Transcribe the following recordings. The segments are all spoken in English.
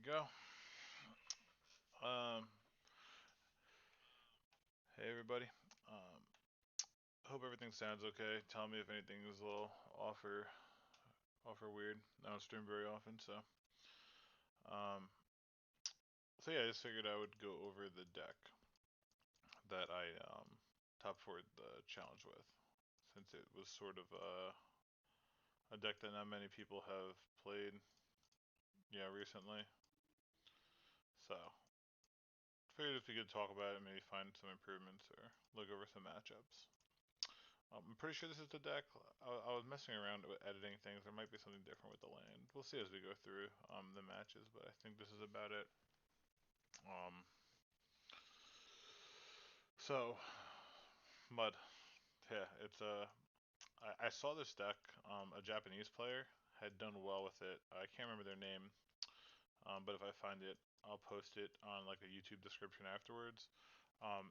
go. Um, hey everybody. Um, hope everything sounds okay. Tell me if anything is a little off or weird. I don't stream very often, um, so yeah, I just figured I would go over the deck that I top four the challenge with, since it was sort of a deck that not many people have played, recently. So figured if we could talk about it, maybe find some improvements or look over some matchups. I'm pretty sure this is the deck. I was messing around with editing things. There might be something different with the land. We'll see as we go through the matches, but I think this is about it. Um, so Mud, yeah, it's a. I saw this deck. A Japanese player had done well with it. I can't remember their name, but if I find it, I'll post it on like a YouTube description afterwards.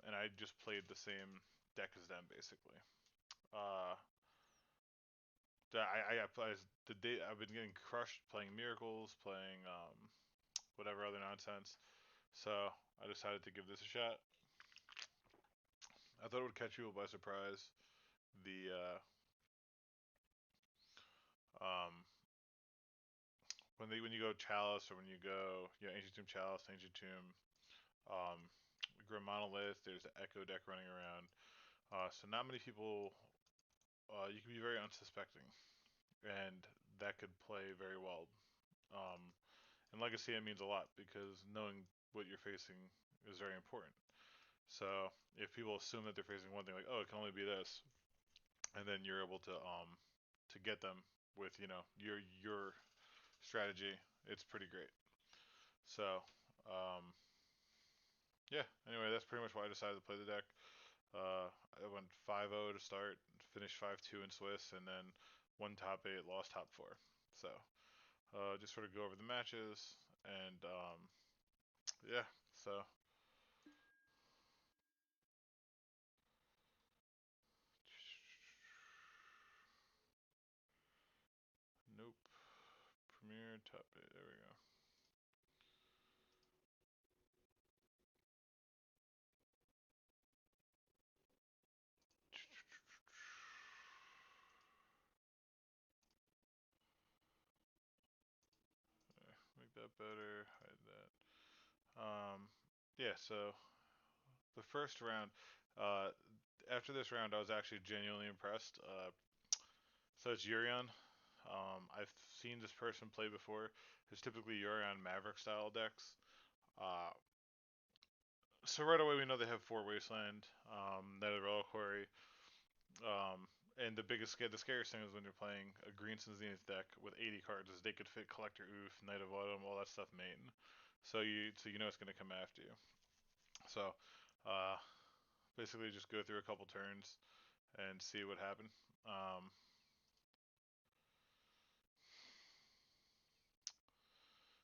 And I just played the same deck as them basically. Uh, I the day I've been getting crushed playing miracles, playing whatever other nonsense. So I decided to give this a shot. I thought it would catch people by surprise. The um when you go Chalice or when you go Ancient Tomb Chalice, Ancient Tomb, um, Grim Monolith. There's the Echo deck running around. So not many people. You can be very unsuspecting, and that could play very well. Um, and Legacy it means a lot because knowing what you're facing is very important. So if people assume that they're facing one thing, like, oh, it can only be this, and then you're able to get them with your strategy, it's pretty great. So um, yeah. Anyway, that's pretty much why I decided to play the deck. I went 5-0 to start, finished 5-2 in Swiss, and then won top eight, lost top four. So just sort of go over the matches and yeah. So nope. Premiere top eight. There we go. Make that better. Hide that. Yeah. So the first round. Uh, After this round, I was actually genuinely impressed. So it's Urion. I've seen this person play before. It's typically Urion Maverick style decks. Uh, so right away we know they have four Wasteland, Nether Reliquary, and the scariest thing is when you're playing a Green Sun Zenith deck with 80 cards, is they could fit Collector Oof, Knight of Autumn, all that stuff main. So you know it's gonna come after you. So uh, basically just go through a couple turns and see what happened. Um,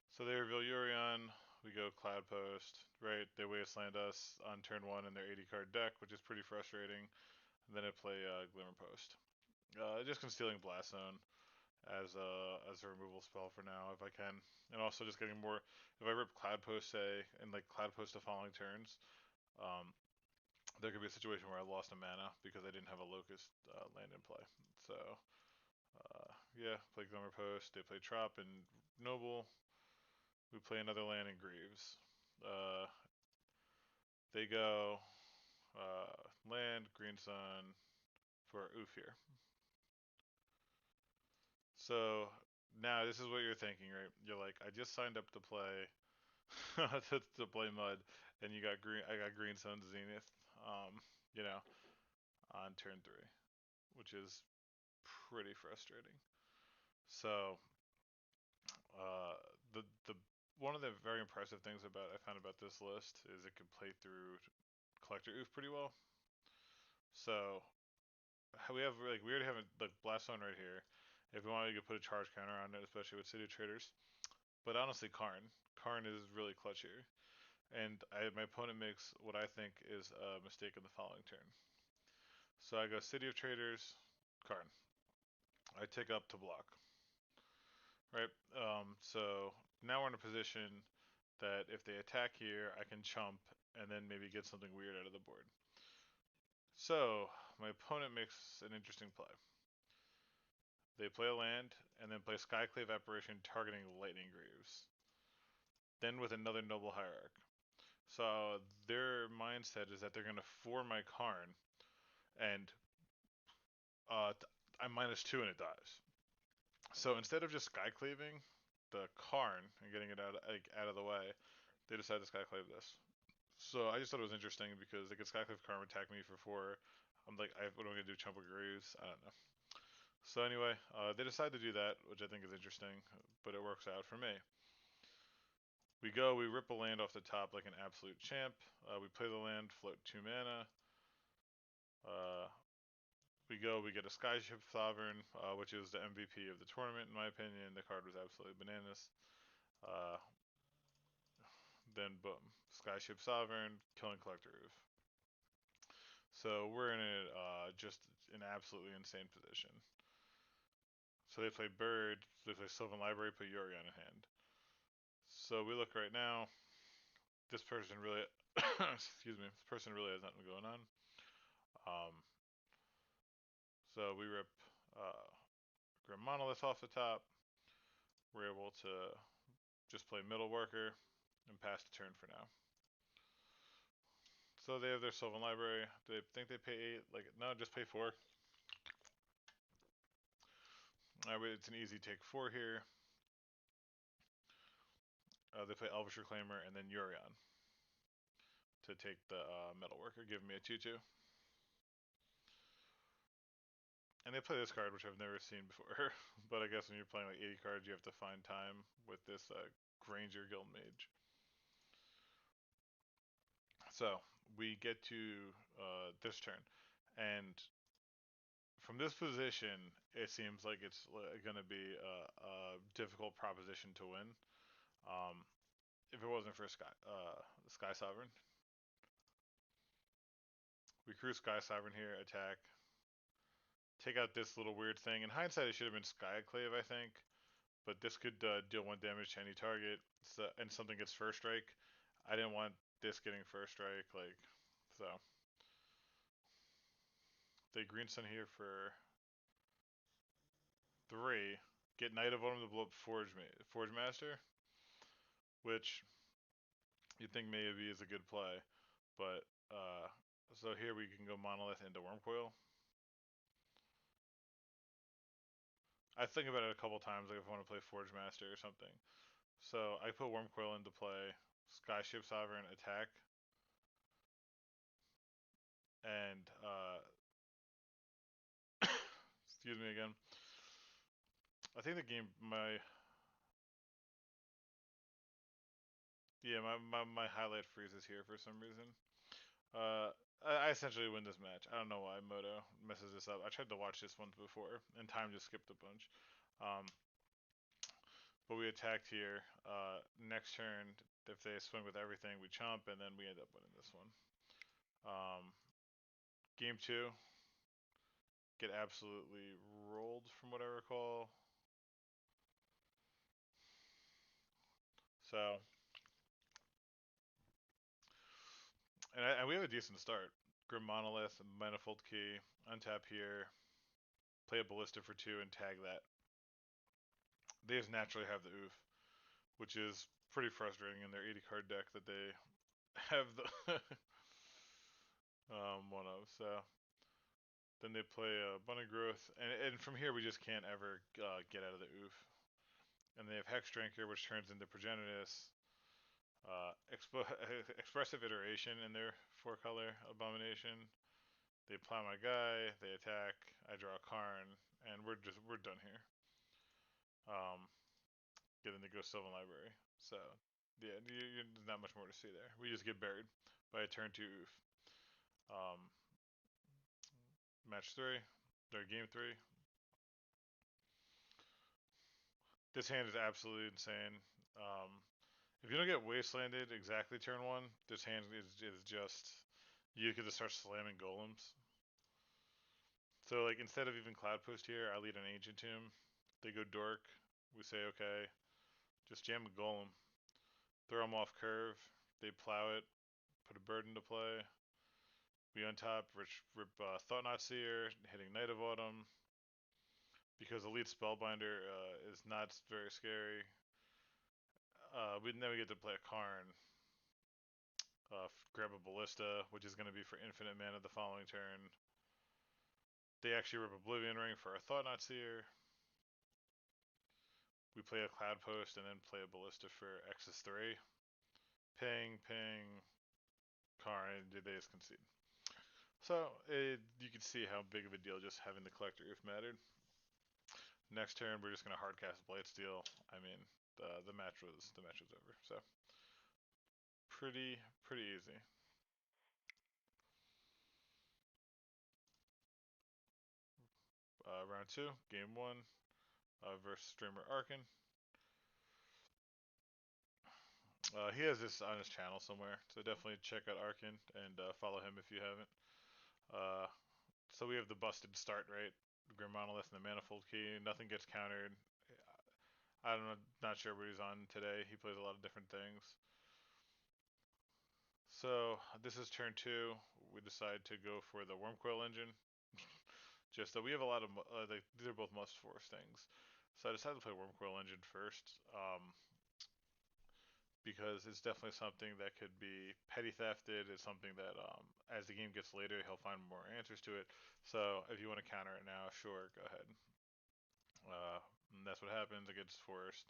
so they reveal Urion. We go Cloud Post, right? They wasteland us on turn one in their 80 card deck, which is pretty frustrating. And then I play Glimmer Post. Just concealing Blast Zone as a removal spell for now if I can, and also just getting more. If I rip Cloud Post say and like Cloud Post the following turns, um, there could be a situation where I lost a mana because I didn't have a Locust land in play. So yeah, play Glimmer Post. They play Trop and Noble. We play another land in Greaves. Uh, they go land Green Sun for Oof here. So now this is what you're thinking, right? You're like, I just signed up to play to play Mud, and you got green. I got Green Sun Zenith. Um, you know, on turn three, which is pretty frustrating. So uh, the one of the very impressive things about I found about this list is it could play through Collector Oof pretty well. So we already have a like Blast Zone right here. If we wanted, we could put a charge counter on it, especially with City Traders. But honestly, Karn is really clutch here. And my opponent makes what I think is a mistake in the following turn. So I go City of Traders, Karn. I take up to block. Right. So now we're in a position. that if they attack here, I can chump and then maybe get something weird out of the board. So, my opponent makes an interesting play. They play a land, and then play Skyclave Apparition targeting Lightning Greaves. Then with another Noble Hierarch. So their mindset is that they're going to 4 my Karn, and uh, I'm -2 and it dies. So instead of just Skyclaving the Karn and getting it out of the way, they decide to Skyclave this. So I just thought it was interesting because they could Skyclave Karn attack me for 4. I'm like, what am I going to do, Chump with Greaves? I don't know. So anyway, they decide to do that, which I think is interesting, but it works out for me. We rip a land off the top like an absolute champ. We play the land, float 2 mana. Uh, we get a Skyship Sovereign, which is the MVP of the tournament, in my opinion. The card was absolutely bananas. Uh, then boom, Skyship Sovereign, killing Collector Roof. So we're in just an absolutely insane position. So they play Bird, they play Sylvan Library, put Yorion in hand. So we look right now. This person really, excuse me, this person really has nothing going on. So we rip Grim Monolith off the top. We're able to just play Middle Worker and pass the turn for now. So they have their Sylvan Library. Do they think they pay 8? Like, no, just pay 4. Alright, it's an easy take 4 here. They play Elvish Reclaimer and then Yorion to take the Metal Worker, giving me a 2/2. And they play this card, which I've never seen before. But I guess when you're playing like 80 cards, you have to find time with this Granger Guild Mage. So we get to this turn, and from this position, it seems like it's going to be a difficult proposition to win. If it wasn't for Sky Sovereign, we crew Sky Sovereign here, attack, take out this little weird thing. In hindsight, it should have been Skyclave, I think, but this could deal 1 damage to any target, and something gets first strike. I didn't want this getting first strike, like, so. They green sun here for 3. Get Knight of Autumn to blow up Forge Master, which you'd think maybe is a good play, but so here we can go Monolith into Wormcoil. I think about it a couple times, like if I want to play Forge Master or something. So I put Wormcoil into play, Skyship Sovereign attack, and excuse me again. I think the game my highlight freezes here for some reason. I essentially win this match. I don't know why Moto messes this up. I tried to watch this once before, and time just skipped a bunch. But we attacked here. Next turn, if they swing with everything, we chomp, and then we end up winning this one. Game 2, get absolutely rolled from what I recall. So, and we have a decent start. Grim Monolith, Manifold Key, untap here, play a Ballista for 2, and tag that. They just naturally have the oof, which is pretty frustrating in their 80 card deck that they have the one of. So then they play Bunny Growth, and from here we just can't ever get out of the oof. And they have Hex Drinker, which turns into Progenitus. Expressive Iteration in their 4-color Abomination. They plow my guy, they attack, I draw a Karn, and we're done here. Getting to go Sylvan Library. So yeah, there's not much more to see there. We just get buried by a turn 2 oof. Match 3, or game 3. This hand is absolutely insane. If you don't get wastelanded exactly turn 1, this hand is just, you could just start slamming golems. So like instead of even Cloud Post here, I lead an Ancient Tomb. They go Dork. We say okay, just jam a golem. throw them off curve. They plow it, put a bird into play. We untap, rip Thought-Knot Seer, hitting Night of Autumn. Because Elite Spellbinder is not very scary. Then we get to play a Karn. Grab a Ballista, which is going to be for infinite mana the following turn. They actually rip Oblivion Ring for a Thought-Knot Seer. We play a Cloud Post and then play a Ballista for X's 3. Ping, ping, Karn, did they just concede? So you can see how big of a deal just having the Collector if mattered. Next turn, we're just gonna hardcast Blightsteel. I mean, the match was over. So pretty easy. Round 2, game 1, versus streamer Arkin. He has this on his channel somewhere, so definitely check out Arkin and follow him if you haven't. Uh, so we have the busted start, right? Grim Monolith and the Manifold Key. Nothing gets countered. I don't know, not sure what he's on today. He plays a lot of different things. So this is turn 2. We decide to go for the Wormcoil engine. Just that we have a lot of these are both must force things. So I decided to play Wormcoil engine first. Because it's definitely something that could be petty thefted. It's something that, as the game gets later, he'll find more answers to it. So if you want to counter it now, sure, go ahead. And that's what happens. It gets forced.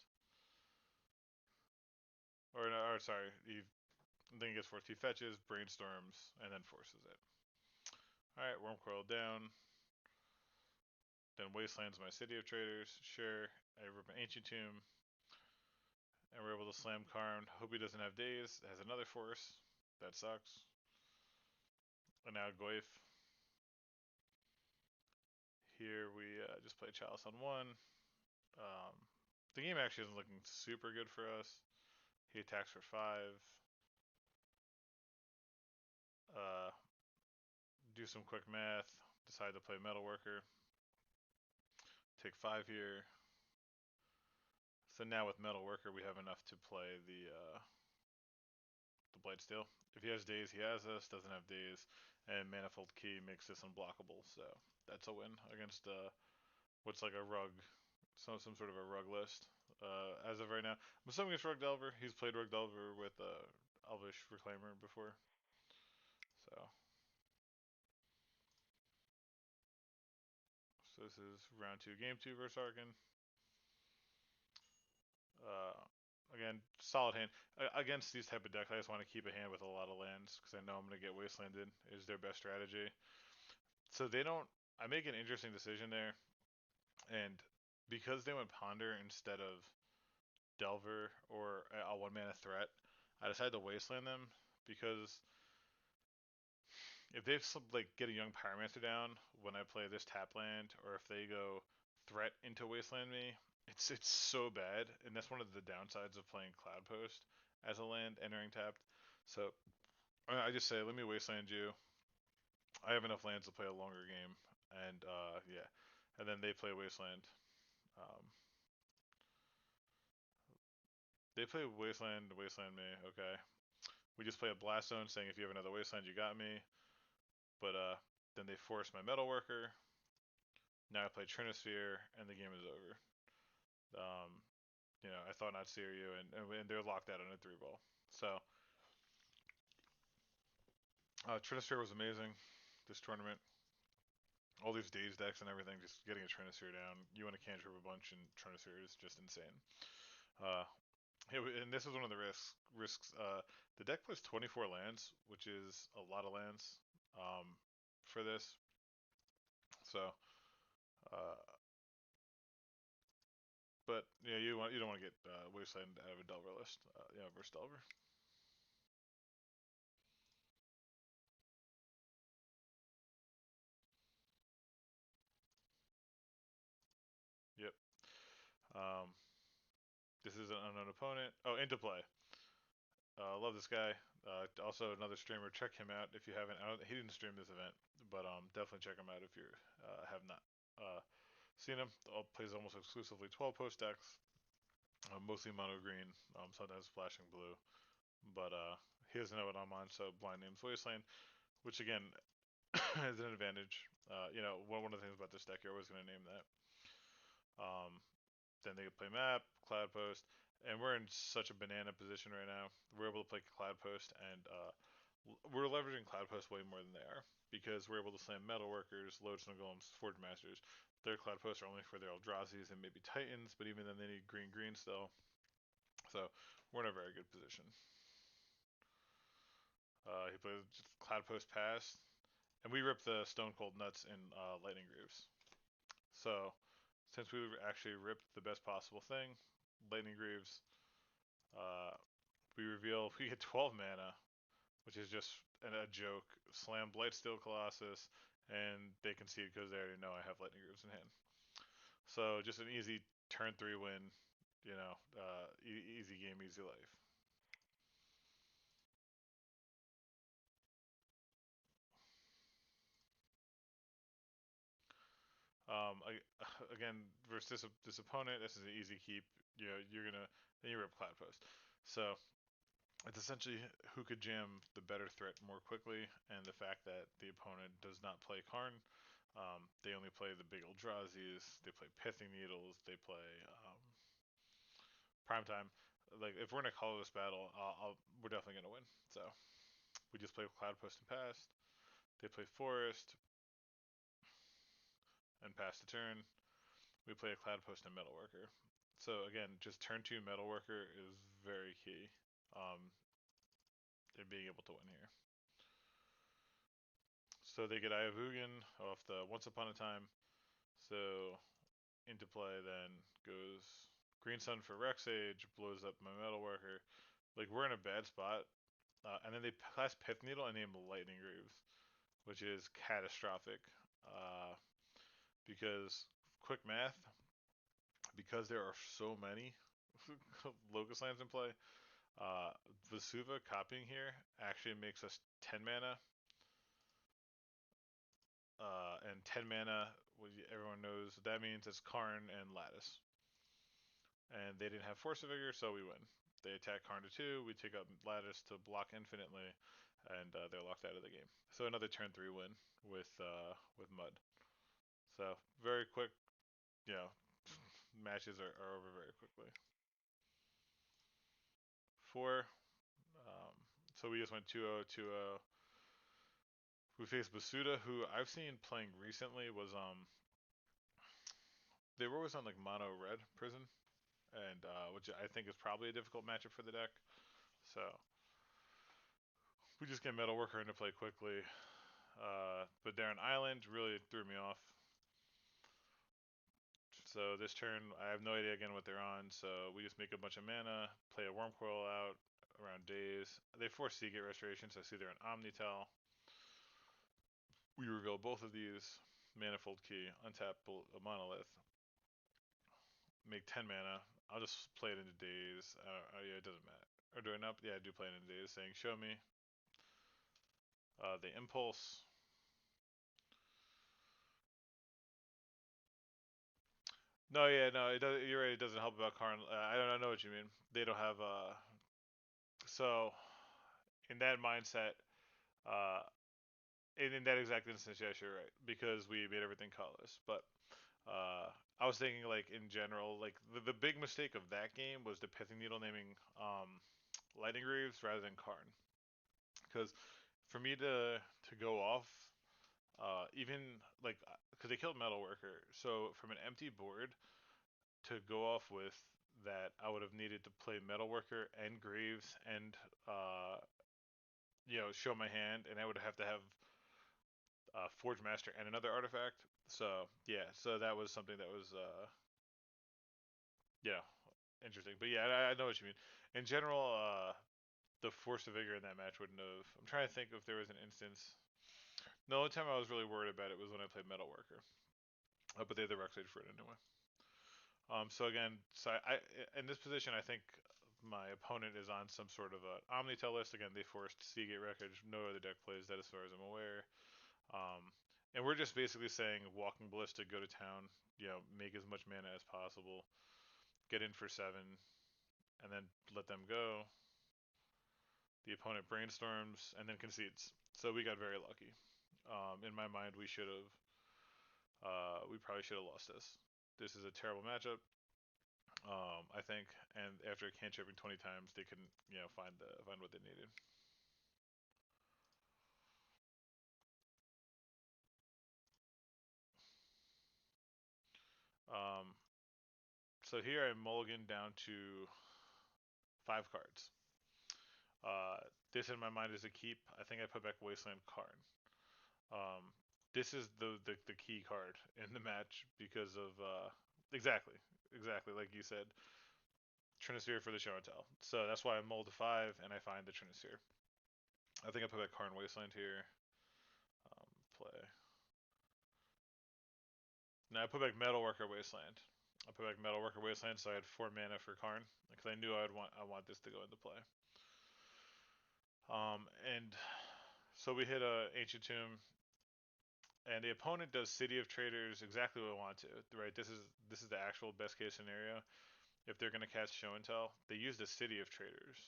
Or sorry, then he gets forced. He fetches, brainstorms, and then forces it. Alright, Wormcoil down. Then Wastelands my City of Traders. Sure. I rip an Ancient Tomb. And we're able to slam Karn. Hope he doesn't have days. It has another force. That sucks. And now Goyf. Here we just play Chalice on 1. The game actually isn't looking super good for us. He attacks for 5. Uh, do some quick math. Decide to play Metalworker. Take 5 here. So now with Metalworker, we have enough to play the Blightsteel. If he has days, he has us. Doesn't have days, and Manifold Key makes this unblockable. So that's a win against what's like a rug, some sort of a rug list. As of right now, I'm assuming it's Rug Delver. He's played Rug Delver with Elvish Reclaimer before. So this is round 2, game 2 versus Arkin. Uh, Again, solid hand. Against these type of decks, I just want to keep a hand with a lot of lands because I know I'm going to get Wastelanded. Is their best strategy. So they don't. I make an interesting decision there, and because they went Ponder instead of Delver or a 1-mana threat, I decided to Wasteland them because if they like get a young Pyromancer down when I play this tap land, or if they go threat into Wasteland me, it's so bad, and that's one of the downsides of playing Cloud Post as a land entering tapped. So I just say, let me Wasteland you. I have enough lands to play a longer game, and yeah, and then they play Wasteland. Um, they play Wasteland, Wasteland me. Okay, we just play a Blast Zone, saying if you have another Wasteland, you got me. But then they force my Metalworker. Now I play Trinisphere, and the game is over. I thought I'd steer you, and they're locked out on a 3-ball. So, Trinisphere was amazing this tournament. All these Daze decks and everything, just getting a Trinisphere down. You want to cantrip a bunch, and Trinisphere is just insane. Uh, and this is one of the risks. The deck plays 24 lands, which is a lot of lands for this. So, uh, but yeah, you don't want to get Wasteland out of a Delver list, versus Delver. Yep. Um, this is an unknown opponent. Oh, into play. Love this guy. Also another streamer. Check him out if you haven't. He didn't stream this event, but definitely check him out if you have not seen him. Plays almost exclusively 12 post decks. mostly mono green, sometimes flashing blue. But he doesn't know what I'm on, so blind names Wasteland, which again is an advantage. One of the things about this deck, you're always going to name that. Um, then they can play map, cloud post, and we're in such a banana position right now. We're able to play cloud post, and we're leveraging cloud post way more than they are because we're able to slam metal workers, lodestone golems, forge masters. Their cloud posts are only for their Eldrazi's and maybe Titans, but even then they need green green still. So we're in a very good position. He plays cloud post pass, and we ripped the stone cold nuts in lightning greaves. So since we actually ripped the best possible thing, lightning greaves, uh, we reveal we get 12 mana, which is just a joke. Slam Blightsteel Colossus, and they concede because they already know I have lightning greaves in hand. So just an easy turn 3 win. Easy game, easy life. I, again, versus this opponent, this is an easy keep. You're gonna then you rip Cloud Post. So it's essentially who could jam the better threat more quickly, and the fact that the opponent does not play Karn. They only play the big Eldrazi's. They play Pithing Needles. They play Primetime. Like if we're in a colorless battle, we're definitely gonna win. So we just play Cloud Post and Past. They play Forest and pass the turn. We play a Cloud Post and Metalworker. So again, just turn 2 Metalworker is very key. Um, in being able to win here. So they get Eye of Ugin off the Once Upon a Time. So into play then goes Green Sun for Rexage, blows up my Metalworker. Like we're in a bad spot. And then they pass Pith Needle and name Lightning Greaves, which is catastrophic. Uh, because quick math, because there are so many Locust lands in play, Vesuva copying here actually makes us 10 mana. And 10 mana, everyone knows that means it's Karn and Lattice. And they didn't have Force of Vigor, so we win. They attack Karn to 2, we take up Lattice to block infinitely, and they're locked out of the game. So another turn 3 win with Mud. So very quick, you know, matches are over very quickly. 4. Um, so we just went 2-0, 2-0. We faced Basuda, who I've seen playing recently was they were always on like mono red prison, and which I think is probably a difficult matchup for the deck. So we just get Metalworker into play quickly. But they're an island, really threw me off. So this turn, I have no idea again what they're on. So we just make a bunch of mana, play a Wormcoil out around days. They force Seagate Restoration, so I see they're an Omnitel. We reveal both of these. Manifold Key, untap a Monolith, make 10 mana. I'll just play it into days. Yeah, it doesn't matter. Or do I not? Yeah, I do play it into days, saying show me. The Impulse. No, yeah, no, it does. You're right. It doesn't help about Karn. I know what you mean. They don't have. So in that mindset, uh, in that exact instance, yes, you're right because we made everything colorless. But I was thinking like in general, like the big mistake of that game was the Pithing Needle naming Lightning Greaves rather than Karn. Because for me to go off, even like because they killed Metalworker, so from an empty board to go off with that, I would have needed to play Metalworker and Greaves and show my hand, and I would have to have Forge Master and another artifact. So yeah, so that was something that was yeah interesting. But yeah, I know what you mean. In general, the Force of Vigor in that match wouldn't have. I'm trying to think if there was an instance. The only time I was really worried about it was when I played Metalworker. But they had the Rexage for it anyway. So again, in this position, I think my opponent is on some sort of a Omnitel list. Again, they forced Seagate Wreckage. No other deck plays that as far as I'm aware. Um, and we're just basically saying Walking Ballista, go to town, make as much mana as possible, get in for 7. and then let them go. The opponent brainstorms and then concedes. So we got very lucky. In my mind, we should have. We probably should have lost this. This is a terrible matchup. I think, and after cantripping 20 times, they couldn't, find what they needed. Um, so here I mulligan down to 5 cards. Uh, this in my mind is a keep. I think I put back Wasteland Karn. Um, this is the key card in the match because of exactly like you said, Trinisphere for the show and tell. So that's why I mull to 5 and I find the Trinisphere. I think I put back Karn Wasteland here. Play. Now I put back Metalworker Wasteland. I put back Metalworker Wasteland, so I had 4 mana for Karn because I knew I want this to go into play. And so we hit a Ancient Tomb, and the opponent does City of Traders exactly what I want to. Right, this is the actual best case scenario. If they're gonna cast Show and Tell, they use the City of Traders,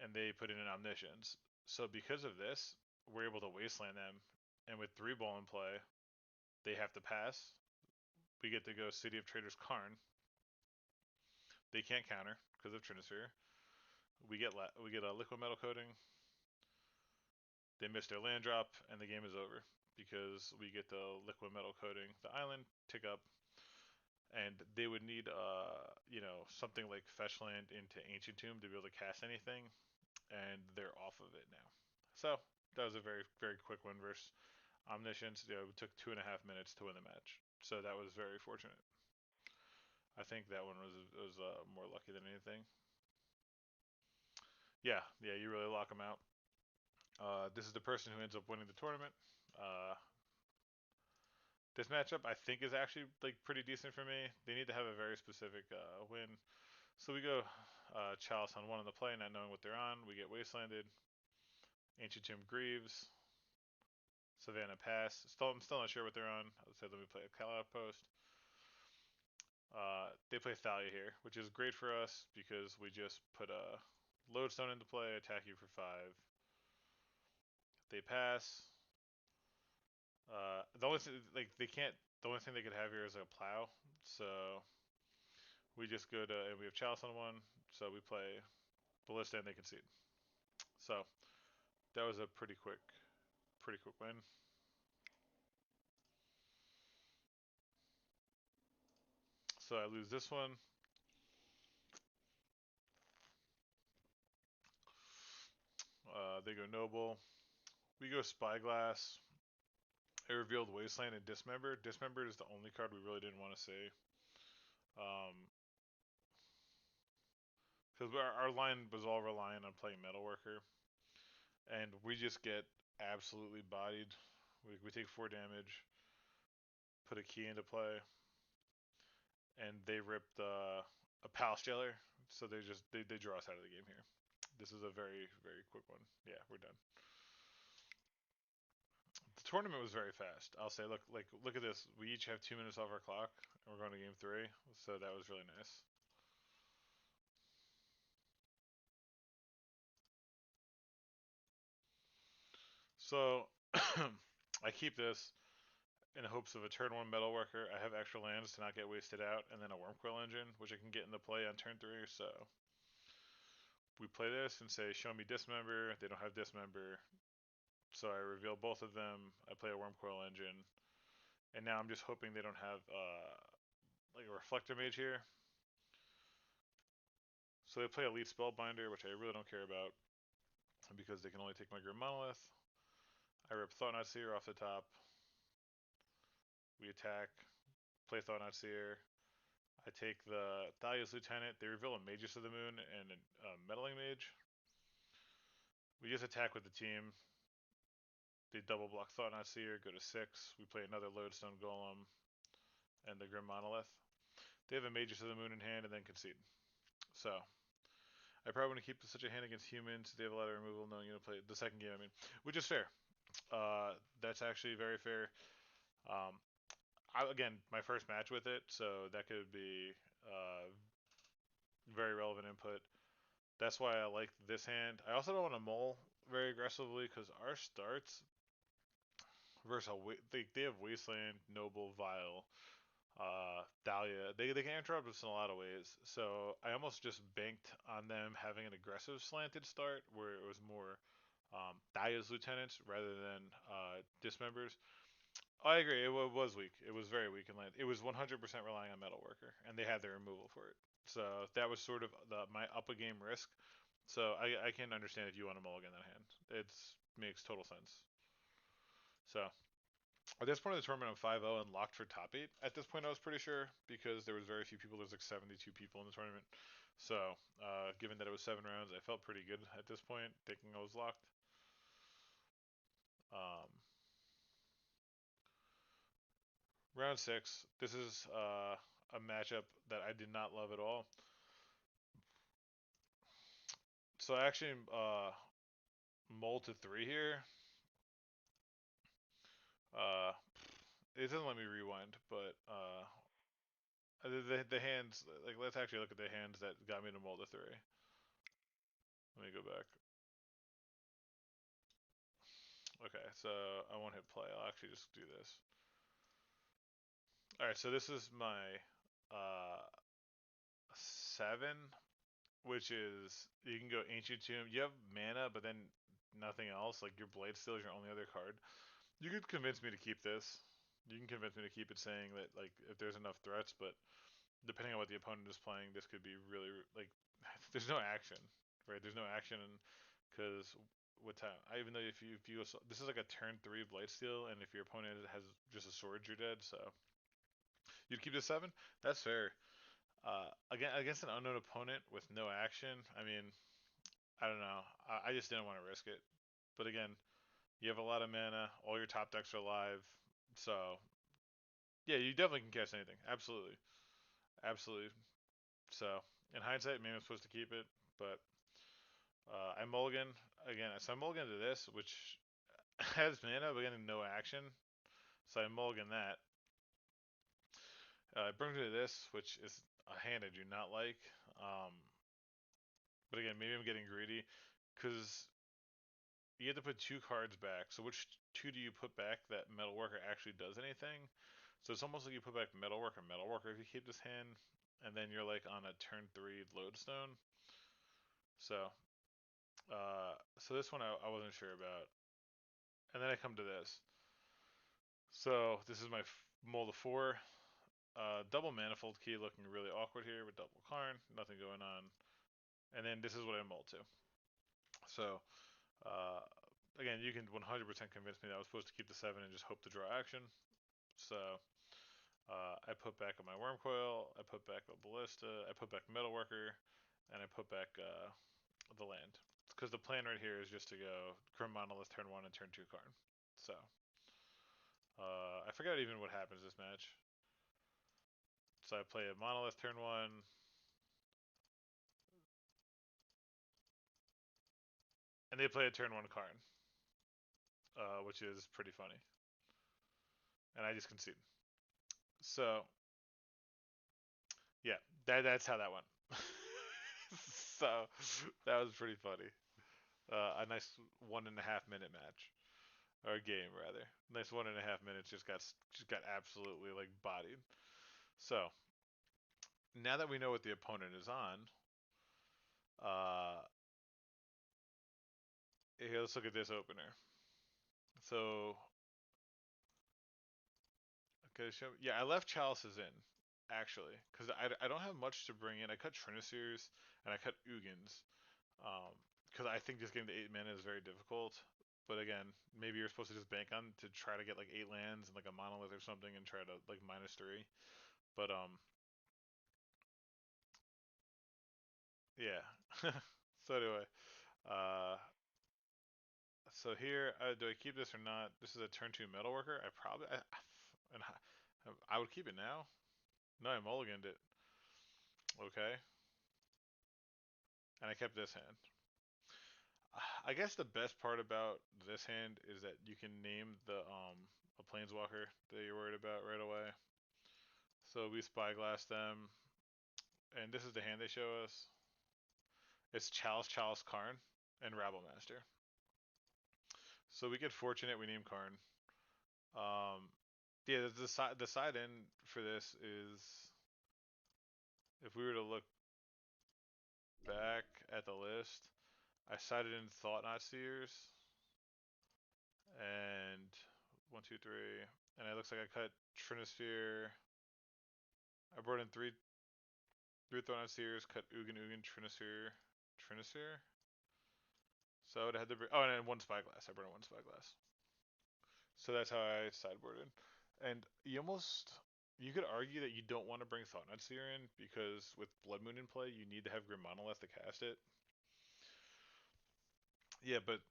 and they put in an Omniscience. So because of this, we're able to Wasteland them, and with 3 ball in play, they have to pass. We get to go City of Traders Karn. They can't counter because of Trinisphere. We get a Liquid Metal Coating. They miss their land drop, and the game is over because we get the Liquid Metal Coating the island, tick up, and they would need something like Fetch Land into Ancient Tomb to be able to cast anything, and they're off of it now. So that was a very very quick win versus Omniscience. It took 2.5 minutes to win the match, so that was very fortunate. I think that one was more lucky than anything. Yeah, you really lock them out. This is the person who ends up winning the tournament. Uh, this matchup I think is actually like pretty decent for me. They need to have a very specific win. So we go Chalice on 1 on the play, not knowing what they're on. We get Wastelanded, Ancient Tomb Greaves, Savannah Pass. I'm still not sure what they're on. I said let me play a Call Outpost. They play Thalia here, which is great for us because we just put a Lodestone into play, attack you for 5. They pass. The only thing, like they can't. The only thing they could have here is a plow. So we just go to and we have Chalice on 1. So we play Ballista and they concede. So that was a pretty quick win. So I lose this one. They go Noble. We go Spyglass. It revealed Wasteland and Dismember. Dismember is the only card we really didn't want to see. Because our line was all relying on playing Metalworker. And we just get absolutely bodied. We take 4 damage, put a key into play, and they ripped a Palace Jailer. So they draw us out of the game here. This is a very, very quick one. Yeah, we're done. The tournament was very fast. I'll say, look at this. We each have 2 minutes off our clock, and we're going to game 3. So that was really nice. So I keep this in hopes of a turn 1 Metalworker. I have extra lands to not get wasted out, and then a Wormcoil Engine, which I can get into play on turn 3. So we play this and say, show me Dismember. They don't have Dismember. So I reveal both of them. I play a Wormcoil Engine. And now I'm just hoping they don't have like a Reflector Mage here. So they play Elite Spellbinder, which I really don't care about because they can only take my Grim Monolith. I rip Thought-Knot Seer off the top. We attack, play Thought-Knot Seer. I take the Thalia's Lieutenant. They reveal a Magus of the Moon and a Meddling Mage. We just attack with the team. They double block Thought-Knot Seer, go to 6. We play another Lodestone Golem and the Grim Monolith. They have a Magus of the Moon in hand and then concede. So I probably want to keep such a hand against humans. They have a lot of removal, knowing you to play the second game. I mean, which is fair. That's actually very fair. Um, again, my first match with it, so that could be Very relevant input. That's why I like this hand. I also don't want to mull very aggressively because our starts versus they have Wasteland, Noble, Vile, Dahlia. They can interrupt us in a lot of ways. So I almost just banked on them having an aggressive slanted start where it was more Dahlia's lieutenants rather than dismembers. I agree. Was weak. It was very weak in land. It was 100% relying on Metalworker, and they had their removal for it. So that was sort of my up a game risk. So I can understand if you want to mulligan that hand. It makes total sense. So at this point of the tournament, I'm 5-0 and locked for top 8. At this point, I was pretty sure because there was very few people. There's like 72 people in the tournament. So given that it was 7 rounds, I felt pretty good at this point, thinking I was locked. Um, Round 6. This is a matchup that I did not love at all. So I actually mulled to 3 here. Uh, it doesn't let me rewind, but the hands, like, let's actually look at the hands that got me to mull to 3. Let me go back. Okay, so I won't hit play. I'll actually just do this. All right, so this is my uh 7, which is you can go Ancient Tomb. You have mana, but then nothing else. Like your Blade Steel is your only other card. You could convince me to keep this. You can convince me to keep it, saying that like if there's enough threats, but depending on what the opponent is playing, this could be really like there's no action, right? There's no action because what time? Even though if you this is like a turn 3 Blight Steel, and if your opponent has just a sword, you're dead. So you'd keep the 7. That's fair. Again, against an unknown opponent with no action, I mean, I don't know. I just didn't want to risk it. But again, you have a lot of mana. All your top decks are live, so yeah, you definitely can cast anything. Absolutely, absolutely. So in hindsight, maybe I'm supposed to keep it, but I mulligan again. So I mulligan to this, which has mana, but again no action. So I mulligan that. I bring me to this, which is a hand I do not like. Um, but again, maybe I'm getting greedy because you have to put 2 cards back. So which 2 do you put back that Metalworker actually does anything? So it's almost like you put back Metalworker if you keep this hand, and then you're like on a turn 3 Lodestone. So so this one I wasn't sure about. And then I come to this. So this is my mold of 4. Double Manifold Key looking really awkward here with double Karn. Nothing going on. And then this is what I mold to. So uh, again, you can 100% convince me that I was supposed to keep the 7 and just hope to draw action. So I put back on my Worm Coil. I put back the Ballista. I put back Metalworker. And I put back the land. Because the plan right here is just to go Grim Monolith turn 1 and turn 2 Karn. So I forgot even what happens this match. So I play a Monolith turn 1. And they play a turn 1 Karn. Which is pretty funny. And I just concede. So yeah, that's how that went. So that was pretty funny. A nice 1.5 minute match or game rather. Nice 1.5 minutes just got absolutely like bodied. So now that we know what the opponent is on, uh, here, let's look at this opener. So okay, yeah, I left Chalices in actually because I don't have much to bring in. I cut Triniseers and I cut Ugins. Because I think just getting to 8 mana is very difficult. But again, maybe you're supposed to just bank on to try to get like 8 lands and like a monolith or something and try to like -3. But yeah. So anyway, uh, so here, do I keep this or not? This is a turn 2 metalworker. I probably and I would keep it now. No, I mulliganed it. Okay, and I kept this hand. I guess the best part about this hand is that you can name the a planeswalker that you're worried about right away. So we spyglass them. and this is the hand they show us. It's Chalice, Chalice, Karn, and Rabble Master. So we get fortunate. We name Karn. Um, yeah, the side end for this is if we were to look back at the list, I sided in Thought Knot Seers and 1, 2, 3, and it looks like I cut Trinisphere. I brought in three Thought Knot Seers, cut Ugin, Trinisphere. So I would have had to bring. Oh, and then one Spyglass. I brought in one Spyglass. So that's how I sideboarded. And you could argue that you don't want to bring Thought Knot Seer in because with Blood Moon in play, you need to have Grim Monolith to cast it. Yeah, but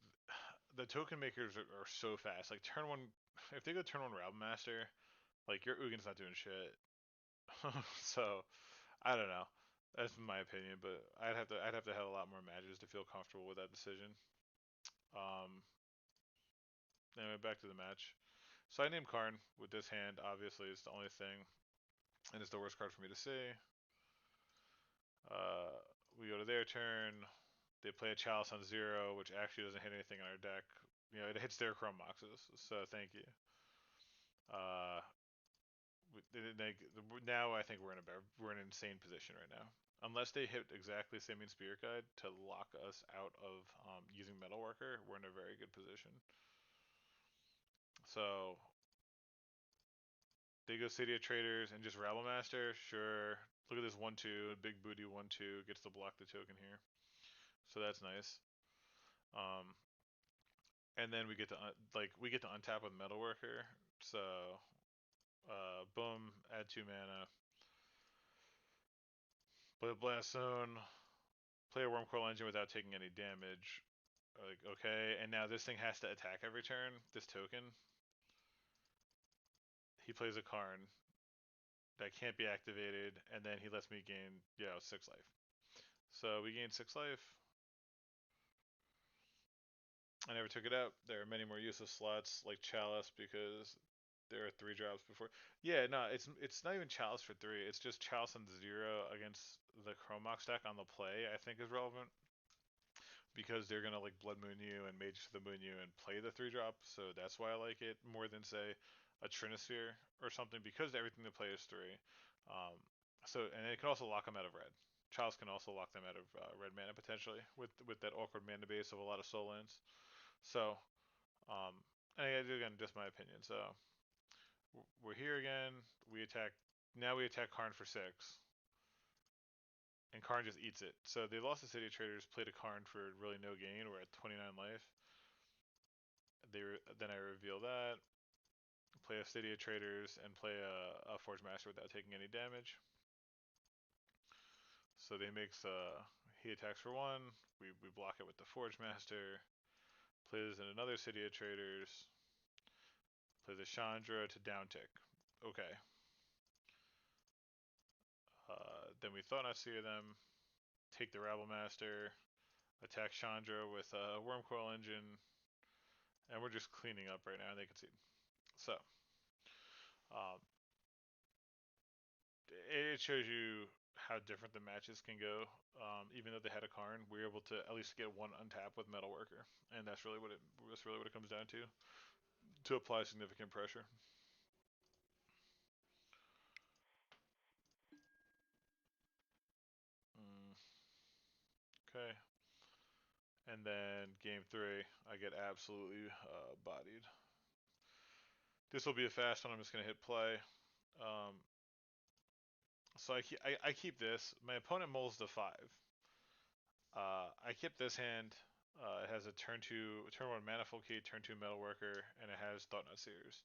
the token makers are so fast. Like turn one, if they go turn one Rabble Master, like your Ugin's not doing shit. So I don't know. That's my opinion, but I'd have to have a lot more matches to feel comfortable with that decision. Um, anyway, back to the match. So I named Karn with this hand. Obviously, it's the only thing, and it's the worst card for me to see. Uh, we go to their turn. They play a Chalice on 0, which actually doesn't hit anything in our deck. You know, it hits their Chrome Moxes, so thank you. Uh, now I think we're in an insane position right now. Unless they hit exactly Simian Spirit Guide to lock us out of using Metalworker, we're in a very good position. So they go City of Traders and just Rabble Master. Sure. Look at this 1/2, big booty 1/2 gets to block the token here. So that's nice. Um, and then we get to untap with Metalworker. So boom, add 2 mana, play a Blast Zone, play a Wormcoil Engine without taking any damage. Like okay, and now this thing has to attack every turn. This token, he plays a Karn that can't be activated, and then he lets me gain 6 life. So we gain 6 life. I never took it out. There are many more useless slots like Chalice because there are 3 drops before. Yeah, no, it's not even Chalice for 3. It's just Chalice on 0 against the Chromox deck on the play. I think is relevant because they're gonna like Blood Moon you and Mage to the Moon you and play the 3 drop. So that's why I like it more than say a Trinisphere or something because everything they play is 3. Um, and it can also lock them out of red. Chalice can also lock them out of red mana potentially with that awkward mana base of a lot of soul lands. So um, and again, just my opinion. So we're here again. We attack. Now we attack Karn for 6, and Karn just eats it. So they lost the City of Traders, played a Karn for really no gain. We're at 29 life. Then I reveal that, play a City of Traders, and play a Forge Master without taking any damage. So he attacks for 1. We block it with the Forge Master. Plays in another City of Traders. Plays a Chandra to downtick. Okay. Then we Thought Not Seer them. Take the Rabble Master. Attack Chandra with a Wormcoil Engine. And we're just cleaning up right now. They can see. So, um, it shows you how different the matches can go. Even though they had a Karn, we were able to at least get one untap with Metalworker, and that's really what it comes down to apply significant pressure. Mm, okay, and then game 3, I get absolutely bodied. This will be a fast one. I'm just gonna hit play. Um, so I keep this. My opponent mulls the 5. I keep this hand. It has a turn 1 Manifold Key, turn 2 Metalworker, and it has Thought Knot Seers.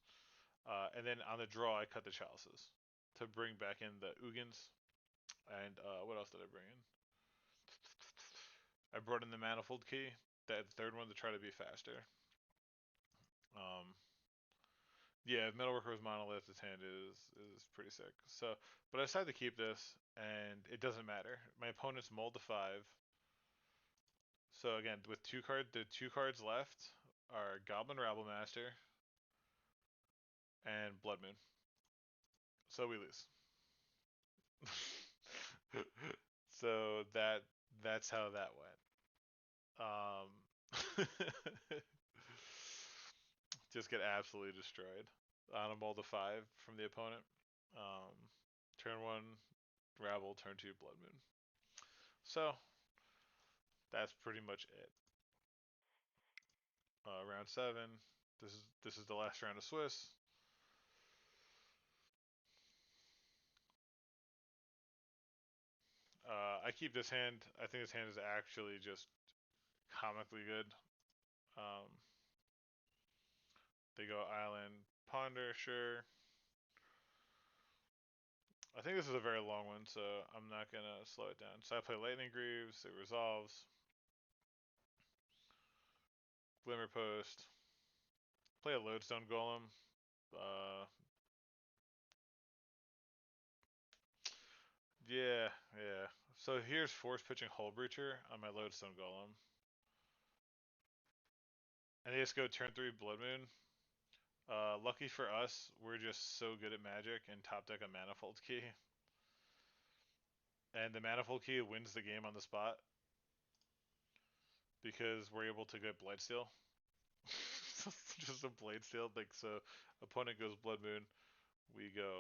And then on the draw, I cut the Chalices to bring back in the Ugins. And what else did I bring in? I brought in the Manifold Key, that third one to try to be faster. Um, yeah, if Metalworker was Monolith, this hand is pretty sick. So, but I decided to keep this, and it doesn't matter. My opponent's mulled to 5. So again, the 2 cards left are Goblin Rabble Master and Blood Moon. So we lose. So that's how that went. Just get absolutely destroyed on a mold of 5 from the opponent. Turn 1, Rabble, turn 2, Blood Moon. So that's pretty much it. Round 7. This is the last round of Swiss. I keep this hand. I think this hand is actually just comically good. Um, they go Island Ponder, sure. I think this is a very long one, so I'm not gonna slow it down. So I play Lightning Greaves. It resolves. Glimmer Post. Play a Lodestone Golem. Uh, yeah, yeah. So here's Force Pitching Hull Breacher on my Lodestone Golem. And they just go turn 3 Blood Moon. Lucky for us, we're just so good at Magic and top deck a Manifold Key. And the Manifold Key wins the game on the spot because we're able to get Blightsteel. Just a Blightsteel. Like, so opponent goes Blood Moon. We go,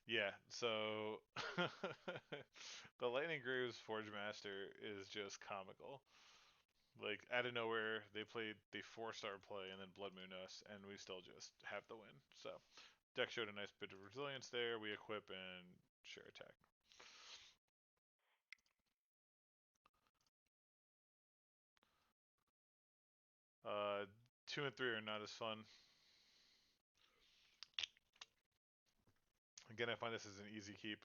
yeah, so the Lightning Greaves Forge Master is just comical. Like out of nowhere, they 4-star play and then Blood Moon us, and we still just have the win. So deck showed a nice bit of resilience there. We equip and sure attack. 2 and 3 are not as fun. Again, I find this is an easy keep.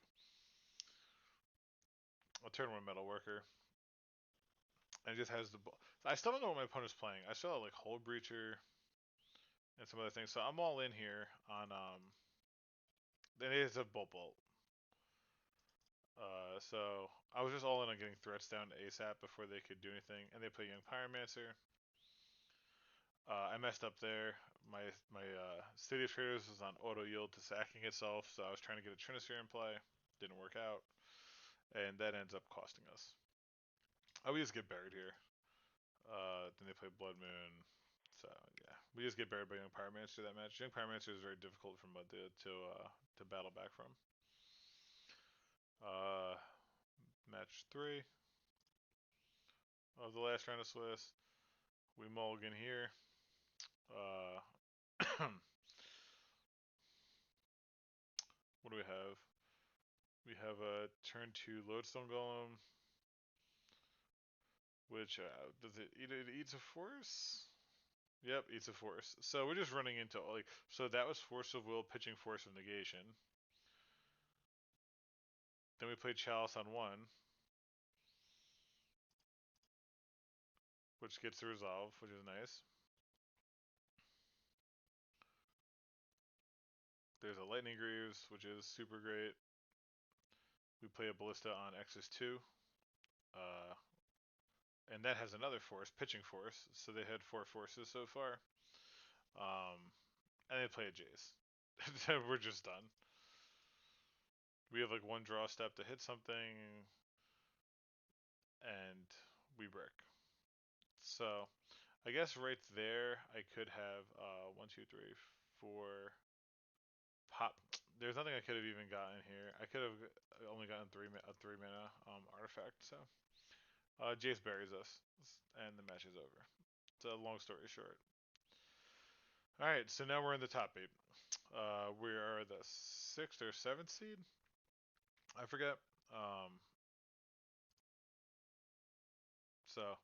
I'll turn 1 Metal Worker. And it just has the. I still don't know what my opponent's playing. I still have like Hull Breacher and some other things. So I'm all in here on Then it is a Bolt. So I was just all in on getting threats down to ASAP before they could do anything, and they play Young Pyromancer. I messed up there. My City of Traders was on auto yield to sacking itself, so I was trying to get a Trinisphere in play. Didn't work out, and that ends up costing us. We just get buried here. Then they play Blood Moon. So yeah, we just get buried by Young Pyromancer that match. Young Pyromancer is very difficult for Mud to battle back from. Uh, Match 3 of the last round of Swiss. We mulligan here. Uh, what do we have? We have a turn 2 Lodestone Golem, which does it eat? It eats a force. Yep, eats a force. So we're just running into like. So that was Force of Will, pitching Force of Negation. Then we played Chalice on 1, which gets the resolve, which is nice. There's a Lightning Greaves, which is super great. We play a Ballista on X's 2. Uh, and that has another force, pitching force. So they had 4 forces so far. And they play a Jace. We're just done. We have like 1 draw step to hit something, and we brick. So I guess right there I could have 1, 2, 3, 4 pop. There's nothing I could have even gotten here. I could have only gotten a 3 mana artifact. So Jace buries us, and the match is over. So long story short. All right, so now we're in the top 8. We are the 6th or 7th seed. I forget. Um, so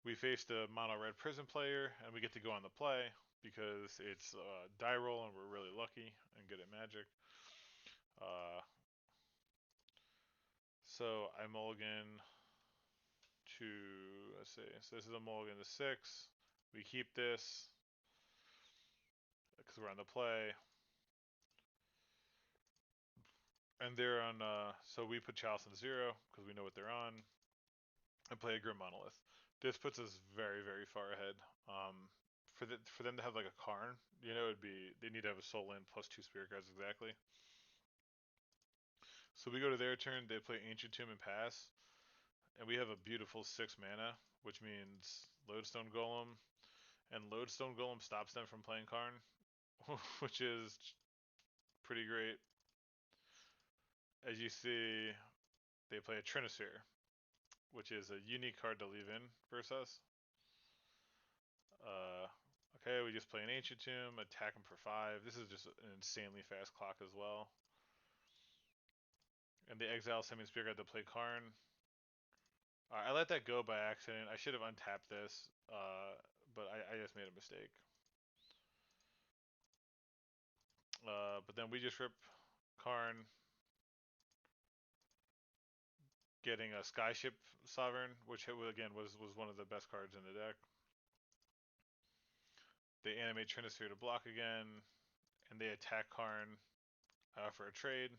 we faced a mono red prison player, and we get to go on the play because it's die roll, and we're really lucky and good at Magic. Uh, so I mulligan to, let's see. So this is a mulligan to 6. We keep this because we're on the play, and they're on. So we put Chalice on 0 because we know what they're on, and play a Grim Monolith. This puts us very, very far ahead. for them to have like a Karn, you know, it'd be they need to have a Soul Land plus 2 Spirit Guards exactly. So we go to their turn. They play Ancient Tomb and pass, and we have a beautiful 6 mana, which means Lodestone Golem, and Lodestone Golem stops them from playing Karn, which is pretty great. As you see, they play a Trinisphere, which is a unique card to leave in versus us. Okay, we just play an Ancient Tomb, attack them for 5. This is just an insanely fast clock as well. And they exile Semi Spirit Guide to play Karn. I let that go by accident. I should have untapped this, but I just made a mistake. But then we just rip Karn, getting a Skyship Sovereign, which again was one of the best cards in the deck. They animate Trinisphere to block again, and they attack Karn for a trade.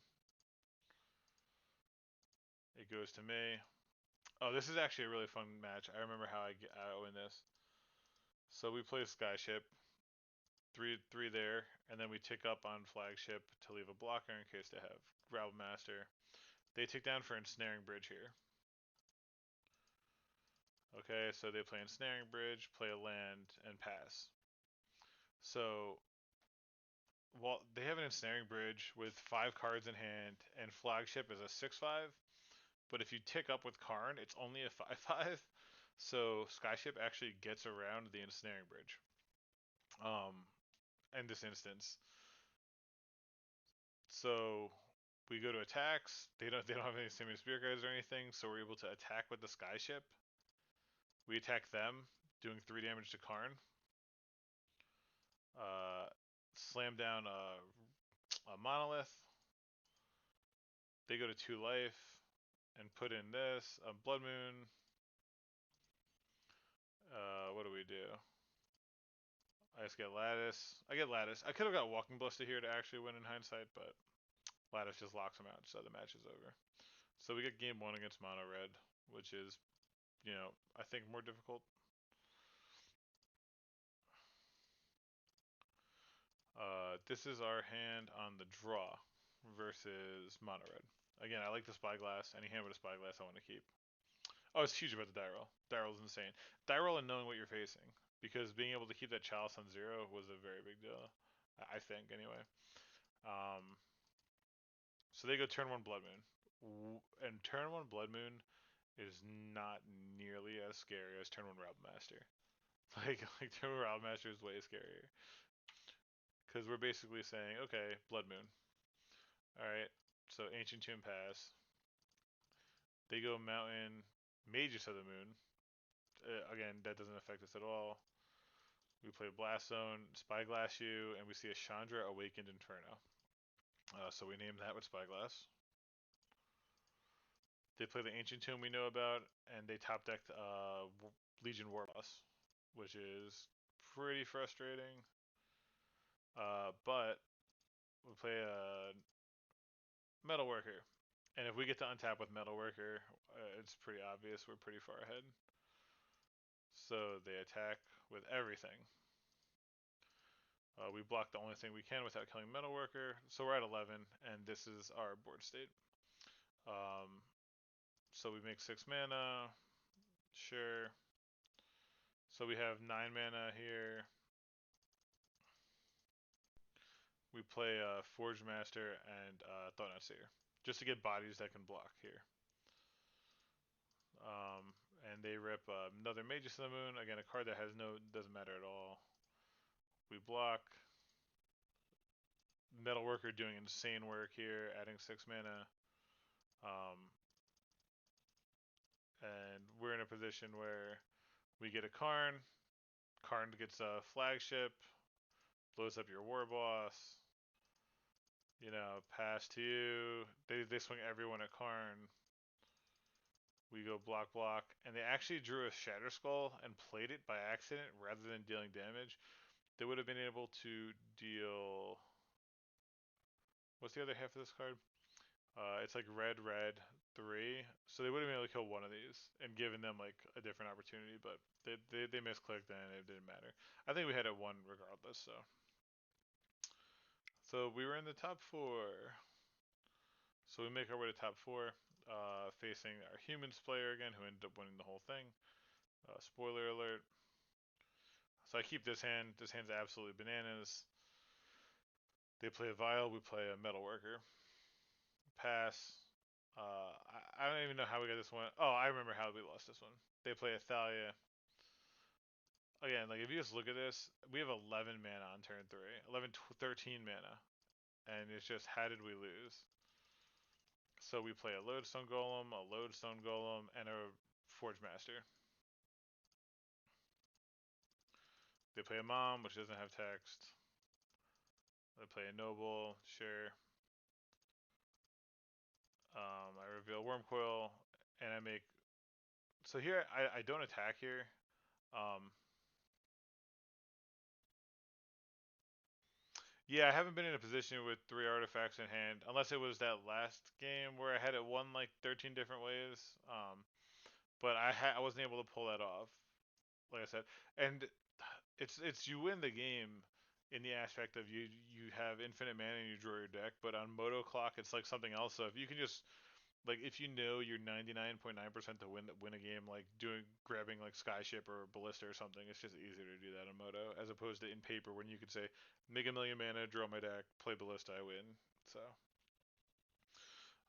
It goes to me. Oh, this is actually a really fun match. I remember how I win this. So we play Skyship, three there, and then we tick up on Flagship to leave a blocker in case they have Grab Master. They tick down for Ensnaring Bridge here. Okay, so they play Ensnaring Bridge, play a land, and pass. So, well, they have an Ensnaring Bridge with 5 cards in hand, and Flagship is a 6/5. But if you tick up with Karn, it's only a 5/5. So Skyship actually gets around the Ensnaring Bridge. In this instance. So we go to attacks. They don't have any Simian Spear Guys or anything, so we're able to attack with the Skyship. We attack them, doing 3 damage to Karn. Slam down a Monolith. They go to 2 life and put in this a Blood Moon. What do we do? I just get Lattice. I get Lattice. I could have got Walking Ballista here to actually win in hindsight, but Lattice just locks them out, so the match is over. So we get game 1 against Mono Red, which is, I think more difficult. This is our hand on the draw versus Mono Red. Again, I like the Spyglass. Any hand with a Spyglass I want to keep. Oh, it's huge about the die roll. Die roll is insane. Die roll and knowing what you're facing. Because being able to keep that Chalice on 0 was a very big deal. I think, anyway. So they go turn 1 Blood Moon. And turn 1 Blood Moon is not nearly as scary as turn 1 Rob Master. Like turn 1 Rob Master is way scarier. Because we're basically saying, okay, Blood Moon. Alright, so Ancient Tomb pass. They go Mountain, Magus of the Moon. Again, that doesn't affect us at all. We play Blast Zone, Spyglass you, and we see a Chandra Awakened Inferno. So we name that with Spyglass. They play the Ancient Tomb we know about, and they top decked Legion War Boss, which is pretty frustrating. But we play a Metalworker. And if we get to untap with Metalworker, it's pretty obvious we're pretty far ahead. So they attack with everything. We block the only thing we can without killing Metalworker. So we're at 11, and this is our board state. So we make 6 mana. Sure. So we have 9 mana here. We play Forge Master and Thought Seer, just to get bodies that can block here. And they rip another Magus of the Moon. Again, a card that doesn't matter at all. We block. Metalworker doing insane work here, adding 6 mana. And we're in a position where we get a Karn. Karn gets a Flagship, blows up your War Boss. Pass to you. They swing everyone at Karn. We go block, and they actually drew a Shatter Skull and played it by accident rather than dealing damage. They would have been able to deal. What's the other half of this card? It's like red. 3, so they would have been able to kill one of these and given them like a different opportunity, but they misclicked and it didn't matter. I think we had it won regardless. So we were in the top 4. So we make our way to top 4, facing our humans player again, who ended up winning the whole thing. Spoiler alert. So I keep this hand. This hand's absolutely bananas. They play a Vial, we play a Metalworker. Pass. I don't even know how we got this one. Oh, I remember how we lost this one. They play a Thalia. Again, like if you just look at this, we have 11 mana on turn 3. 13 mana. And it's just, how did we lose? So we play a Lodestone Golem, a Lodestone Golem, and a Forge Master. They play a Mom, which doesn't have text. They play a Noble, sure. I reveal Wormcoil, and I make. So here, I don't attack here. Um, yeah, I haven't been in a position with 3 artifacts in hand, unless it was that last game where I had it won like 13 different ways. But I wasn't able to pull that off, like I said. And it's you win the game in the aspect of you have infinite mana and you draw your deck, but on Moto Clock it's like something else. So if you can just, like, if you know you're 99.9% to win a game, like grabbing like Skyship or Ballista or something, it's just easier to do that in Moto as opposed to in paper when you could say make a million mana, draw my deck, play Ballista, I win. So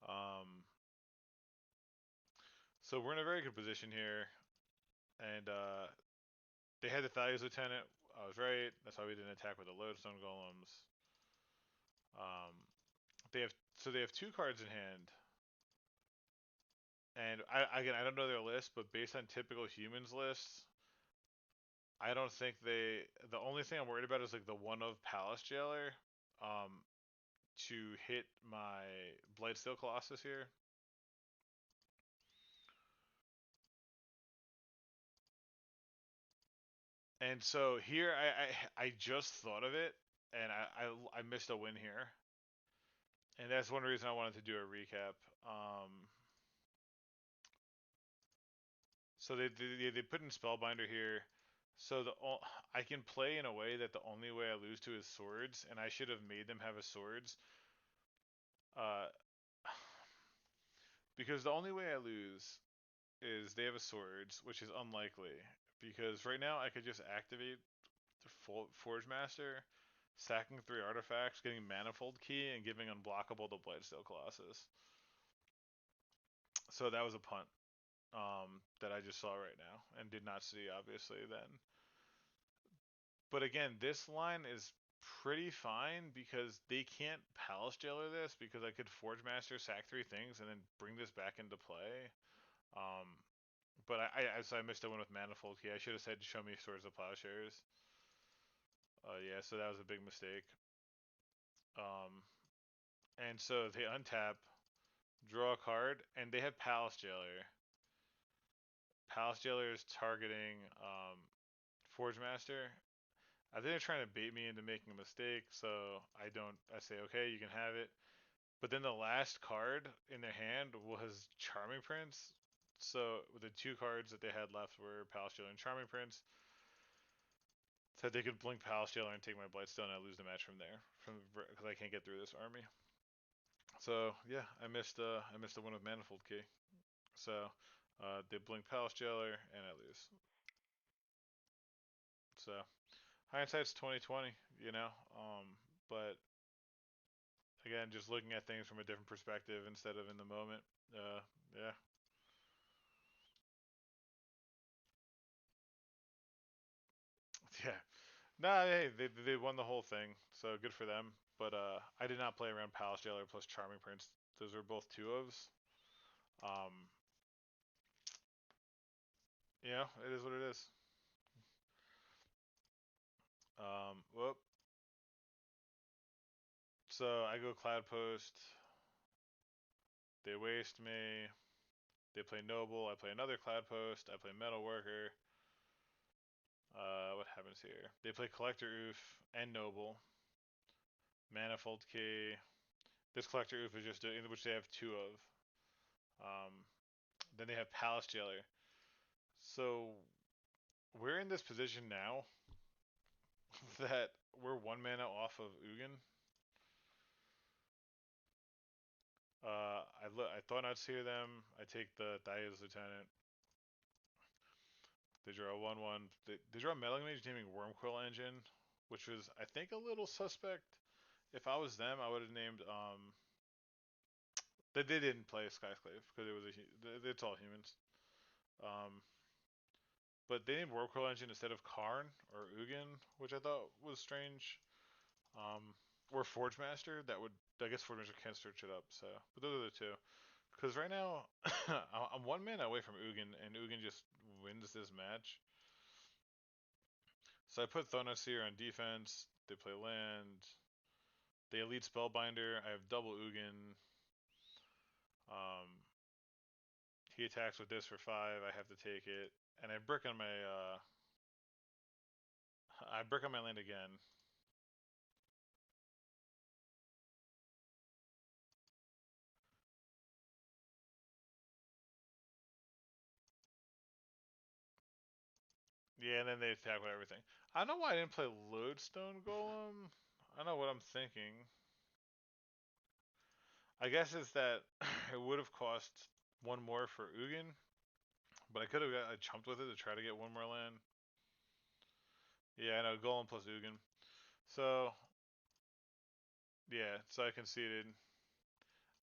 um so we're in a very good position here, and they had the Thalia's Lieutenant. I was right. That's why we didn't attack with the Lodestone Golems. Um, they have 2 cards in hand, and I don't know their list, but based on typical humans lists, I don't think they. The only thing I'm worried about is like the one of Palace Jailer, um, to hit my Blightsteel Colossus here. And so here I just thought of it, and I missed a win here, and that's one reason I wanted to do a recap. So they put in Spellbinder here. So I can play in a way that the only way I lose to is swords, and I should have made them have a swords. Uh, because the only way I lose is they have a swords, which is unlikely. Because right now I could just activate the Forge Master, sacking 3 artifacts, getting Manifold Key, and giving unblockable to Blightsteel Colossus. So that was a punt that I just saw right now and did not see obviously then. But again, this line is pretty fine because they can't Palace Jailer this because I could Forge Master, sack 3 things, and then bring this back into play. Um, but so I missed a one with Manifold Key. I should have said, show me Swords of Plowshares. Yeah, so that was a big mistake. Um, and so they untap, draw a card, and they have Palace Jailer. Palace Jailer is targeting Forge Master. I think they're trying to bait me into making a mistake, so I don't. I say, okay, you can have it. But then the last card in their hand was Charming Prince. So the 2 cards that they had left were Palace Jailer and Charming Prince. Said they could blink Palace Jailer and take my Blightstone, and I lose the match from there, because I can't get through this army. So yeah, I missed the one with Manifold Key. So they blink Palace Jailer and I lose. So hindsight's 2020, you know. But again, just looking at things from a different perspective instead of in the moment. Yeah. Yeah. Nah, hey, they won the whole thing, so good for them. But I did not play around Palace Jailer plus Charming Prince. Those are both 2 ofs. Um, it is what it is. Whoop. So I go Cloud Post. They waste me. They play Noble. I play another Cloud Post. I play Metal Worker. What happens here? They play Collector Oof and Noble. Manifold Key. This Collector Oof is just doing, which they have 2 of. Um, then they have Palace Jailer. So we're in this position now that we're 1 mana off of Ugin. I thought I'd see them. I take the Thais Lieutenant. They draw a 1/1. They draw a Meddling Mage naming Wormquill Engine, which was I think a little suspect. If I was them, I would have named They didn't play Skysclave because it was it's all humans. Um, but they named Wormquill Engine instead of Karn or Ugin, which I thought was strange. Um, or Forge Master. That would I guess Forge Master can search it up. So, but those are the two. Because right now, I'm 1 mana away from Ugin, and Ugin just wins this match. So I put Thonasir on defense. They play land. They elite Spellbinder. I have double Ugin. Um, he attacks with this for 5. I have to take it, and I brick on my I brick on my land again. Yeah, and then they attack with everything. I don't know why I didn't play Lodestone Golem. I don't know what I'm thinking. I guess it's that it would have cost one more for Ugin, but I could have got I chumped with it to try to get one more land. Yeah, I know Golem plus Ugin. So yeah, so I conceded.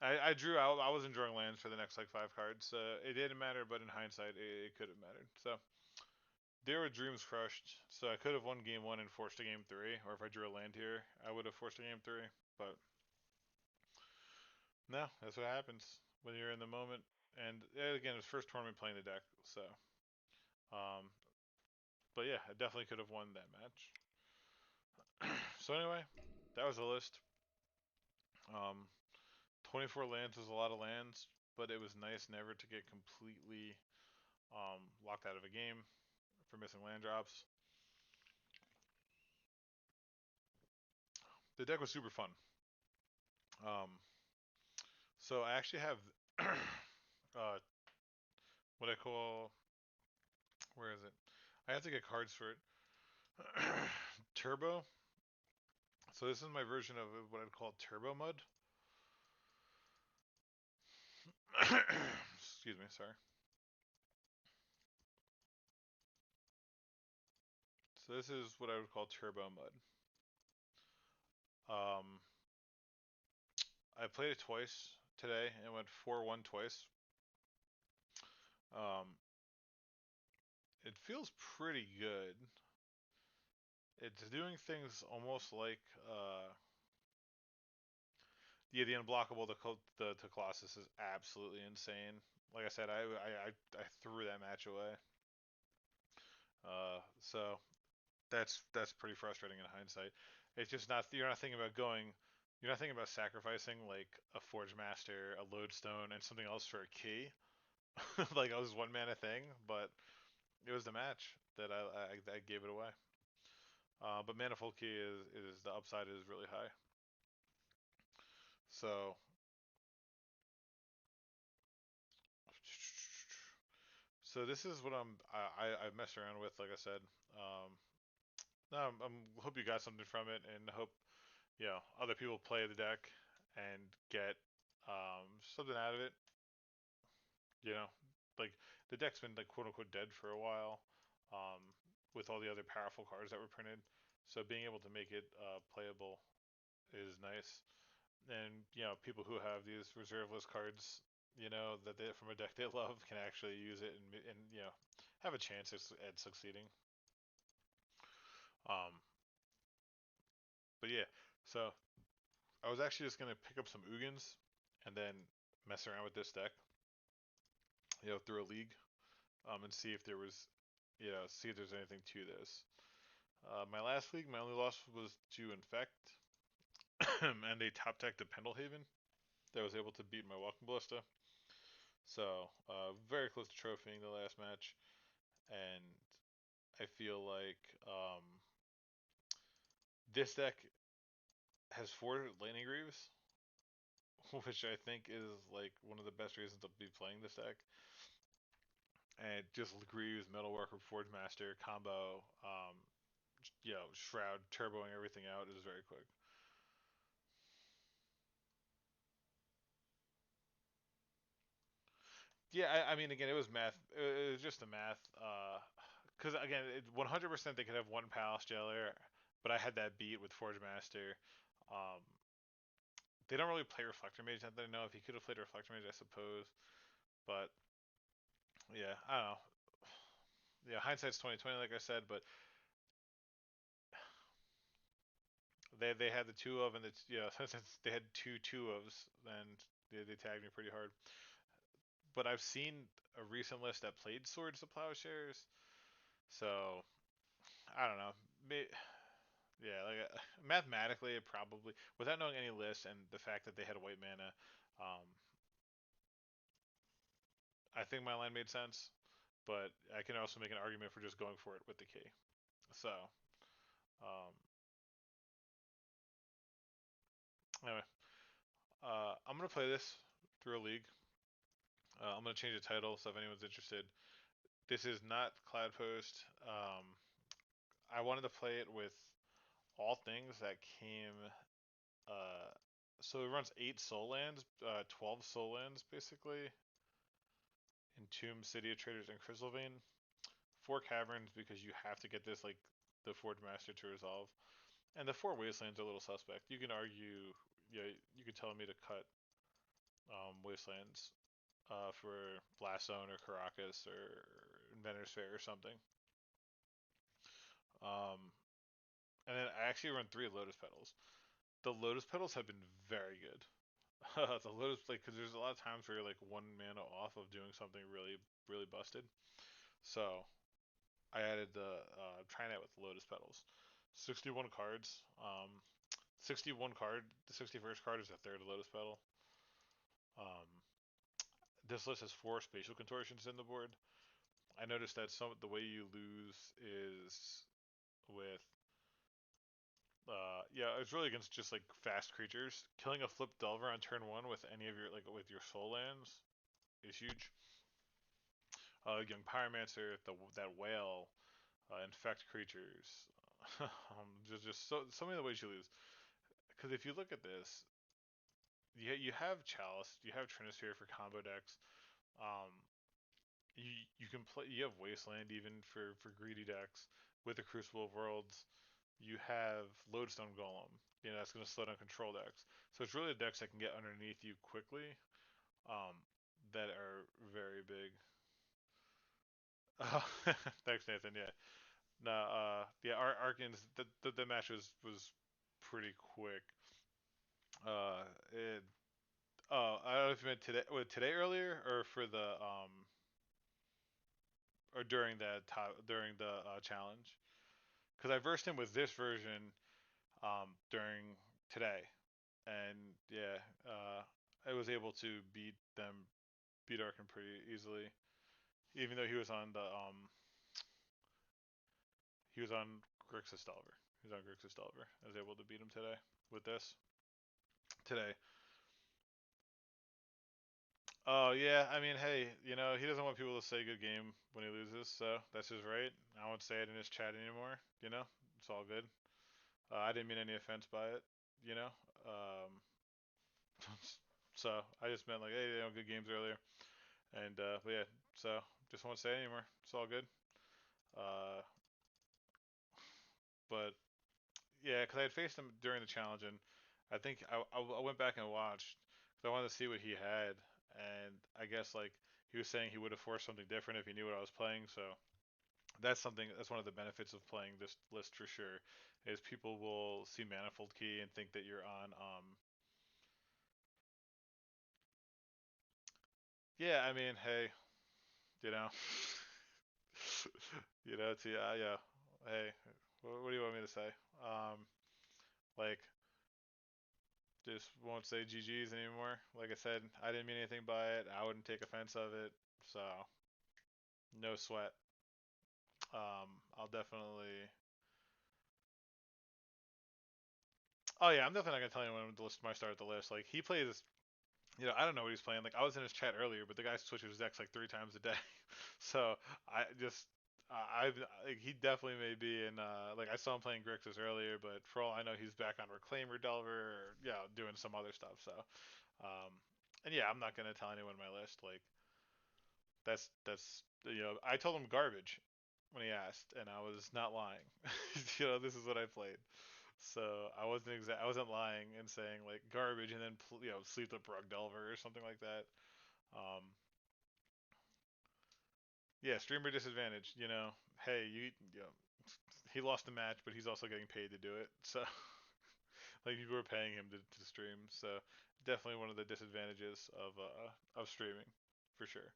I drew out. I wasn't drawing lands for the next like 5 cards. It didn't matter, but in hindsight, it could have mattered. So there were dreams crushed. So I could have won game 1 and forced a game 3, or if I drew a land here, I would have forced a game 3. But no, that's what happens when you're in the moment. And again, it was first tournament playing the deck. So, um, but yeah, I definitely could have won that match. So anyway, that was the list. Um, 24 lands was a lot of lands, but it was nice never to get completely locked out of a game for missing land drops. The deck was super fun. Um, so I actually have uh, what I call where is it? I have to get cards for it. Turbo. So this is my version of what I'd call Turbo Mud. Excuse me, sorry. So this is what I would call Turbo Mud. Um, I played it twice today and went 4-1 twice. Um, it feels pretty good. It's doing things almost like yeah, the unblockable the Colossus is absolutely insane. Like I said, I threw that match away. So that's pretty frustrating in hindsight. It's just not you're not thinking about going. You're not thinking about sacrificing like a Forge Master, a Lodestone, and something else for a key. Like it was 1 mana thing, but it was the match that I gave it away. But Manifold Key is the upside is really high. So this is what I've messed around with. Like I said, um, no, hope you got something from it, and hope other people play the deck and get something out of it. You know, like the deck's been like quote unquote dead for a while, um, with all the other powerful cards that were printed. So being able to make it playable is nice. And people who have these reserve list cards, that they from a deck they love, can actually use it and have a chance at succeeding. Um, but yeah, so I was actually just gonna pick up some Ugins and then mess around with this deck, through a league, and see if there was, see if there's anything to this. My last league, my only loss was to Infect, and they top decked to Pendlehaven that was able to beat my Welcome Ballista. So, very close to trophying the last match, and I feel like this deck has 4 Lightning Greaves, which I think is like one of the best reasons to be playing this deck. And just Greaves, Metalworker, Forge Master combo, Shroud turboing everything out is very quick. Yeah, I mean, again, it was math. It was just the math. Because again, 100% they could have one Palace Jailer, but I had that beat with Forge Master. Um, they don't really play Reflector Mage. Not that I know. If he could have played Reflector Mage, I suppose. But yeah, I don't know. Yeah, hindsight's 2020, like I said. But they had the two of, and it's since they had two ofs, then they tagged me pretty hard. But I've seen a recent list that played Swords to Plowshares, so I don't know. Yeah, like mathematically, it probably without knowing any list and the fact that they had white mana, um, I think my line made sense. But I can also make an argument for just going for it with the key. So um, anyway, I'm gonna play this through a league. I'm gonna change the title so if anyone's interested. This is not Cloud Post. I wanted to play it with all things that came. Uh, so it runs 8 soul lands, 12 soul lands basically, in Tomb, City of Traders, and Crystal Vein. 4 caverns because you have to get this like the Forge Master to resolve, and the 4 wastelands are a little suspect. You can argue, yeah, you could tell me to cut wastelands for Blast Zone or Caracas or Inventor's Fair or something. Um, and then I actually run 3 Lotus Petals. The Lotus Petals have been very good. The Lotus, like, because there's a lot of times where you're like 1 mana off of doing something really, really busted. So I added the trying it with Lotus Petals. 61 cards. 61 card. The 61st card is a third Lotus Petal. Um, this list has 4 spatial contortions in the board. I noticed that some the way you lose is with it's really against just like fast creatures. Killing a flip Delver on turn 1 with any of your with your soul lands is huge. Young Pyromancer, that whale, infect creatures. Just so many of the ways you lose. Because if you look at this, you have Chalice, you have Trinisphere for combo decks. Um, you can play. You have Wasteland even for greedy decks with the Crucible of Worlds. You have Lodestone Golem. That's going to slow down control decks. So it's really the decks that can get underneath you quickly. Um, that are very big. Thanks, Nathan. Yeah. No. Yeah. Arcans. The match was pretty quick. It. Oh, I don't know if you meant today. Today earlier or for the or during the challenge. Because I versed him with this version during today, and yeah, I was able to beat Arkin pretty easily, even though he was on Grixis Delver. He was on Grixis Delver. I was able to beat him today with this today. Oh yeah, I mean, hey, he doesn't want people to say good game when he loses, so that's his right. I won't say it in his chat anymore. It's all good. I didn't mean any offense by it. You know, um, so I just meant like, hey, good games earlier, and but yeah, so just won't say it anymore. It's all good. Uh, but yeah, because I had faced him during the challenge, and I think I went back and watched because I wanted to see what he had, and I guess like he was saying he would have forced something different if he knew what I was playing. So that's one of the benefits of playing this list for sure, is people will see Manifold Key and think that you're on yeah, I mean, hey, you know, it's yeah. Hey, what do you want me to say? Um, like, just won't say GGs anymore. Like I said, I didn't mean anything by it. I wouldn't take offense of it. So, no sweat. I'll definitely. Oh yeah, I'm definitely not gonna tell anyone to list my start at the list. Like he plays. I don't know what he's playing. Like I was in his chat earlier, but the guy switches his decks like 3 times a day. So I just I like, he definitely may be in like I saw him playing Grixis earlier, but for all I know he's back on Reclaimer Delver or doing some other stuff. So um and yeah, I'm not gonna tell anyone my list. Like that's I told him garbage when he asked, and I was not lying. This is what I played. So I wasn't lying and saying like garbage and then sleep the Rug Delver or something like that. Um, yeah, streamer disadvantage. Hey, he lost the match, but he's also getting paid to do it. So like people were paying him to stream. So definitely one of the disadvantages of streaming, for sure.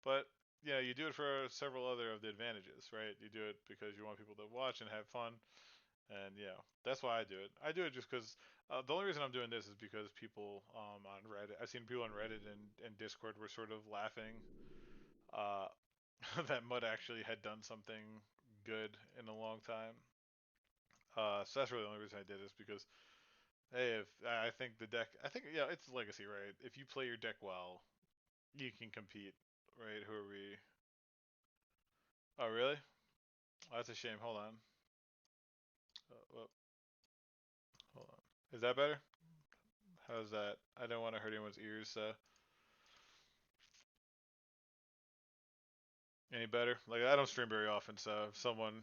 But yeah, you do it for several other of the advantages, right? You do it because you want people to watch and have fun, and that's why I do it. I do it just because the only reason I'm doing this is because people on Reddit, I've seen people on Reddit and Discord were sort of laughing uh, that Mud actually had done something good in a long time. So that's really the only reason I did this because hey, if I think the deck, I think it's legacy, right? If you play your deck well, you can compete, right? Who are we? Oh, really? Oh, that's a shame. Hold on. Well, hold on. Is that better? How's that? I don't want to hurt anyone's ears, so any better? Like I don't stream very often, so if someone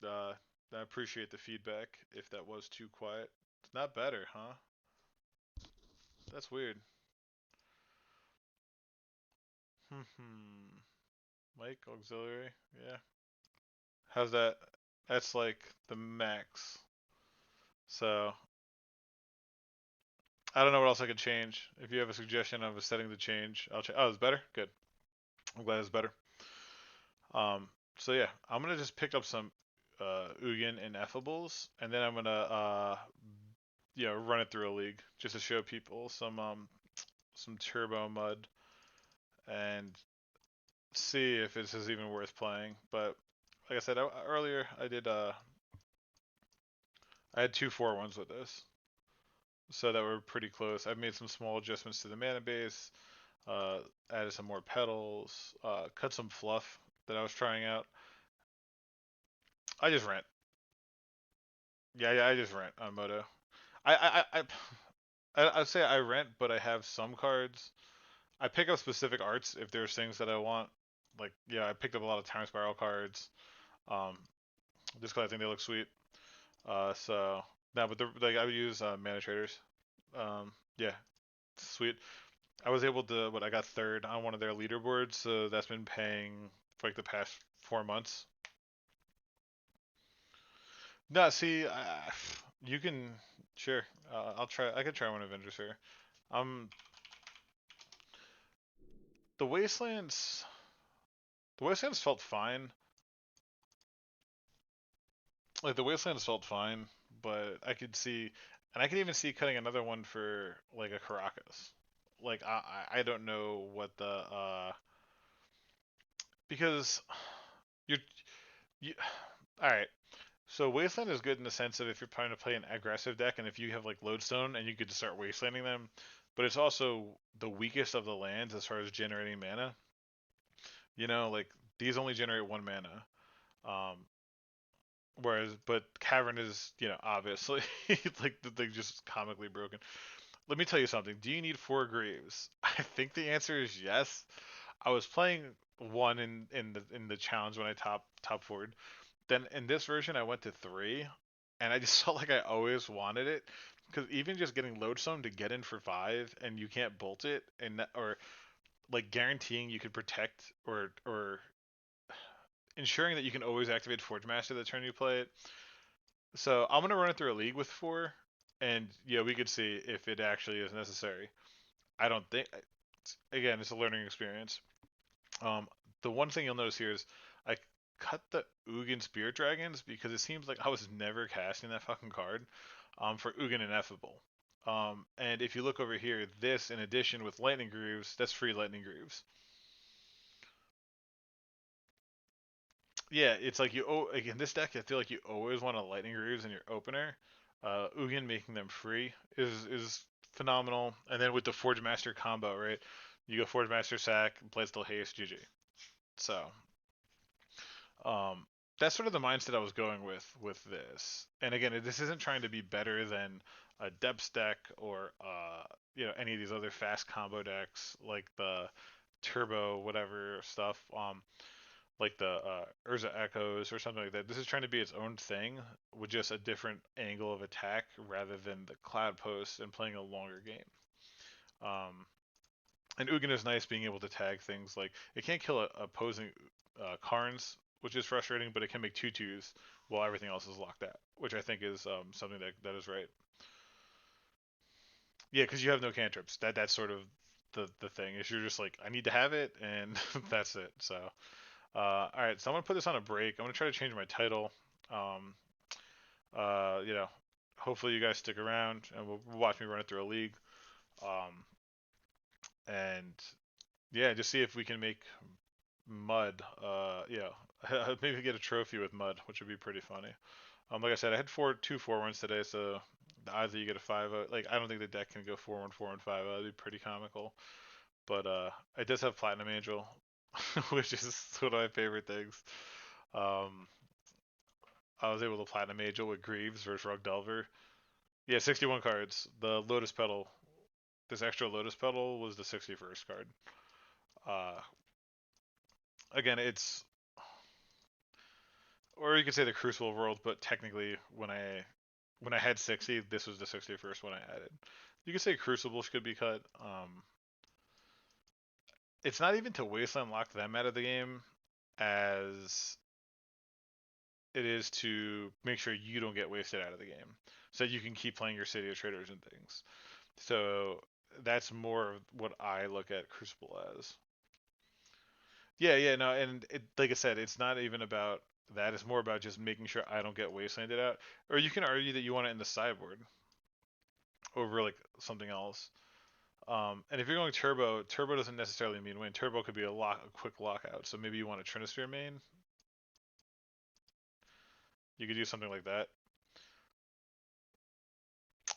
uh I appreciate the feedback if that was too quiet. It's not better, huh? That's weird. Hmm. Mic auxiliary. Yeah. How's that? That's like the max. So I don't know what else I could change. If you have a suggestion of a setting to change, I'll change. Oh, it's better. Good. I'm glad it's better. Um. So yeah, I'm gonna just pick up some Ugin Ineffables, and then I'm gonna run it through a league just to show people some turbo mud and see if this is even worth playing. But like I said earlier, I had two 4-1s with this, so that were pretty close. I've made some small adjustments to the mana base, uh, added some more petals, cut some fluff that I was trying out. I just rent. Yeah, I just rent on Moto. I'd say I rent, but I have some cards. I pick up specific arts if there's things that I want. Like I picked up a lot of time spiral cards, um, just because I think they look sweet. So no, but like I would use mana traders. Yeah, sweet. I was able to I got third on one of their leaderboards, so that's been paying for like the past 4 months. No, see, you can sure. I'll try. I could try one Avengers here. Um, the Wastelands, the Wastelands felt fine. Like the Wastelands felt fine, but I could even see cutting another one for like a Caracas. Like I don't know what the because you're you all right. So Wasteland is good in the sense of if you're trying to play an aggressive deck and if you have like Lodestone and you could just start wastelanding them, but it's also the weakest of the lands as far as generating mana. Like these only generate one mana. Um, but Cavern is, obviously like the thing just comically broken. Let me tell you something. Do you need 4 Greaves? I think the answer is yes. I was playing one in the challenge when I top forward. Then in this version, I went to 3, and I just felt like I always wanted it because even just getting Lodestone to get in for 5 and you can't bolt it, or like guaranteeing you could protect or ensuring that you can always activate Forge Master the turn you play it. So I'm gonna run it through a league with 4, and we could see if it actually is necessary. I don't think. Again, it's a learning experience. Um, the one thing you'll notice here is I cut the Ugin Spirit Dragons because it seems like I was never casting that fucking card for Ugin Ineffable. And if you look over here, this in addition with Lightning Grooves, that's free Lightning Grooves. Yeah, it's like like in this deck, I feel like you always want a Lightning Grooves in your opener. Ugin making them free is phenomenal. And then with the Forge Master combo, right? You go Forge Master sack, play still haste, GG. So, um, that's sort of the mindset I was going with this. And again, this isn't trying to be better than a Depths deck or any of these other fast combo decks like the Turbo whatever stuff. Like the Urza Echoes or something like that. This is trying to be its own thing with just a different angle of attack rather than the Cloud Post and playing a longer game. Um, and Ugin is nice being able to tag things like it can't kill opposing Karns, which is frustrating, but it can make tutus while everything else is locked out, which I think is something that is right. Yeah, because you have no cantrips. That's sort of the thing is you're just like I need to have it and that's it. So all right, so I'm gonna put this on a break. I'm gonna try to change my title. Um, you know, hopefully you guys stick around and we'll watch me run it through a league. And yeah, just see if we can make mud. Maybe get a trophy with mud, which would be pretty funny. Like I said, I had two 4-1s today, so the odds that you get a 5-0, like I don't think the deck can go 4-1, 4-1, 5-0. That'd be pretty comical. But it does have Platinum Angel, which is one of my favorite things. Um, I was able to Platinum Angel with Greaves versus Rug Delver. Yeah, 61 cards. The Lotus Petal, this extra Lotus Petal was the 61st card. Uh, Again, it's, or you could say the Crucible World, but technically when I had 60, this was the 61st one I added. You could say Crucible should be cut. It's not even to Wasteland lock them out of the game as it is to make sure you don't get wasted out of the game, so you can keep playing your City of Traders and things. So that's more of what I look at Crucible as. Yeah, yeah, no, and like I said, it's not even about that. It's more about just making sure I don't get wastelanded out. Or you can argue that you want it in the sideboard over like something else. And if you're going turbo, turbo doesn't necessarily mean win. Turbo could be a quick lockout. So maybe you want a Trinisphere main. You could do something like that.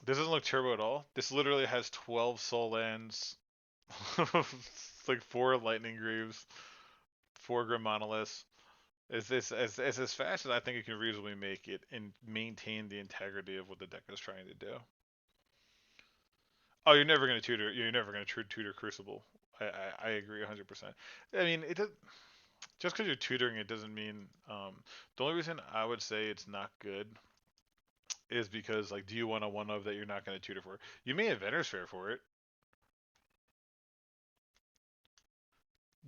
This doesn't look turbo at all. This literally has 12 soul lands, like 4 Lightning Greaves, 4 Grim Monoliths. Is this as fast as I think it can reasonably make it and maintain the integrity of what the deck is trying to do? Oh, you're never gonna tutor. You're never gonna tutor Crucible. I agree 100%. I mean, it does, just because you're tutoring it doesn't mean. The only reason I would say it's not good is because like, do you want a one of that you're not gonna tutor for? You may have Enter's Fair for it.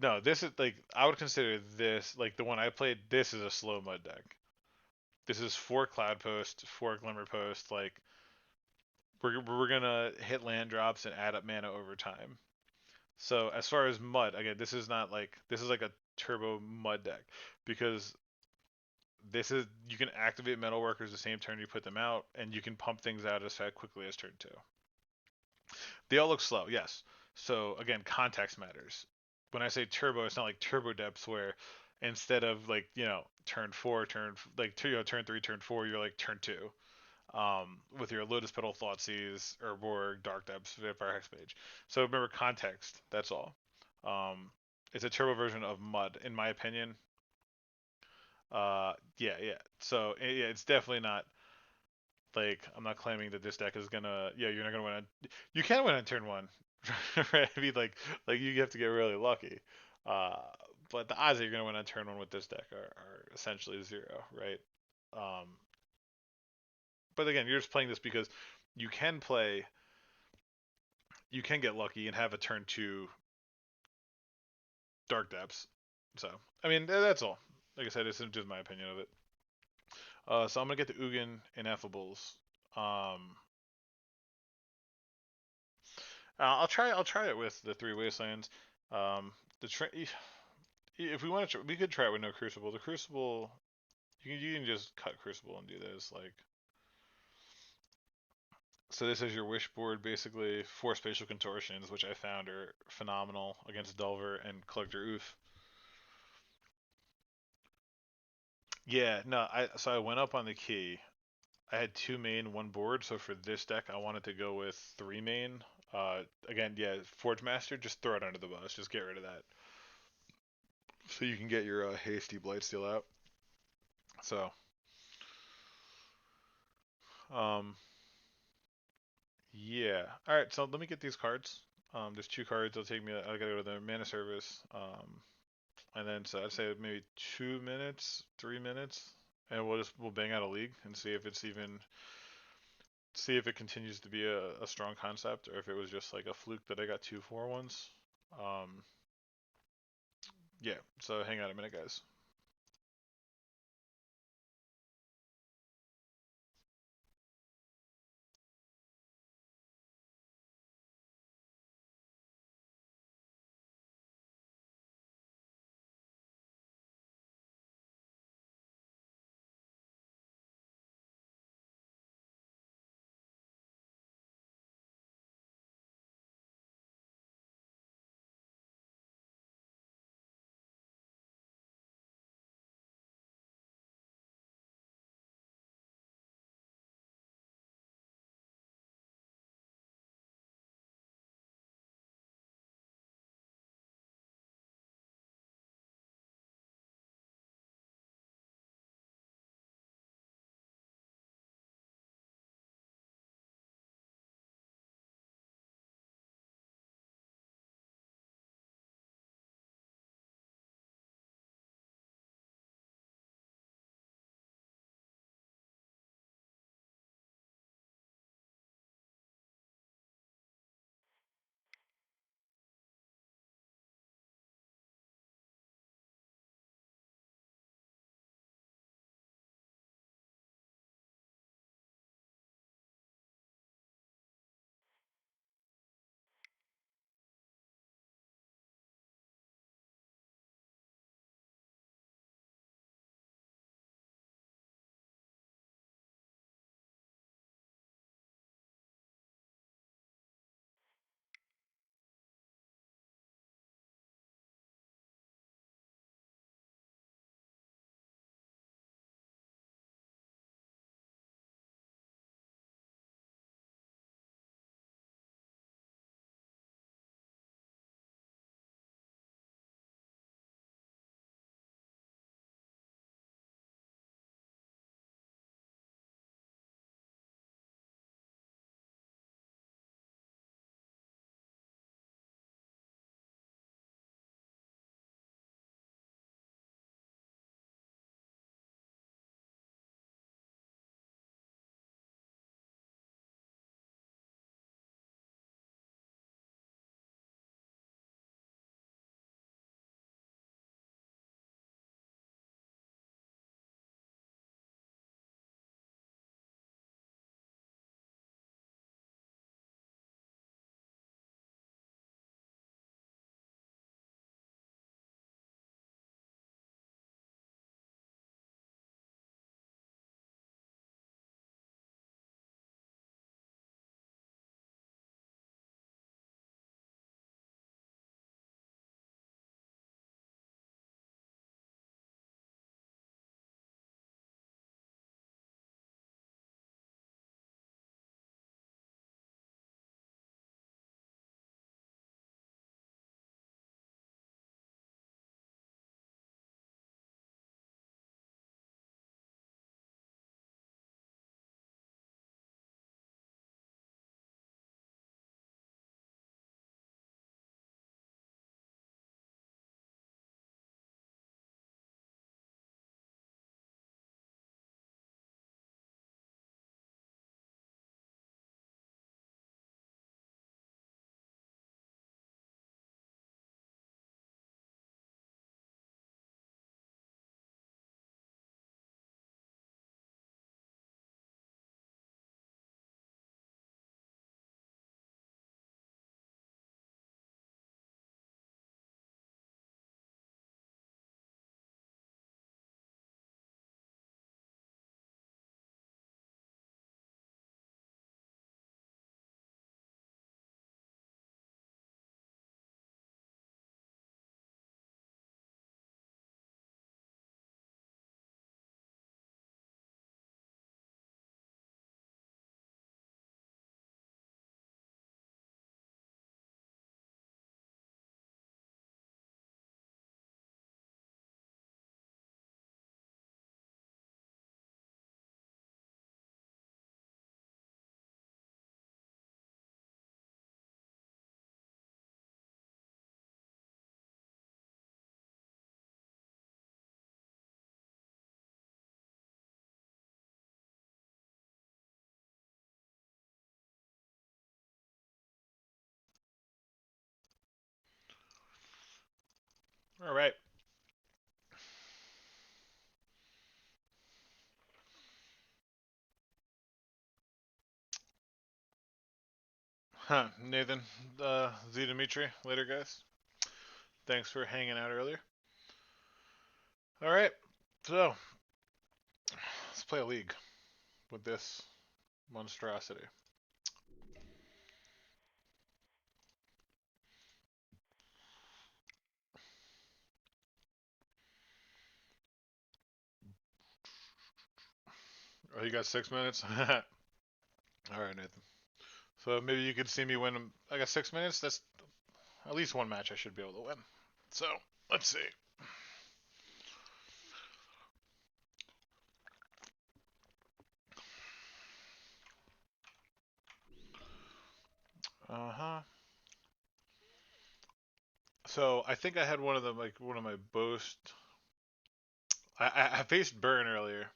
No, this is like I would consider this like the one I played. This is a slow mud deck. This is 4 Cloud Post, 4 Glimmer Post. Like we're gonna hit land drops and add up mana over time. So as far as mud, again, this is like a turbo mud deck because this is you can activate metal workers the same turn you put them out, and you can pump things out as fast quickly as turn 2. They all look slow, yes. So again, context matters. When I say turbo, it's not like turbo depths where instead of like turn 4, turn 3, turn 4, you're like turn 2. With your Lotus Petal, Thoughtseize, Urborg, Dark Depths, Vampire Hexmage. So remember context. That's all. It's a turbo version of Mud, in my opinion. Yeah, yeah. So yeah, it's definitely not like I'm not claiming that this deck is gonna. Yeah, you're not gonna win. You can win on turn 1, right? I mean, like you have to get really lucky. Uh, but the odds that you're gonna win on turn 1 with this deck are essentially 0, right? Um, but again, you're just playing this because you can play you can get lucky and have a turn 2 Dark Depths. So, I mean, that's all. Like I said, it's just my opinion of it. So I'm gonna get the Ugin Ineffables. Um, I'll try it with the 3 Wastelands. The if we want to, we could try it with no Crucible. The Crucible, you can just cut Crucible and do this. Like, so this is your wish board, basically 4 Spatial Contortions, which I found are phenomenal against Delver and Collector Oof. Yeah, no, I went up on the key. I had 2 main, 1 board. So for this deck, I wanted to go with 3 main. Again, yeah, Forge Master. Just throw it under the bus. Just get rid of that. So you can get your hasty Blightsteel out. So, um, yeah. All right. So let me get these cards. There's 2 cards. It'll take me. I gotta go to the mana service. And then so I'd say maybe 2 minutes, 3 minutes, and we'll bang out a league and see if it's even see if it continues to be a strong concept or if it was just like a fluke that I got 2 4 once. Um, yeah. So hang on a minute, guys. All right. Huh, Nathan, Z Dimitri, later guys. Thanks for hanging out earlier. All right, so let's play a league with this monstrosity. Oh, you got 6 minutes? All right, Nathan. So maybe you could see me win. I got 6 minutes. That's at least one match I should be able to win. So let's see. Uh huh. So I think I had one of them, like one of my boast. I faced Burn earlier.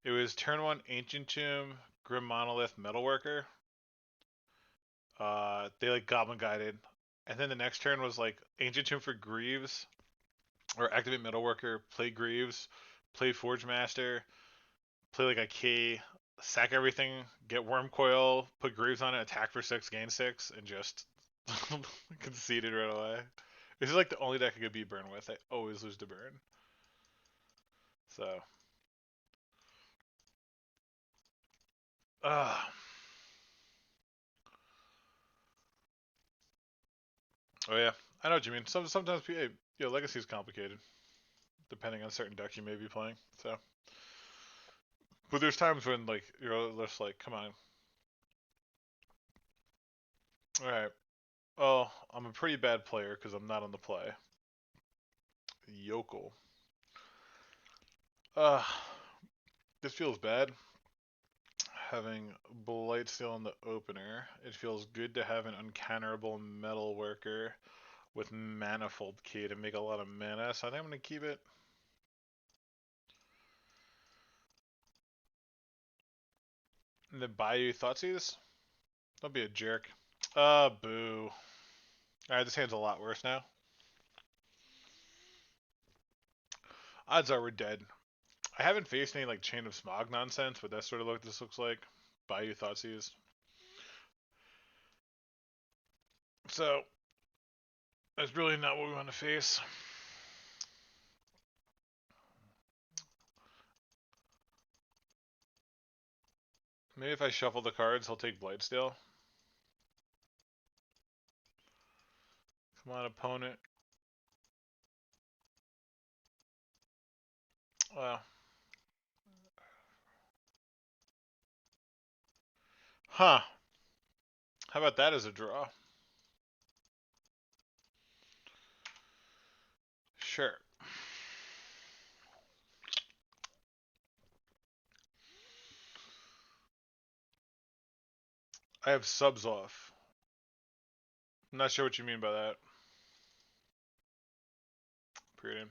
It was turn one Ancient Tomb, Grim Monolith, Metalworker. They like Goblin Guided, and then the next turn was like Ancient Tomb for Greaves, or activate Metalworker, play Greaves, play Forge Master, play like a key, sack everything, get Worm Coil, put Greaves on it, attack for 6, gain 6, and just conceded right away. This is like the only deck I could beat Burn with. I always lose to Burn. So, uh, oh yeah, I know what you mean. Sometimes Legacy is complicated, depending on certain decks you may be playing. So, but there's times when like you're just like, come on, all right. Oh, I'm a pretty bad player because I'm not on the play. Yokel. Uh, this feels bad. Having Blightsteel in the opener, it feels good to have an uncounterable metal worker with Manifold Key to make a lot of mana, so I think I'm going to keep it. And then Bayou Thoughtseize? Don't be a jerk. Boo. Alright, this hand's a lot worse now. Odds are we're dead. I haven't faced any like Chain of Smog nonsense, but that's sort of what this looks like. Bayou Thoughtseize. So, that's really not what we want to face. Maybe if I shuffle the cards, he'll take Blightsteel. Come on, opponent. Well. Huh. How about that as a draw? Sure. I have subs off. I'm not sure what you mean by that. Period.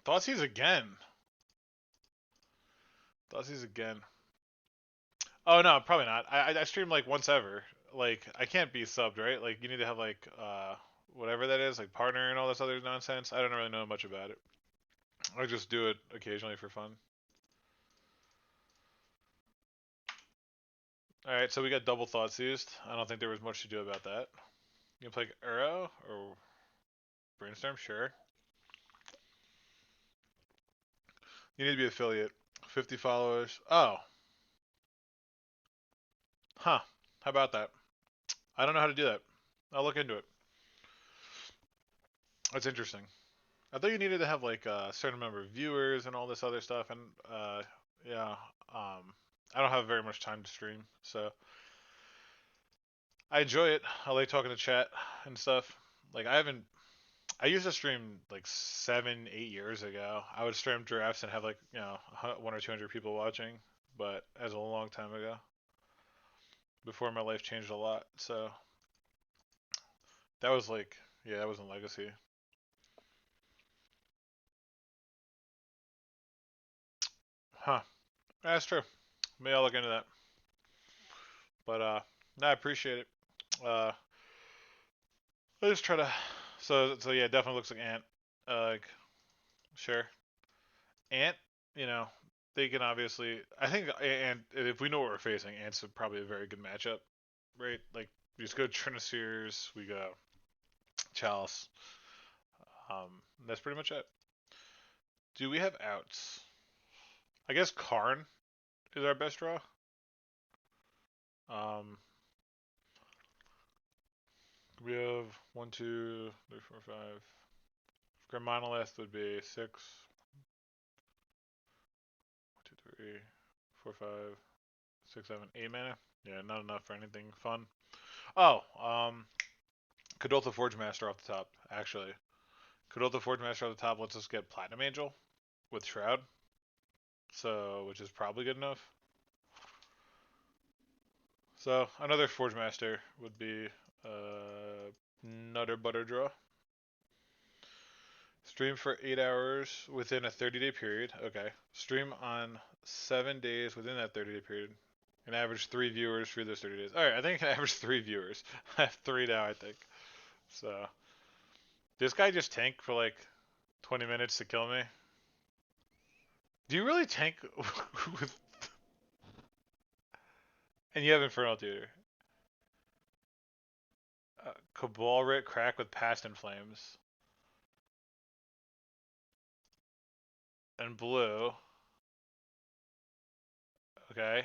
Thoughtseize again. Thoughtseize again. Oh no, probably not. I stream like once ever. Like I can't be subbed, right? Like you need to have like whatever that is, like partner and all this other nonsense. I don't really know much about it. I just do it occasionally for fun. All right, so we got double Thoughtseized. I don't think there was much to do about that. You can play Uro or Brainstorm, sure. You need to be affiliate. 50 followers. Oh, huh. How about that? I don't know how to do that. I'll look into it. That's interesting. I thought you needed to have like a certain number of viewers and all this other stuff, and yeah, I don't have very much time to stream, so I enjoy it. I like talking to chat and stuff. Like I haven't, I used to stream like 7, 8 years ago. I would stream drafts and have like 1 or 200 people watching, but as a long time ago, before my life changed a lot. So that was like, yeah, that was in Legacy. Huh. That's true. Maybe I'll look into that. But no, I appreciate it. I just try to. So yeah, definitely looks like Ant. Like sure, Ant. You know, they can obviously. I think Ant. If we know what we're facing, Ant's probably a very good matchup, right? Like we just go Triniseers, we go Chalice. That's pretty much it. Do we have outs? I guess Karn is our best draw. Um, we have 1, 2, 3, 4, 5. Grim Monolith would be 6. 1, 2, 3, 4, 5, 6, 7, 8 mana. Yeah, not enough for anything fun. Oh, Kadoltha Forge Master off the top, actually. Kadoltha Forge Master off the top lets us get Platinum Angel with Shroud. So, which is probably good enough. So, another Forge Master would be Nutter Butter Draw. Stream for 8 hours within a 30-day period. Okay. Stream on 7 days within that 30-day period. And average 3 viewers for those 30 days. Alright, I think I can average 3 viewers. I have 3 now, I think. So, this guy just tanked for like 20 minutes to kill me. Do you really tank with. And you have Infernal Tutor. Cabal Writ Crack with Past in Flames. And blue. Okay.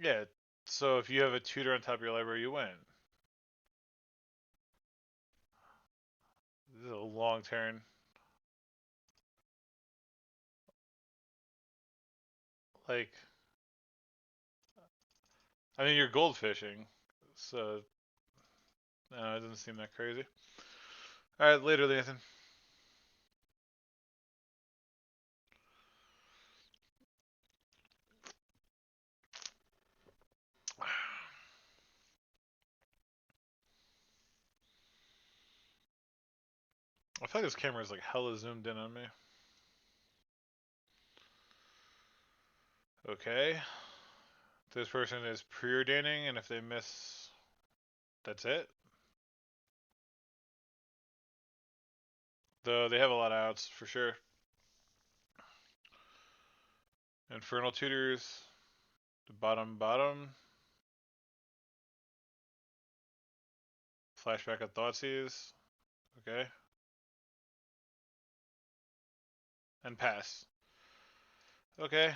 Yeah. So if you have a tutor on top of your library, you win. This is a long turn. Like, I mean, you're goldfishing, so no, it doesn't seem that crazy. All right, later, Nathan. I feel like this camera is like hella zoomed in on me. Okay. This person is preordaining, and if they miss, that's it. Though they have a lot of outs for sure. Infernal Tutors, the bottom. Flashback of Thoughtseize. Okay. And pass. Okay.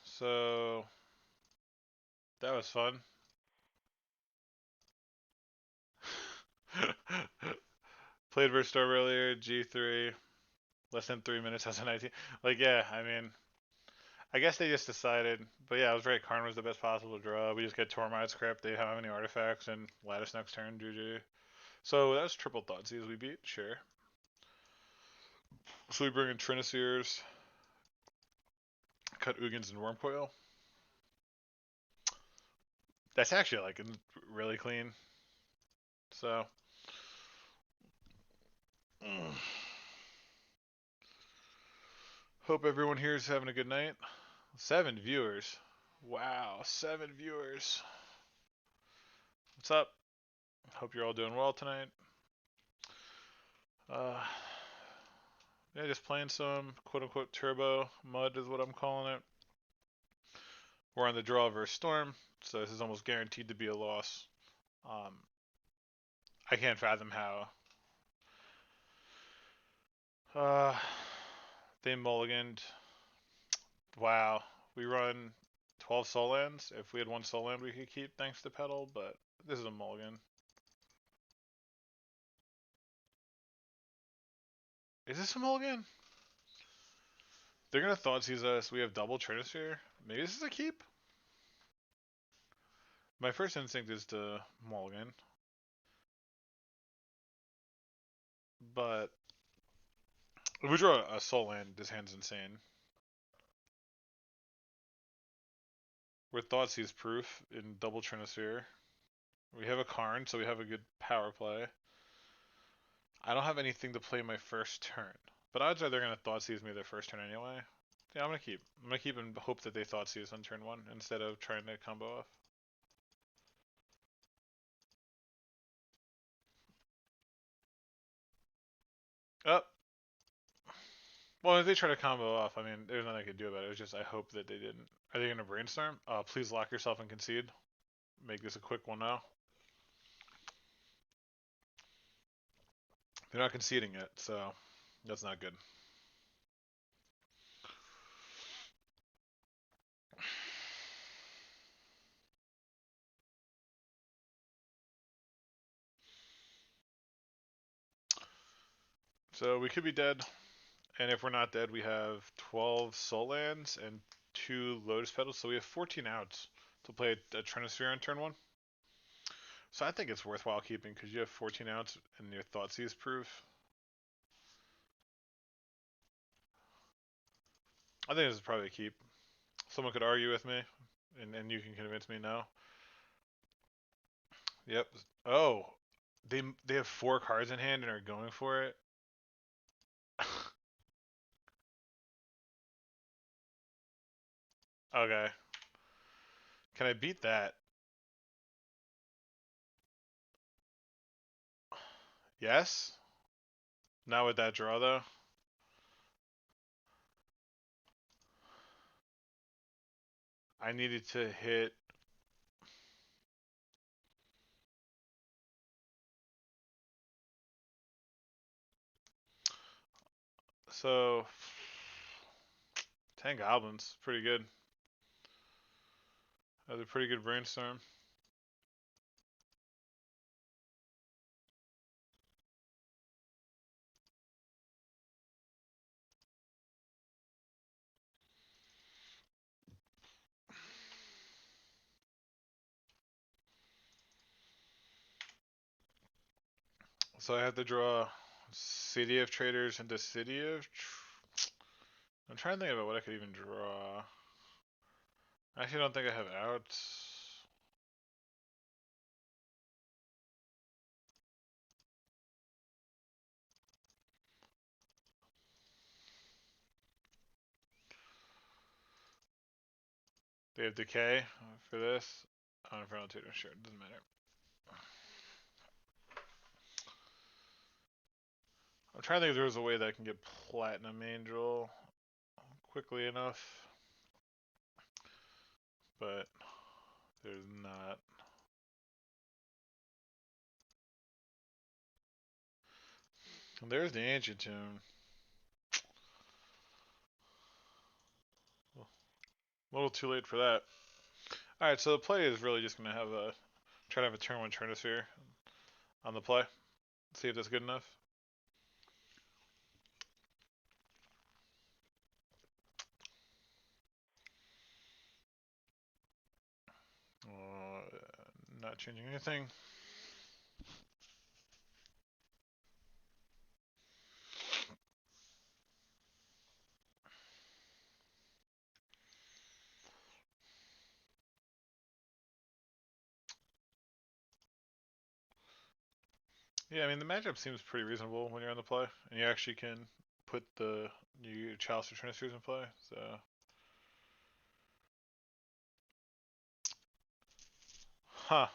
So that was fun. Played versus Storm earlier, G3. Less than 3 minutes has a 19. Like, yeah, I mean, I guess they just decided. But yeah, I was right. Karn was the best possible draw. We just get Tormod's Crypt. They have any artifacts and Lattice next turn, GG. So that was triple Thoughtseize we beat, sure. So we bring in Triniseers, cut Ugins and Wormcoil. That's actually like really clean. So. Hope everyone here is having a good night. 7 viewers. Wow, 7 viewers. What's up? Hope you're all doing well tonight. Yeah, just playing some quote-unquote turbo mud is what I'm calling it. We're on the draw versus Storm, so this is almost guaranteed to be a loss. I can't fathom how. They mulliganed. Wow, we run 12 soul lands. If we had 1 soul land, we could keep thanks to Pedal, but this is a mulligan. Is this a mulligan? They're gonna Thoughtseize us. We have double Trinisphere. Maybe this is a keep? My first instinct is to mulligan. But if we draw a soul land, this hand's insane. We're Thoughtseize proof in double Trinisphere. We have a Karn, so we have a good power play. I don't have anything to play my first turn. But odds are they're gonna Thoughtseize me their first turn anyway. Yeah, I'm gonna keep. I'm gonna keep and hope that they Thoughtseize on turn 1 instead of trying to combo off. Oh, well, if they try to combo off, I mean, there's nothing I could do about it. It was just I hope that they didn't. Are they gonna brainstorm? Please lock yourself and concede. Make this a quick one now. They're not conceding yet, so that's not good. So we could be dead, and if we're not dead, we have 12 soul lands and 2 lotus petals, so we have 14 outs to play a Trinisphere on turn 1. So I think it's worthwhile keeping because you have 14 outs and your Thoughtseize proof. I think this is probably a keep. Someone could argue with me, and you can convince me no. Yep. Oh, they have 4 cards in hand and are going for it. Okay. Can I beat that? Yes. Not with that draw though. I needed to hit. So 10 goblins, pretty good. That was a pretty good brainstorm. So I have to draw City of Traders into City of. I'm trying to think about what I could even draw. I actually don't think I have outs. They have Decay for this. Infernal Tutor, sure, it doesn't matter. I'm trying to think if there's a way that I can get Platinum Angel quickly enough, but there's not. And there's the Ancient Tomb. A little too late for that. Alright, so the play is really just going to have a try to have a turn 1 Turnisphere on the play. See if that's good enough. Not changing anything. Yeah, I mean the matchup seems pretty reasonable when you're on the play, and you actually can put the your Chalice or Trinispheres in play. So, huh?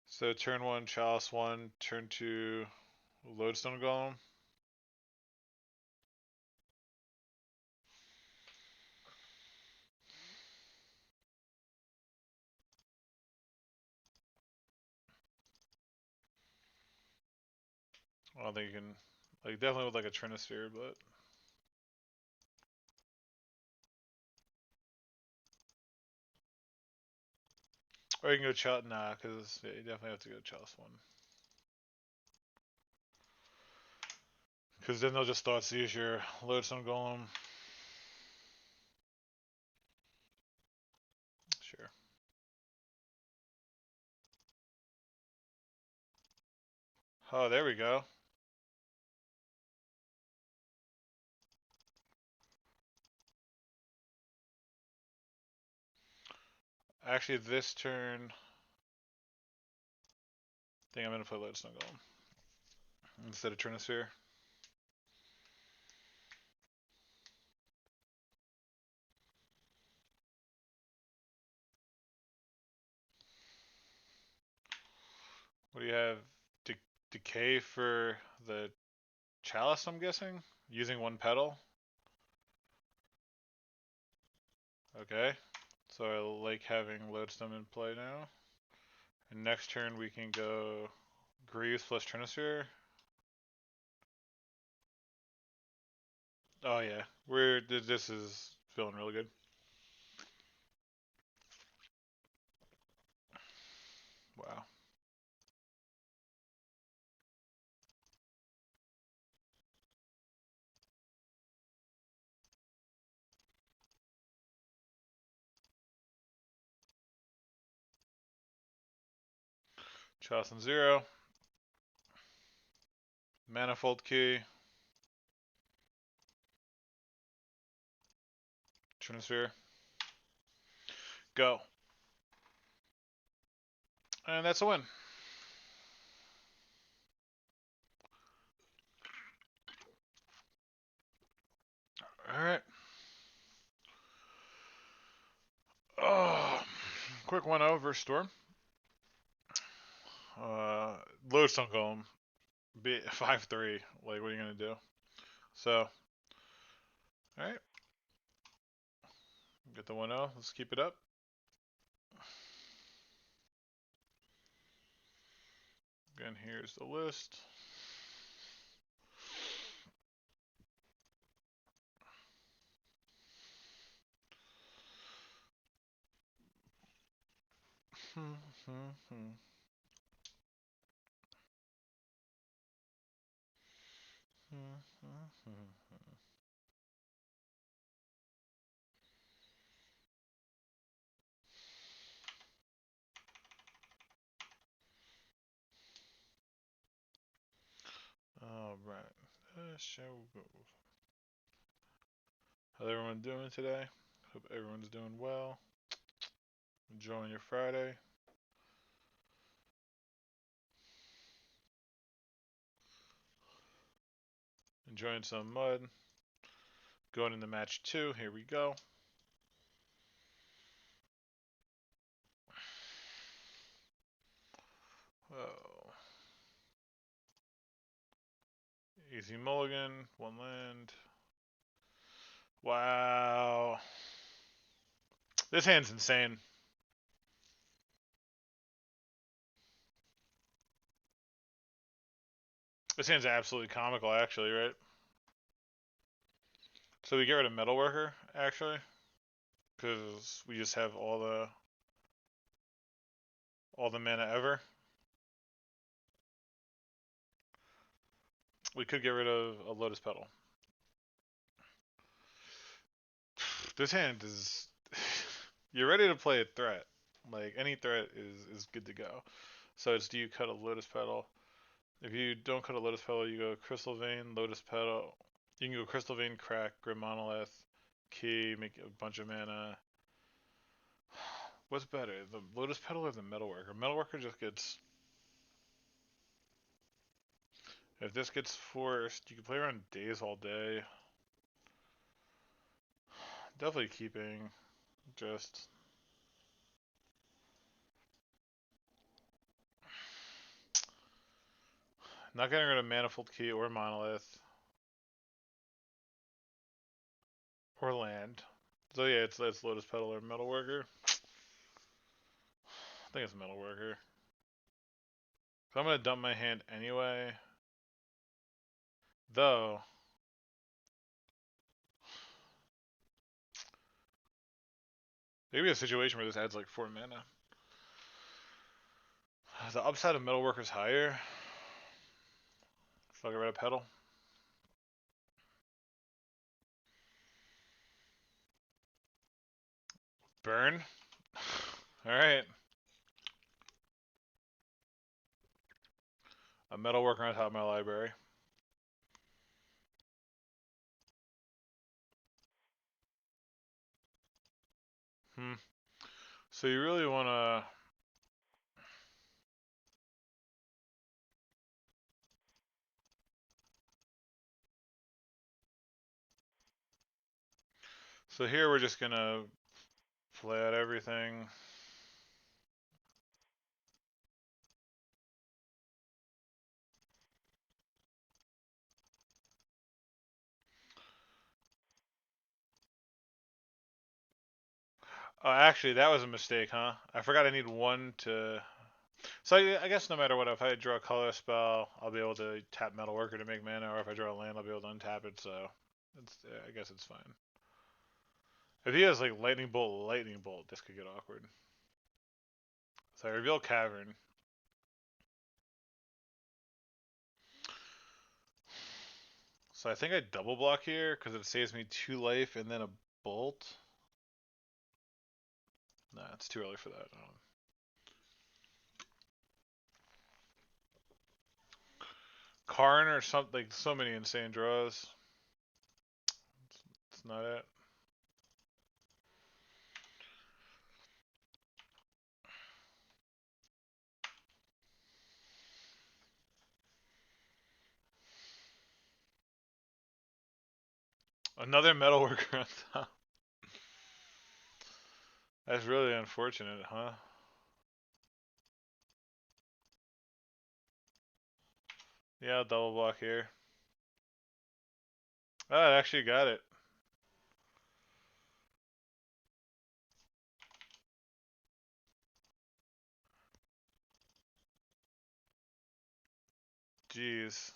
So turn 1 Chalice 1, turn 2 Lodestone Golem. I don't think you can, like, definitely with like a Trinisphere, but or you can go Chalice. Nah, because yeah, you definitely have to go Chalice 1. Because then they'll just Thoughtseize your Lodestone Golem. Sure. Oh, there we go. Actually, this turn, I think I'm gonna play Lodestone Golem. instead of Trinisphere. What do you have? Decay for the Chalice, I'm guessing? Using one petal? Okay. So I like having Lodestone in play now. And next turn we can go Greaves plus Trinisphere. Oh yeah, this is feeling really good. Wow. Chalice and 0. Manifold Key. Trinisphere. Go. And that's a win. Alright. Oh, quick 1-0 versus Storm. Lodestone Golem. 5-3. Like, what are you going to do? So, alright. Get the 1-0. Let's keep it up. Again, here's the list. Alright. Shall we go? How's everyone doing today? Hope everyone's doing well. Enjoying your Friday. Enjoying some mud. Going into match 2. Here we go. Oh. Easy mulligan. 1 land. Wow. This hand's insane. This hand's absolutely comical, actually, right? So we get rid of Metalworker, actually, because we just have all the mana ever. We could get rid of a Lotus Petal. This hand is... You're ready to play a threat. Like, any threat is good to go. So it's, do you cut a Lotus Petal? If you don't cut a Lotus Petal, you go Crystal Vein, Lotus Petal. You can go Crystal Vein, Crack, Grim Monolith, Key, make a bunch of mana. What's better, the Lotus Petal or the Metalworker? Metalworker just gets... If this gets forced, you can play around Daze all day. Definitely keeping just... Not getting rid of Manifold Key or Monolith. Or land. So yeah, it's Lotus Petal or Metalworker. I think it's Metalworker. So I'm gonna dump my hand anyway. Though... Maybe a situation where this adds like 4 mana. The upside of Metalworker's higher. So I'll get rid of Petal. Burn. Alright. A Metalworker on top of my library. So you really wanna... So here we're just gonna play out everything. Oh, actually, that was a mistake, huh? I forgot I need one to. So I guess no matter what, if I draw a color spell, I'll be able to tap Metal Worker to make mana, or if I draw a land, I'll be able to untap it. So I guess it's fine. If he has like Lightning Bolt, this could get awkward. So I reveal Cavern. So I think I double block here because it saves me 2 life and then a bolt. Nah, it's too early for that. Karn or something, like so many insane draws. It's not it. Another Metalworker on top. That's really unfortunate, huh? Yeah, I'll double block here. Oh, I actually got it. Jeez.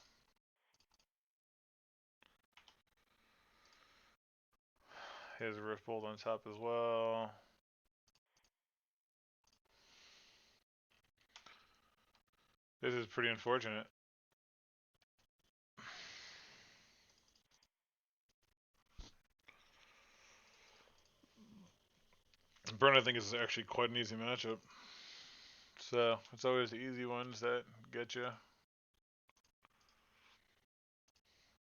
Here's a Rift Bolt on top as well. This is pretty unfortunate. Burn, I think, is actually quite an easy matchup. So, it's always the easy ones that get you.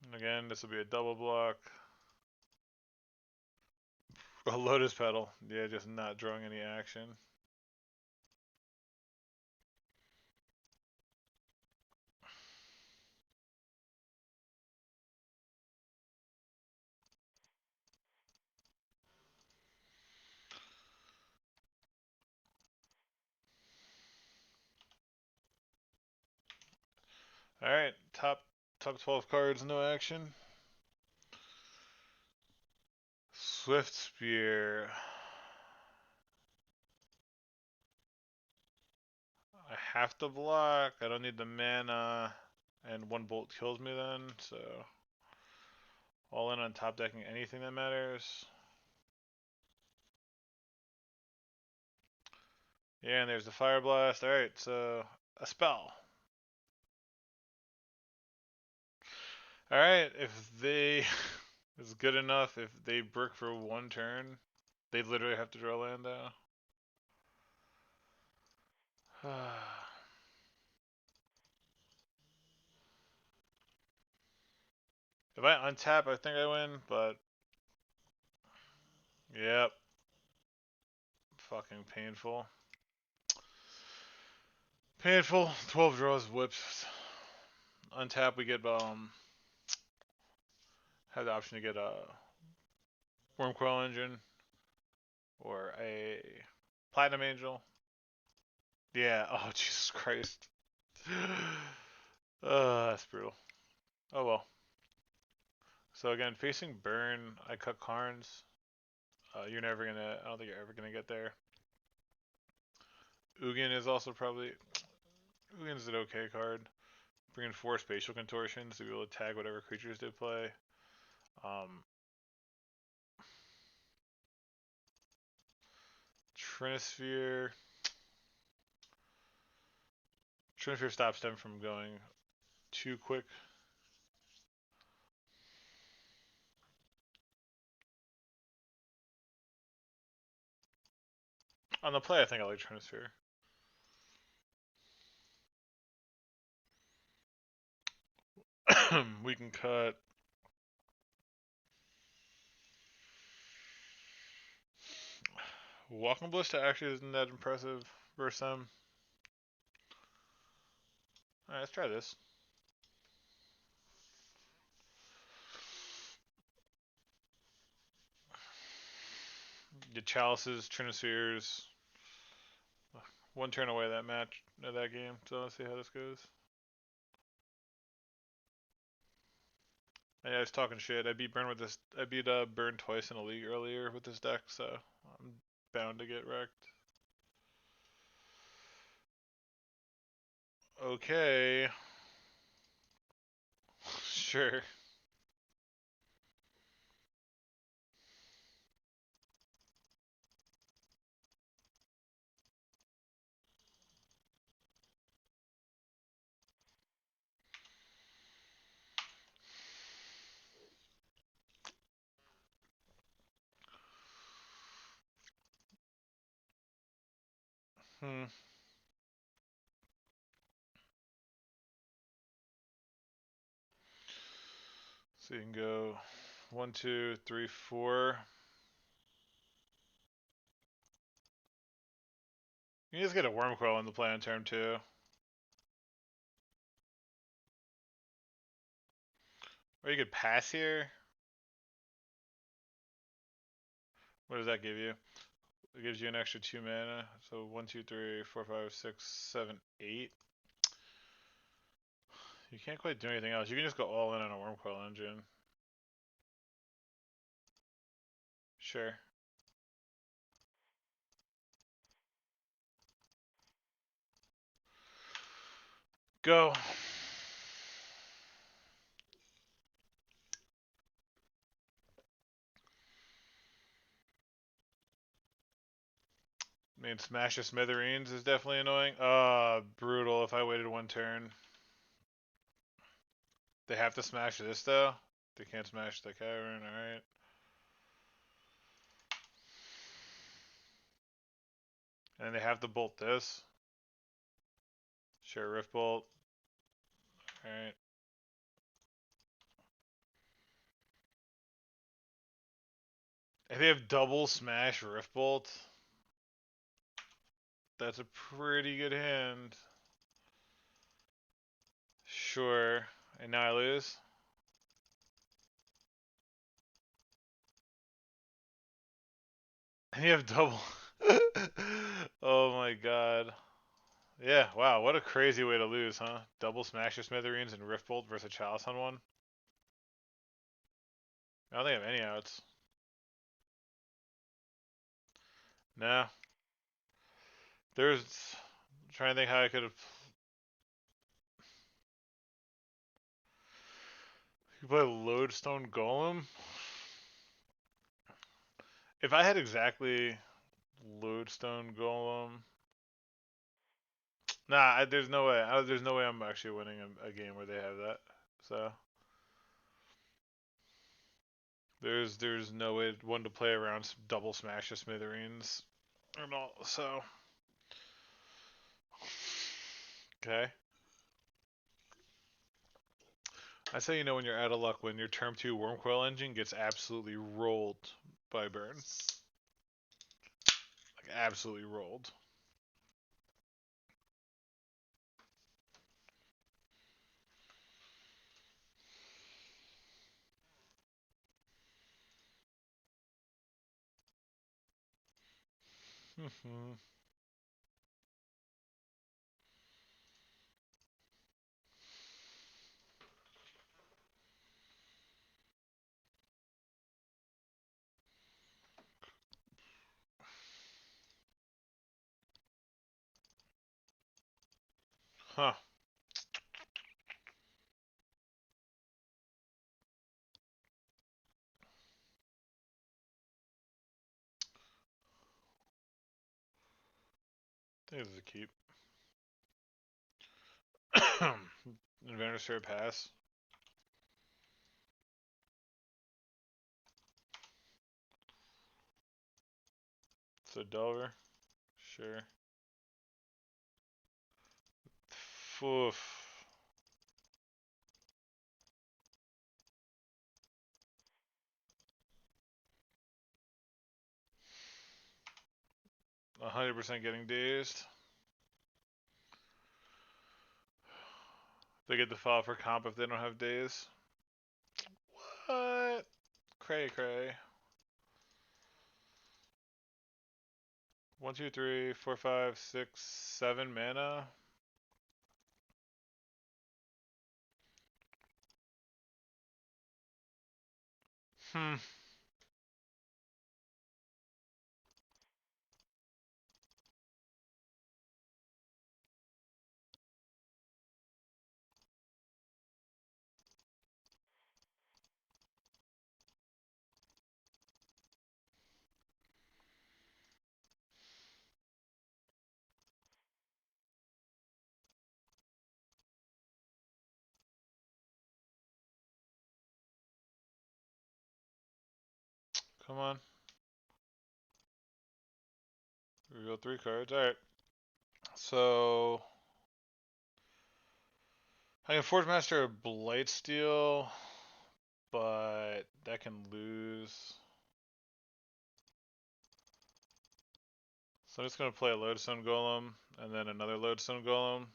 And again, this will be a double block. A Lotus Petal. Yeah, just not drawing any action. Alright, top 12 cards, no action. Swift Spear. I have to block. I don't need the mana. And 1 bolt kills me then, so all in on top decking anything that matters. Yeah, and there's the Fire Blast. Alright, so a spell. Alright, if they it's good enough, if they brick for 1 turn, they literally have to draw land though. If I untap, I think I win, but yep. Fucking painful. Painful. 12 draws, whips. Untap, we get have the option to get a Wormcoil Engine or a Platinum Angel. Yeah. Oh Jesus Christ. That's brutal. Oh well. So again, facing Burn, I cut Karns. You're never gonna. I don't think you're ever gonna get there. Ugin is also probably. Ugin's an okay card. Bring in 4 Spatial Contortions to be able to tag whatever creatures they play. Trinisphere. Trinisphere stops them from going too quick. On the play, I think I like Trinisphere. We can cut. Welcome Ballista actually isn't that impressive versus them. Alright, let's try this. Your Chalices, Trinispheres. One turn away that match, that game. So let's see how this goes. Yeah, I was talking shit. I beat Burn with this. I beat Burn twice in a league earlier with this deck, so I'm bound to get wrecked. Okay. Sure. Hmm. So you can go 1, 2, 3, 4. You can just get a Wormcoil in the play on turn 2. Or you could pass here. What does that give you? It gives you an extra 2 mana. So 1, 2, 3, 4, 5, 6, 7, 8. You can't quite do anything else. You can just go all in on a Wormcoil engine. Sure. Go. I mean, Smash the Smithereens is definitely annoying. Brutal if I waited one turn. They have to smash this, though? They can't smash the Cavern, alright. And they have to bolt this. Sure, Rift Bolt. Alright. If they have double smash Rift Bolt, that's a pretty good hand. Sure. And now I lose? And you have double. Oh my god. Yeah, wow, what a crazy way to lose, huh? Double smash your Smithereens and Rift Bolt versus Chalice on one? I don't think I have any outs. No. There's. I'm trying to think how I could have. You play Lodestone Golem? If I had exactly Lodestone Golem. Nah, there's no way. There's no way I'm actually winning a game where they have that. So. There's no way one to play around double smash of Smithereens and all. So. Okay. I say, you know, when you're out of luck when your turn 2 Wormcoil engine gets absolutely rolled by Burn. Like, absolutely rolled. Huh. I think this is a keep. Inventor's Fair pass. So Delver. Sure. Oof. %, getting dazed. They get the file for comp if they don't have days. What? Cray cray. 1, 2, 3, 4, 5, 6, 7 mana. Hmm. Come on. Reveal 3 cards. Alright. So I can Forge Master a Blightsteel, but that can lose. So I'm just gonna play a Lodestone Golem and then another Lodestone Golem.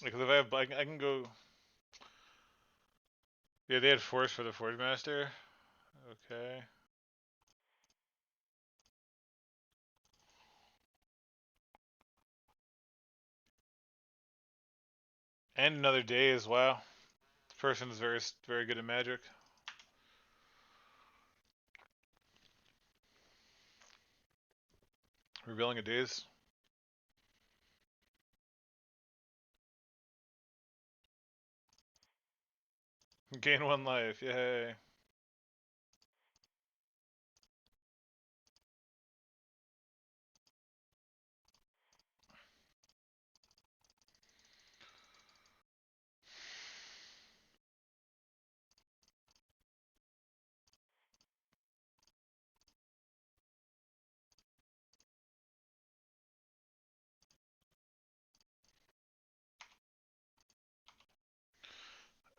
Because if I have, I can go. Yeah, they had Force for the Forge Master. Okay. And another day as well. This person is very good at Magic. Revealing a daze. Gain 1 life. Yay.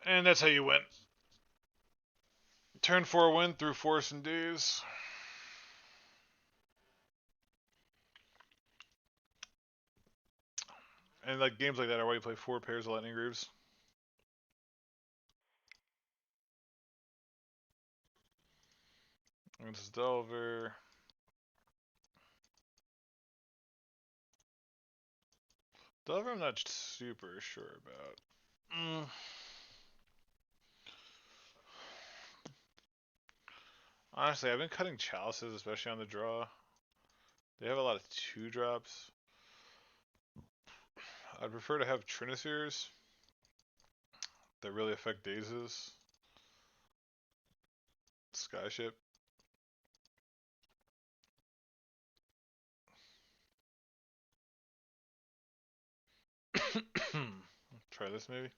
And that's how you win. Turn 4 win through Force and Daze. And like games like that are why you play 4 pairs of Lightning Greaves. And this is Delver. Delver I'm not super sure about. Honestly, I've been cutting Chalices, especially on the draw. They have a lot of 2-drops. I'd prefer to have Trinispheres that really affect Dazes. Skyship. Try this maybe.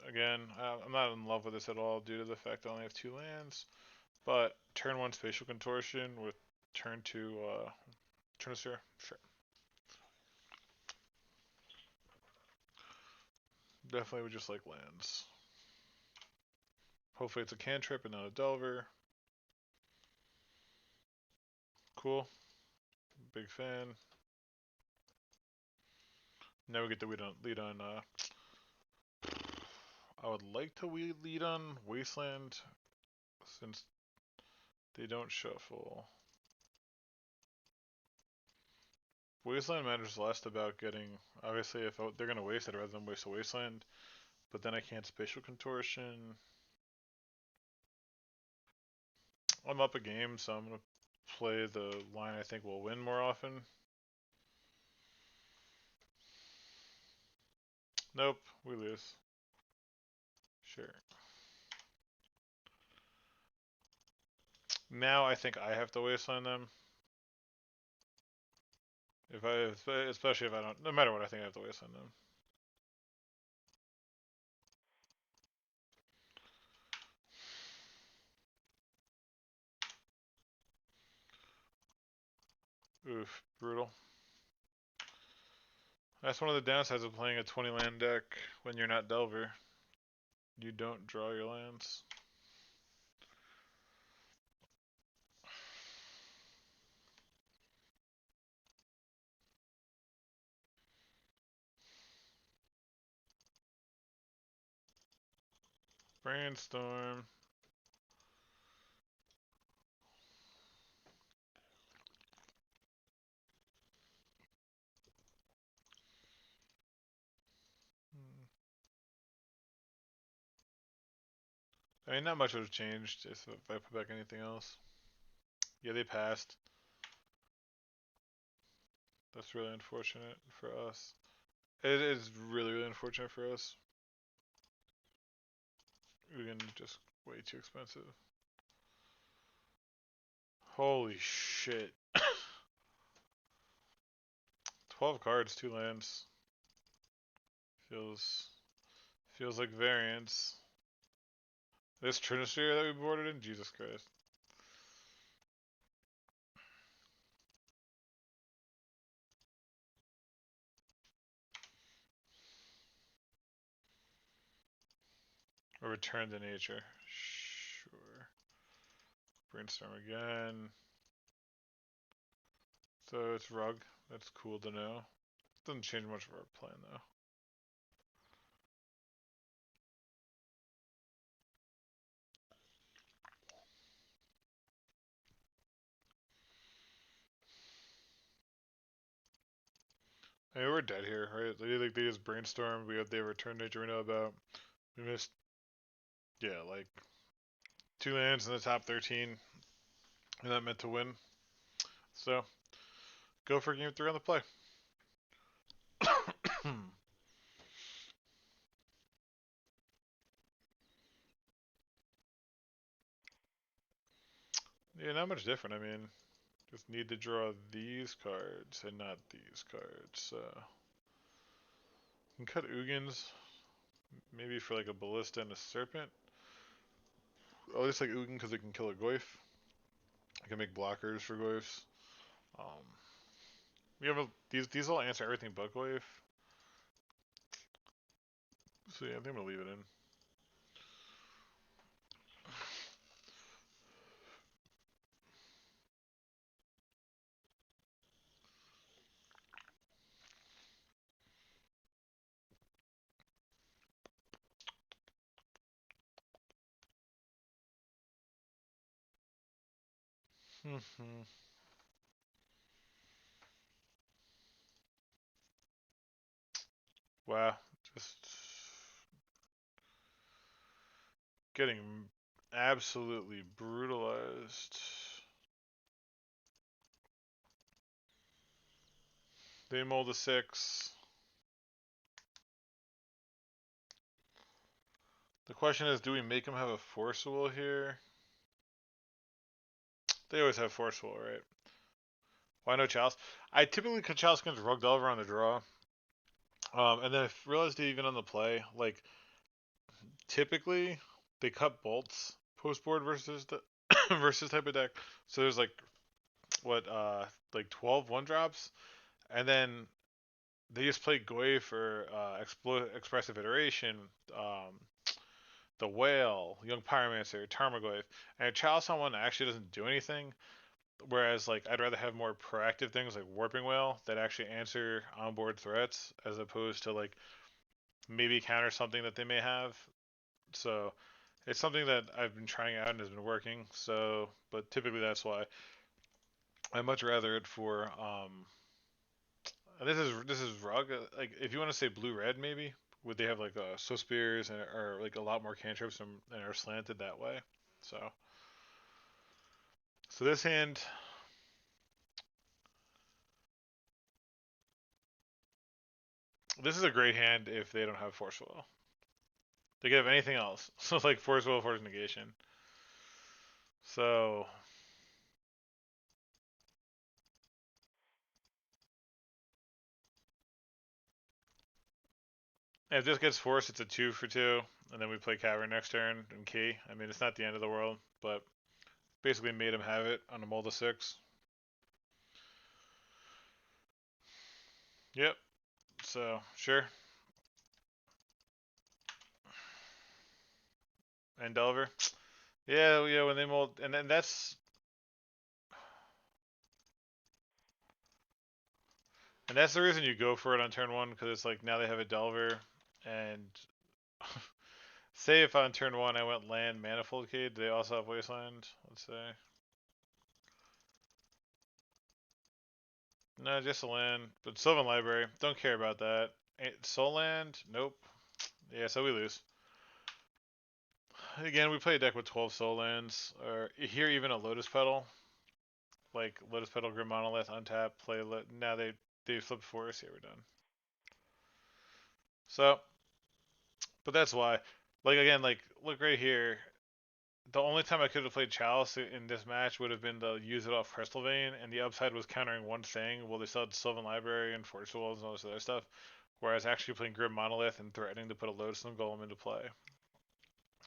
Again, I'm not in love with this at all due to the fact I only have 2 lands. But turn 1 Spatial Contortion with turn 2 Trinisphere, sure. Definitely would just like lands. Hopefully it's a cantrip and not a Delver. Cool. Big fan. Now we get the lead on I would like to lead on Wasteland since they don't shuffle. Wasteland matters less about getting, obviously if they're going to waste it, I'd rather than waste a Wasteland, but then I can't Spatial Contortion. I'm up a game, so I'm going to play the line I think will win more often. Nope, we lose. Sure. Now I think I have to Wasteland them. Especially if I don't, no matter what, I think I have to wasteland them. Oof, brutal. That's one of the downsides of playing a 20 land deck when you're not Delver. You don't draw your lands. Brainstorm. I mean, not much would have changed if I put back anything else. Yeah, they passed. That's really unfortunate for us. It is really, really unfortunate for us. Again, just way too expensive. Holy shit. 12 cards, 2 lands. Feels like variance. This Trinisphere that we boarded in? Jesus Christ. Or return to nature. Sure. Brainstorm again. So it's Rug. That's cool to know. Doesn't change much of our plan though. I mean, we're dead here, right? They just brainstorm. They have return nature we know about. We missed, yeah, like 2 lands in the top 13. And that meant to win. So, go for game 3 on the play. Yeah, not much different. I mean, just need to draw these cards and not these cards. So, can cut Ugins, maybe for like a Ballista and a Serpent. I just like Ugin because it can kill a Goyf. I can make blockers for Goyfs. Um, we have these all answer everything but Goyf. So yeah, I think I'm gonna leave it in. Wow, just getting absolutely brutalized. They mold a 6. The question is, do we make them have a Force Will here? They always have Force Will, right? Why no Chalice? I typically cut Chalice against Rug Delver on the draw. And then I realized even on the play, like, typically they cut bolts post board versus the versus type of deck. So there's like what like 12 1-drops, and then they just play Goy for expressive iteration, um, the whale, young pyromancer, Tarmogoyf, and Chalice on one actually doesn't do anything. Whereas like I'd rather have more proactive things like warping whale that actually answer onboard threats as opposed to like maybe counter something that they may have. So it's something that I've been trying out and has been working. So, but typically that's why I much rather it for this is Rug. Like if you want to say blue red maybe, would they have like so spears and or like a lot more cantrips and are slanted that way. So this hand, this is a great hand if they don't have force will. They could have anything else. So like force will, force negation. So If this gets forced, it's a 2 for 2, and then we play Cavern next turn and Key. I mean, it's not the end of the world, but basically made him have it on a mold of 6. Yep. So sure. And Delver. Yeah, yeah. When they mold, and then that's the reason you go for it on turn 1, because it's like now they have a Delver, and say if on turn 1 I went land Manifold Key, do they also have Wasteland? Let's say. No, just a land. But Sylvan Library, don't care about that. Soul Land? Nope. Yeah, so we lose. Again, we play a deck with 12 Soul Lands, or here even a Lotus Petal. Like Lotus Petal, Grim Monolith, untap, play. Now they flip Forest. Yeah, we're done. So, but that's why. Like again, like look right here. The only time I could have played Chalice in this match would have been to use it off Crystal Vein, and the upside was countering one thing. Well, they still had Sylvan Library and Fortress Walls and all this other stuff. Whereas actually playing Grim Monolith and threatening to put a Lotus and Golem into play.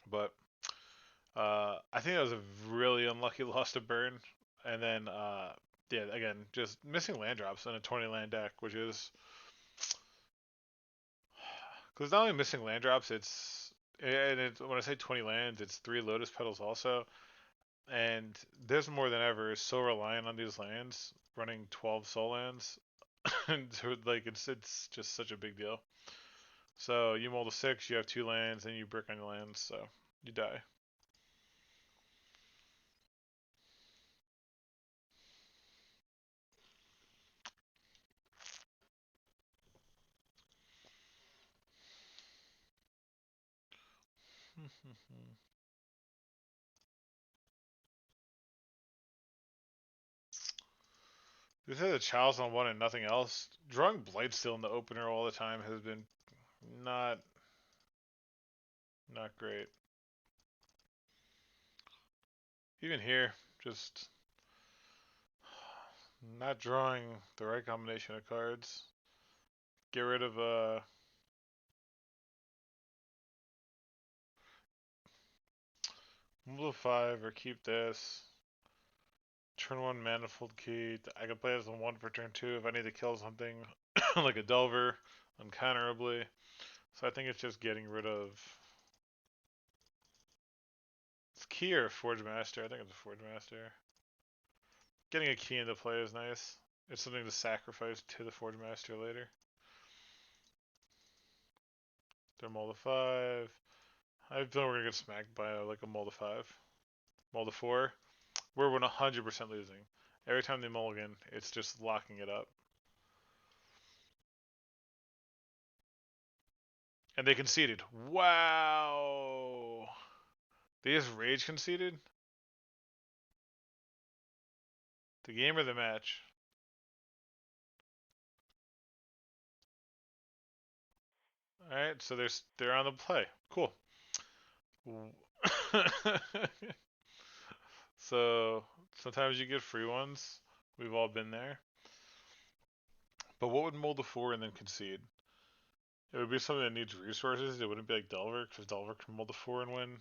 But I think that was a really unlucky loss to Burn. And then, yeah, again, just missing land drops in a 20 land deck, which is. Because not only missing land drops, when I say 20 lands, it's 3 Lotus Petals also. And this more than ever is so reliant on these lands, running 12 soul lands. And so, like, it's just such a big deal. So you mold a 6, you have 2 lands, and you brick on your lands, so you die. This is a Chalice on 1 and nothing else. Drawing Blightsteel in the opener all the time has been not not great. Even here, just not drawing the right combination of cards. Get rid of move 5 or keep this. Turn 1 Manifold Key. I can play this on 1 for turn 2 if I need to kill something like a Delver uncounterably. So I think it's just getting rid of. It's Key or Forge Master. I think it's a Forge Master. Getting a key into play is nice. It's something to sacrifice to the Forge Master later. They're mold of 5. I feel we're gonna get smacked by like a mold of 5. Mold of 4. We're 100% losing. Every time they mulligan, it's just locking it up. And they conceded. Wow. They just rage conceded? The game or the match? Alright, so they're on the play. Cool. So sometimes you get free ones. We've all been there. But what would mold the 4 and then concede? It would be something that needs resources. It wouldn't be like Delver, because Delver can mold the 4 and win.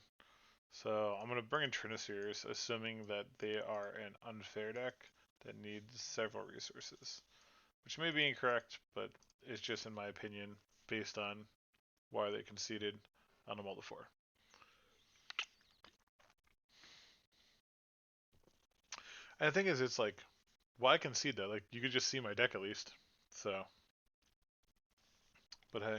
So I'm going to bring in Triniseers, assuming that they are an unfair deck that needs several resources. Which may be incorrect, but it's just in my opinion, based on why they conceded on a mold of 4. And the thing is, it's like, why concede that? Like, you could just see my deck at least. So, but hey.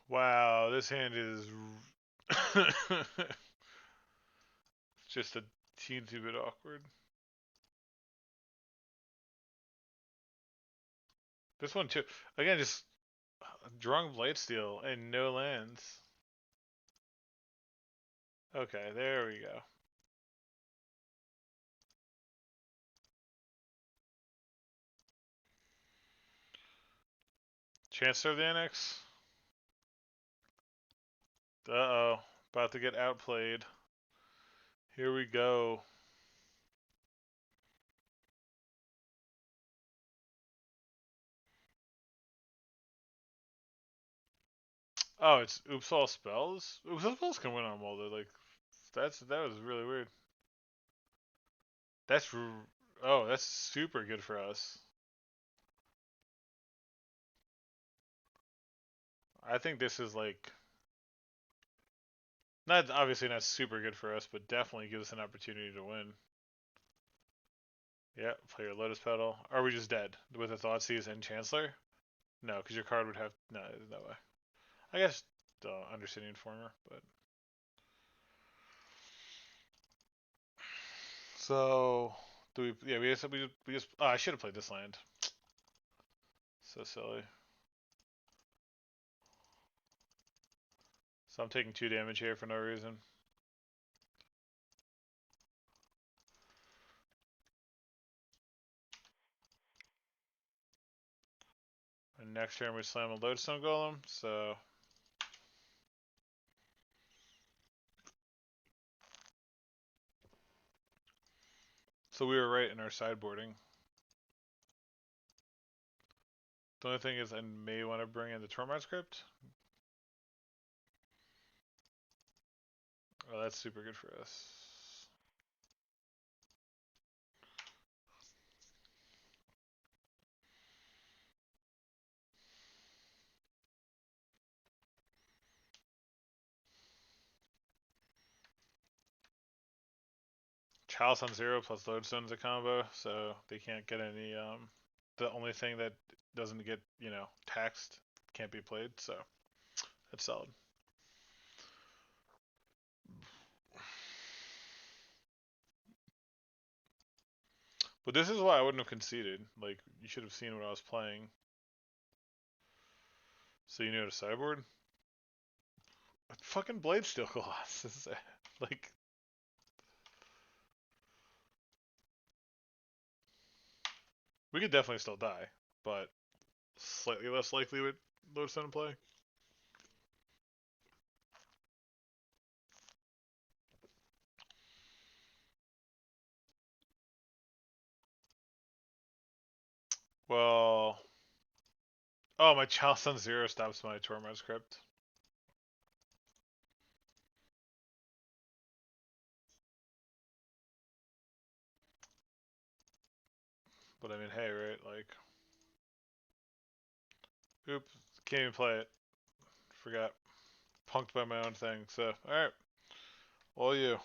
Wow, this hand is just a teensy bit awkward. This one too. Again, just drawing Blightsteel and no lands. Okay, there we go. Chancellor of the Annex. Uh-oh. About to get outplayed. Here we go. Oh, it's oops all spells. Oops all spells can win on Mulder. Like that was really weird. That's oh, that's super good for us. I think this is like not obviously not super good for us, but definitely gives us an opportunity to win. Yeah, play your Lotus Petal. Are we just dead with a Thoughtseize and Chancellor? No, because your card would have no, there's no way. I guess Undercity Informer, but so do we? Yeah, we just. Oh, I should have played this land. So silly. So I'm taking 2 damage here for no reason. And next turn we slam a Lodestone Golem. So we were right in our sideboarding. The only thing is I may want to bring in the Tormod script. Oh, that's super good for us. Chalice on 0 plus Lodestone's a combo, so they can't get any. The only thing that doesn't get taxed can't be played, so that's solid. But this is why I wouldn't have conceded. Like you should have seen what I was playing, so you knew how to sideboard. Fucking Blade Steel Colossus. Like we could definitely still die, but slightly less likely with Lodestone in play. Well, oh, my Chalice on 0 stops my Tormod script. But I mean, hey, right? Like, oops, can't even play it. Forgot. Punked by my own thing. So, alright. All you.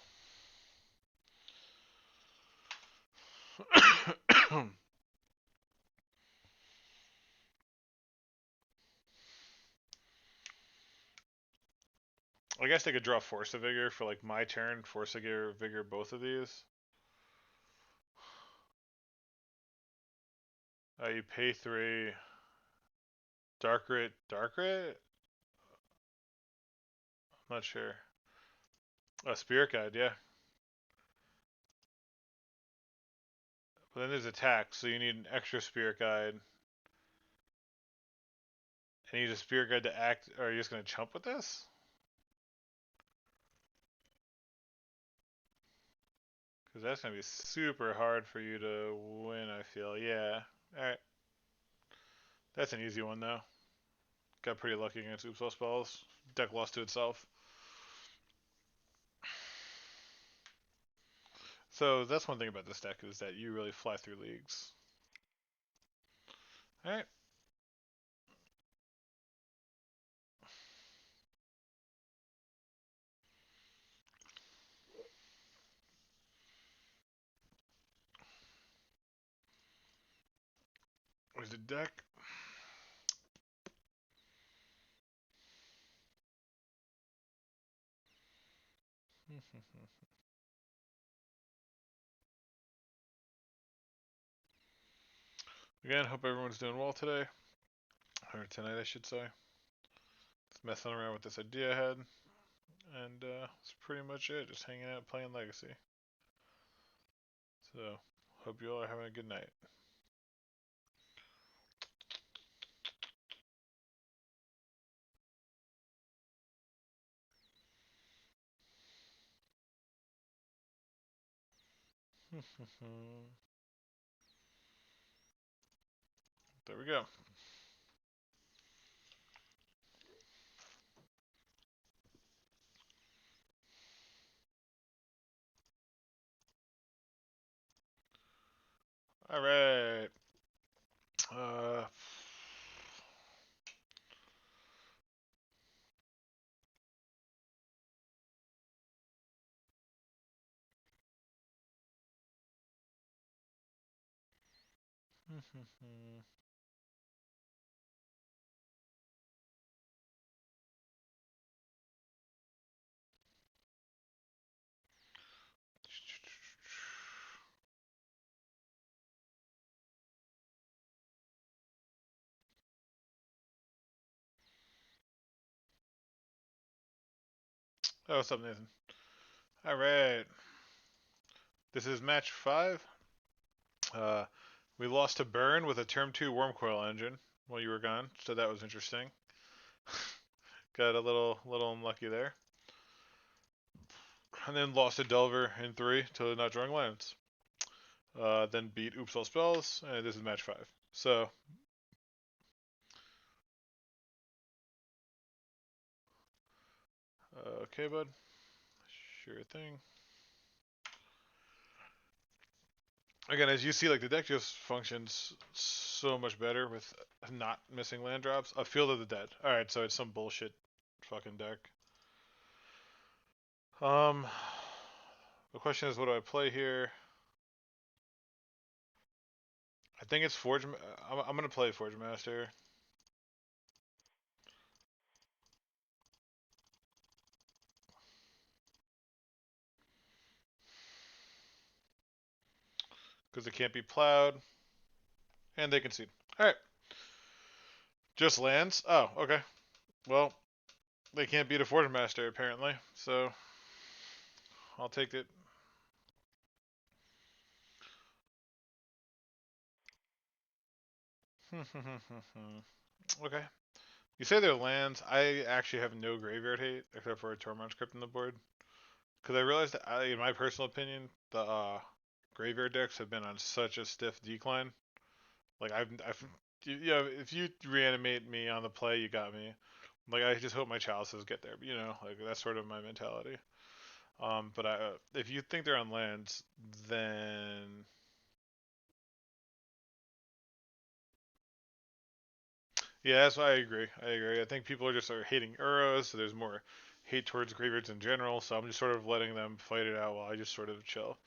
I guess I could draw Force of Vigor for like my turn. Force of Vigor both of these. You pay 3. Dark Rit? I'm not sure. Spirit Guide, yeah. But then there's attack, so you need an extra Spirit Guide. And you need a Spirit Guide to act. Or are you just going to chump with this? Because that's going to be super hard for you to win, I feel. Yeah. Alright. That's an easy one, though. Got pretty lucky against Oopsal spells. Deck lost to itself. So that's one thing about this deck is that you really fly through leagues. Alright. Where's the deck? Again, hope everyone's doing well today. Or tonight, I should say. Just messing around with this idea I had. And that's pretty much it. Just hanging out playing Legacy. So, hope you all are having a good night. There we go. All right. Uh, oh, what's up, Nathan? All right. This is match 5. Uh, we lost to Burn with a Term 2 Worm Coil engine while you were gone, so that was interesting. Got a little unlucky there. And then lost to Delver in 3 to not drawing lands. Then beat Oops All Spells, and this is match 5. So, okay, bud. Sure thing. Again, as you see, like the deck just functions so much better with not missing land drops. A Field of the Dead. All right, so it's some bullshit fucking deck. The question is, what do I play here? I think it's Forge. I'm gonna play Forge Master. Because it can't be plowed, and they concede. All right, just lands. Oh, okay. Well, they can't beat a Forge Master apparently, so I'll take it. Okay. You say they're lands. I actually have no graveyard hate except for a Tormund script on the board. Because I realized that, in my personal opinion, the graveyard decks have been on such a stiff decline. Like if you reanimate me on the play, you got me. Like I just hope my chalices get there. Like that's sort of my mentality. But if you think they're on lands, then yeah, that's why I agree. I agree. I think people are just hating Uros, so there's more hate towards graveyards in general. So I'm just sort of letting them fight it out while I just sort of chill.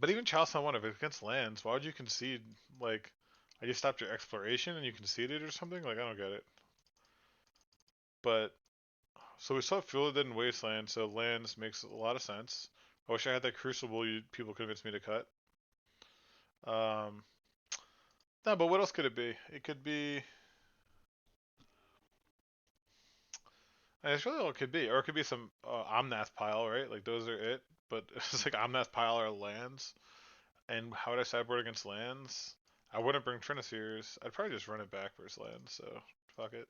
But even Chalice on one, if it's against lands, why would you concede? Like, I just stopped your exploration and you conceded or something? Like, I don't get it. But so we saw Fielded in Wasteland, so lands makes a lot of sense. I wish I had that Crucible. People convinced me to cut. Um, no, but what else could it be? It could be. It's really all it could be, or it could be some Omnath pile, right? Like those are it. But it's like Omnath pile are lands. And how would I sideboard against lands? I wouldn't bring Triniseers. I'd probably just run it back versus lands. So fuck it.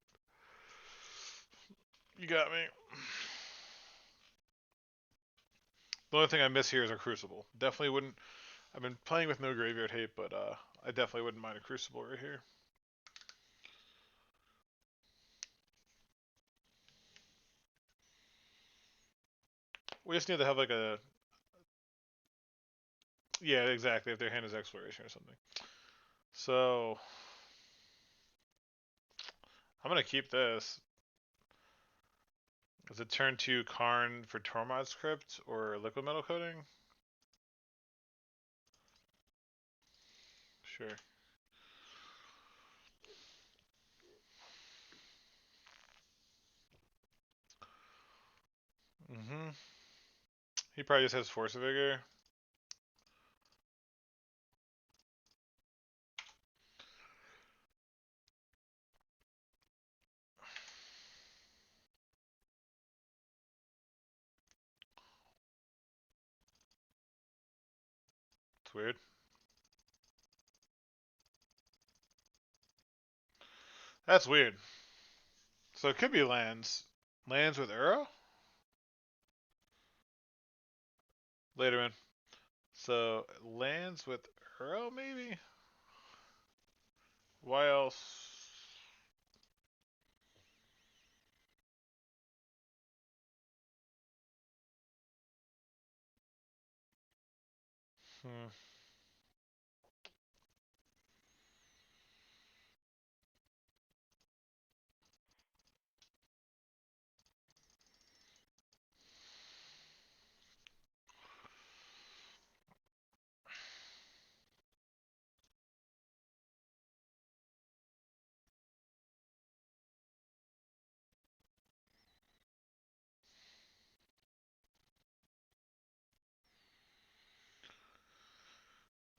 You got me. The only thing I miss here is a Crucible. Definitely wouldn't. I've been playing with no graveyard hate, but I definitely wouldn't mind a Crucible right here. We just need to have like a. Yeah, exactly. If their hand is Exploration or something. So I'm gonna keep this. Is it turn 2 Karn for Tormod's Crypt or Liquid Metal Coating? Sure. He probably just has Force of Vigor. It's weird. That's weird. So it could be lands. Lands with Uro? Later in. So lands with Uro, maybe? Why else? Hmm.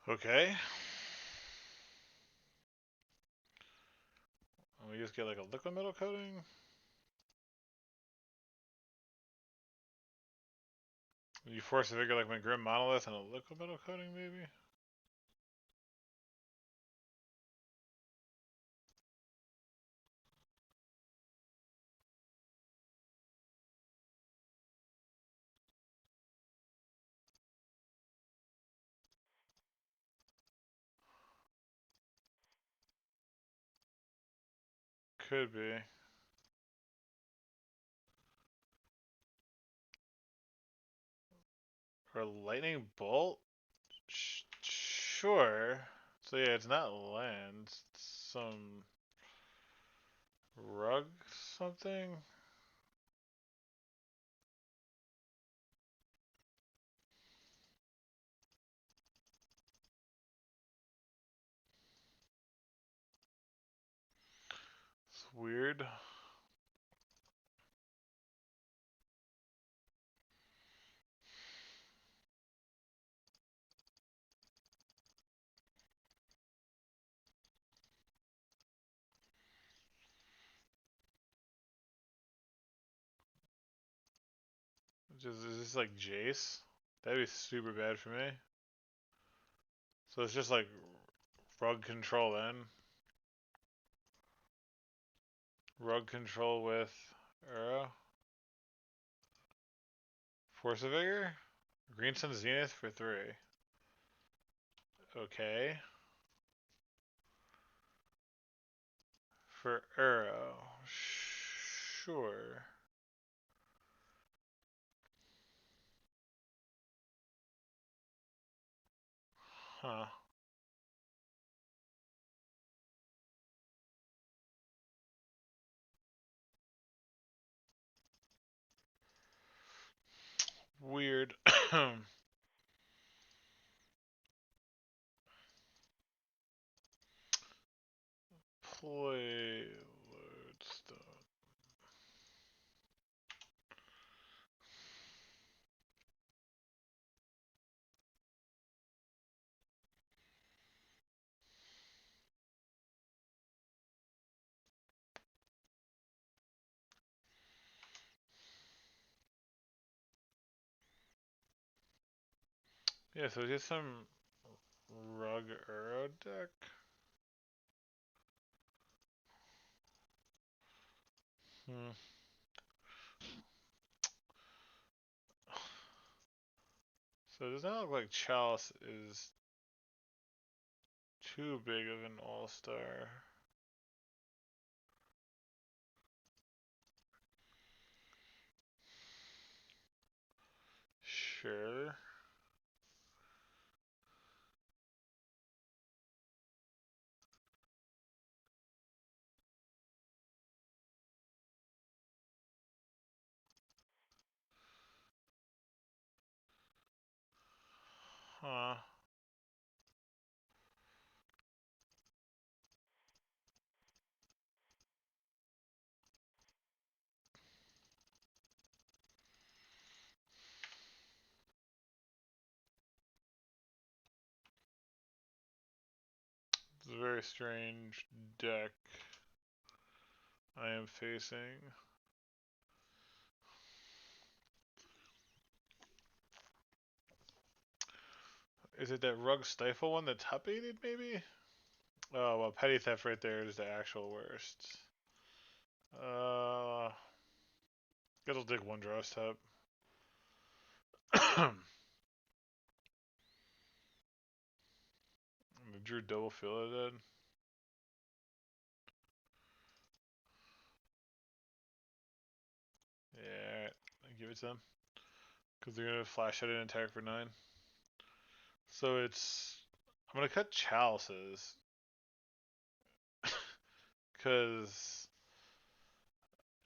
Okay. We just get like a liquid metal coating. You force a figure like my Grim Monolith and a liquid metal coating, maybe? Could be. Or lightning bolt? Sure. So yeah, it's not land. It's some rug something. It's weird. Is this like Jace? That'd be super bad for me. So it's just like rug control then. Rug control with Uro. Force of Vigor? Green Sun Zenith for 3. Okay. For Uro. Sure. Huh. Weird. Play lodestone. Yeah, so just some rug Uro deck. Hmm. So it does not look like Chalice is too big of an all-star. Sure. Huh. It's a very strange deck I am facing. Is it that Rug Stifle one that's top 8'd maybe? Oh, well, Petty Theft right there is the actual worst. Guess I'll take one draw step. Drew double fill it in. Yeah, alright. Give it to them. Because they're going to flash it in and attack for 9. So it's. I'm going to cut Chalices. Because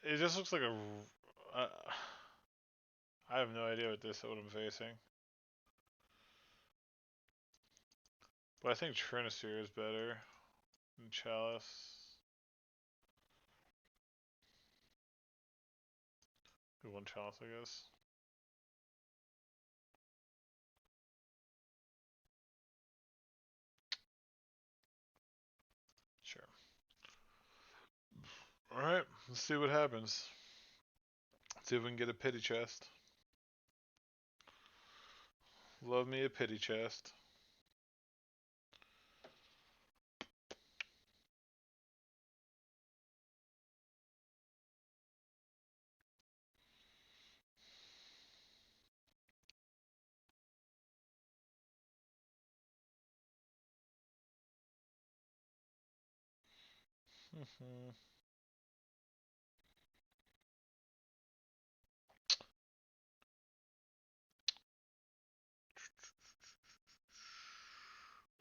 it just looks like a. I have no idea what I'm facing. But I think Trinisphere is better than Chalice. Good one Chalice, I guess. Let's see what happens. Let's see if we can get a pity chest. Love me a pity chest.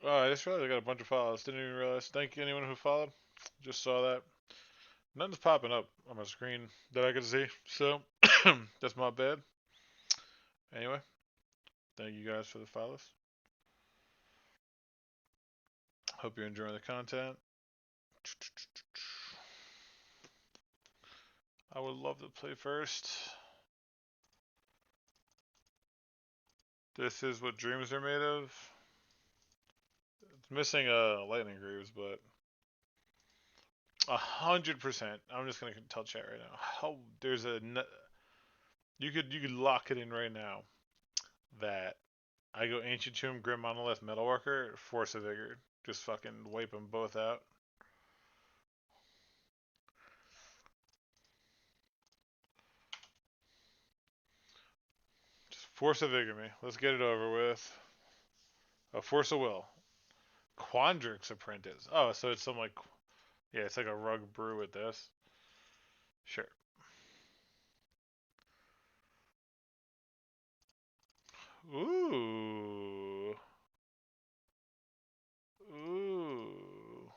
Oh, I just realized I got a bunch of follows. Didn't even realize. Thank you, anyone who followed. Just saw that. Nothing's popping up on my screen that I can see, so that's my bad. Anyway, thank you guys for the follows. Hope you're enjoying the content. I would love to play first. This is what dreams are made of. It's missing lightning greaves, but 100%. I'm just gonna tell chat right now. How there's a you could lock it in right now that I go Ancient Tomb, Grim Monolith, Metalworker, Force of Vigor. Just fucking wipe them both out. Just Force of Vigor me. Let's get it over with. Force of Will. Quandrix Apprentice. Oh, so it's some like, yeah, it's like a rug brew with this. Sure. Ooh. Ooh.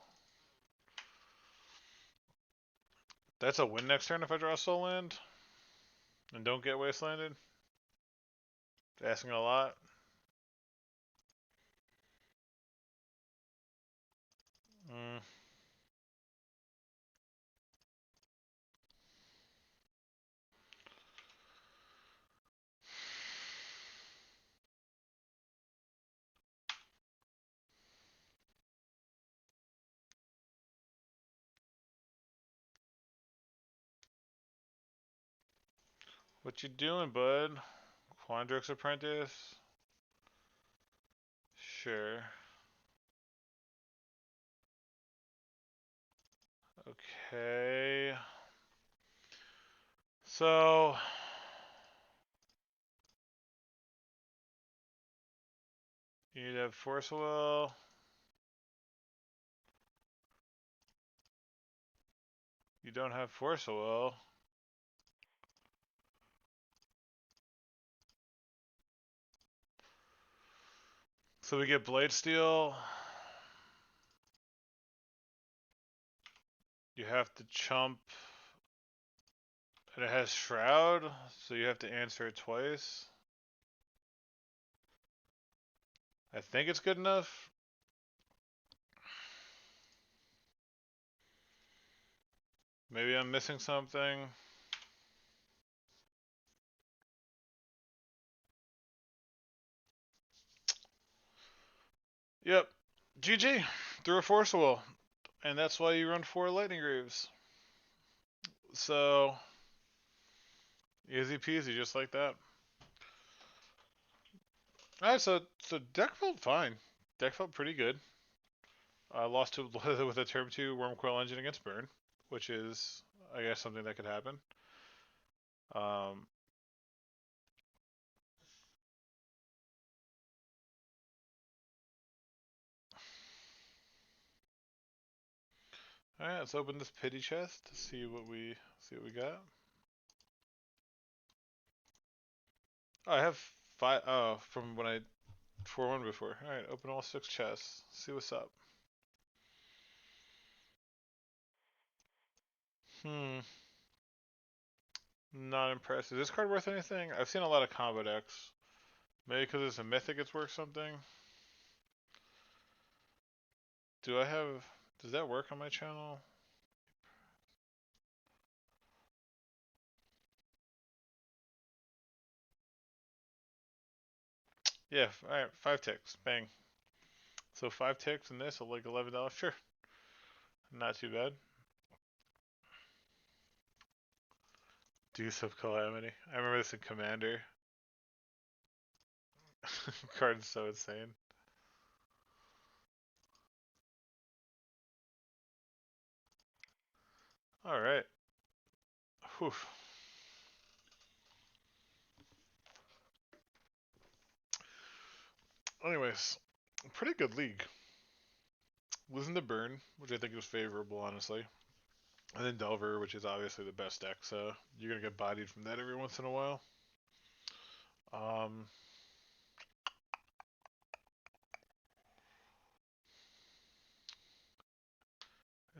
That's a win next turn if I draw a Soul Land and don't get Wastelanded. Asking a lot. Mm. What you doing, bud? Quandrix Apprentice? Sure. Okay. So you need to have Force Will. You don't have Force Will. So we get Blade Steel. You have to chump. And it has Shroud, so you have to answer it twice. I think it's good enough. Maybe I'm missing something. Yep. GG. Through a Force Will. And that's why you run 4 Lightning Greaves. So, easy peasy, just like that. Alright, so deck felt fine. Deck felt pretty good. I lost to with a Turb 2 Wormcoil Engine against Burn, which is, I guess, something that could happen. Alright, let's open this pity chest to see what we got. Oh, I have 5 from when I 4-1 before. Alright, open all 6 chests. See what's up. Not impressed. Is this card worth anything? I've seen a lot of combo decks. Maybe because it's a mythic it's worth something. Do I have... Does that work on my channel? Yeah, alright, 5 ticks. Bang. So 5 ticks and this, like $11. Sure. Not too bad. Deuce of Calamity. I remember this in Commander. Card's so insane. Alright. Whew. Anyways, pretty good league. Losing to Burn, which I think was favorable, honestly. And then Delver, which is obviously the best deck, so you're gonna get bodied from that every once in a while.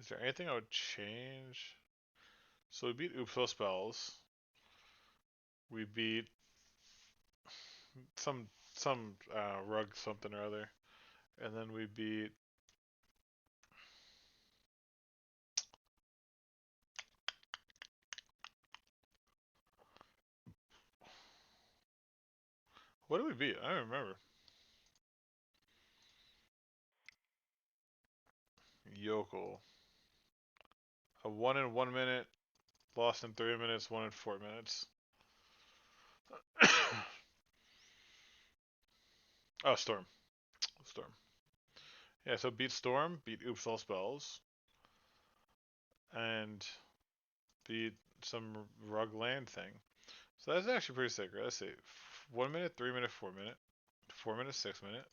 Is there anything I would change? So we beat Oopso Spells. We beat some rug something or other, and then we beat. What did we beat? I don't remember. Yokel. A 1 in 1 minute, lost in 3 minutes, 1 in 4 minutes. Oh, Storm. Storm. Yeah, so beat Storm, beat Oops All Spells, and beat some rug land thing. So that's actually pretty sick, right? Let's see. 1 minute, 3 minute, 4 minute, 4 minute, 6 minute,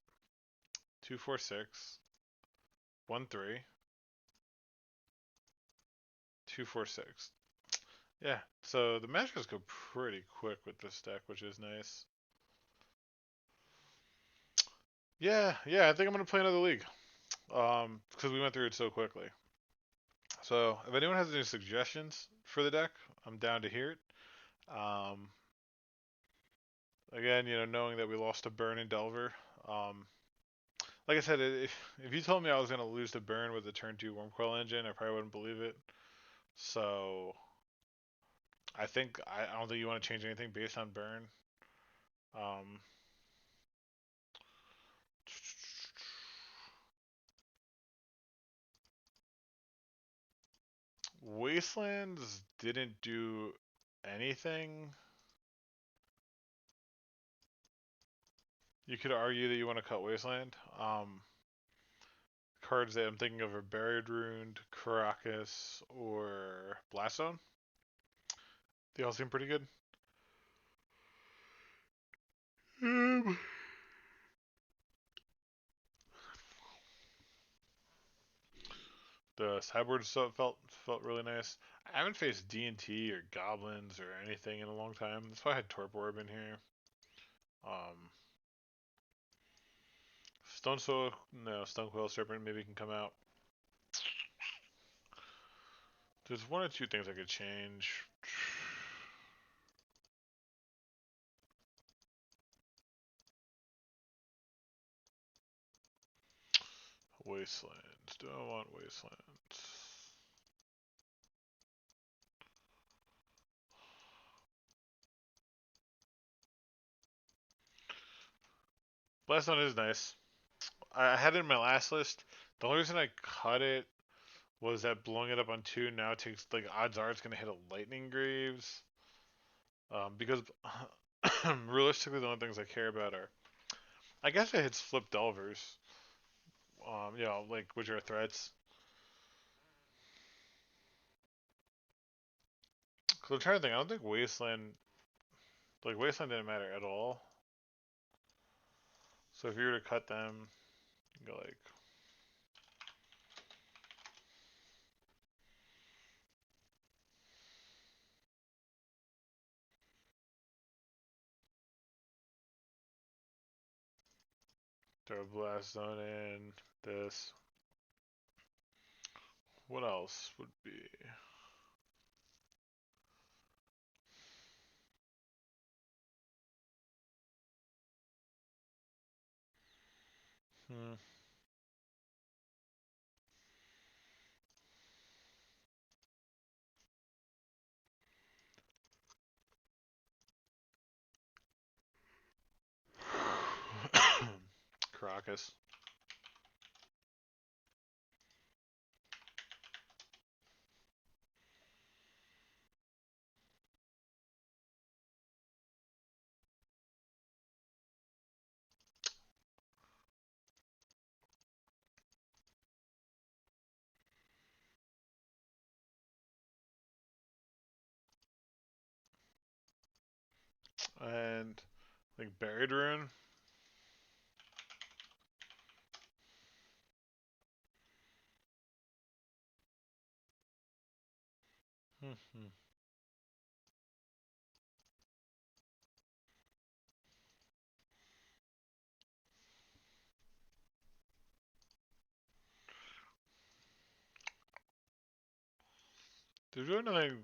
2, 4, 6, 1, 3, 2, 4, 6. Yeah, so the matches go pretty quick with this deck, which is nice. Yeah, I think I'm gonna play another league. Because we went through it so quickly. So if anyone has any suggestions for the deck, I'm down to hear it. Again, knowing that we lost to Burn and Delver, like I said, if you told me I was gonna lose to Burn with a turn 2 Wormcoil engine, I probably wouldn't believe it. So I don't think you want to change anything based on Burn. Wastelands didn't do anything. You could argue that you want to cut Wasteland. Cards that I'm thinking of are Buried Ruined, Caracas, or Blast Zone. They all seem pretty good. The sideboard stuff felt really nice. I haven't faced D&T or Goblins or anything in a long time. That's why I had Torp Orb in here. Stonecoil Serpent maybe can come out. There's one or two things I could change. Wastelands. Do I want Wastelands? Blast Zone is nice. I had it in my last list. The only reason I cut it was that blowing it up on 2 now takes, like, odds are it's going to hit a Lightning Greaves. Because realistically, the only things I care about are, I guess it hits Flip Delvers. Like, which are threats. Because I'm trying to think, I don't think Wasteland didn't matter at all. So if you were to cut them, you go like. Throw a Blast Zone in, this. What else would be? Caracas. and I think Buried Rune. There's really nothing.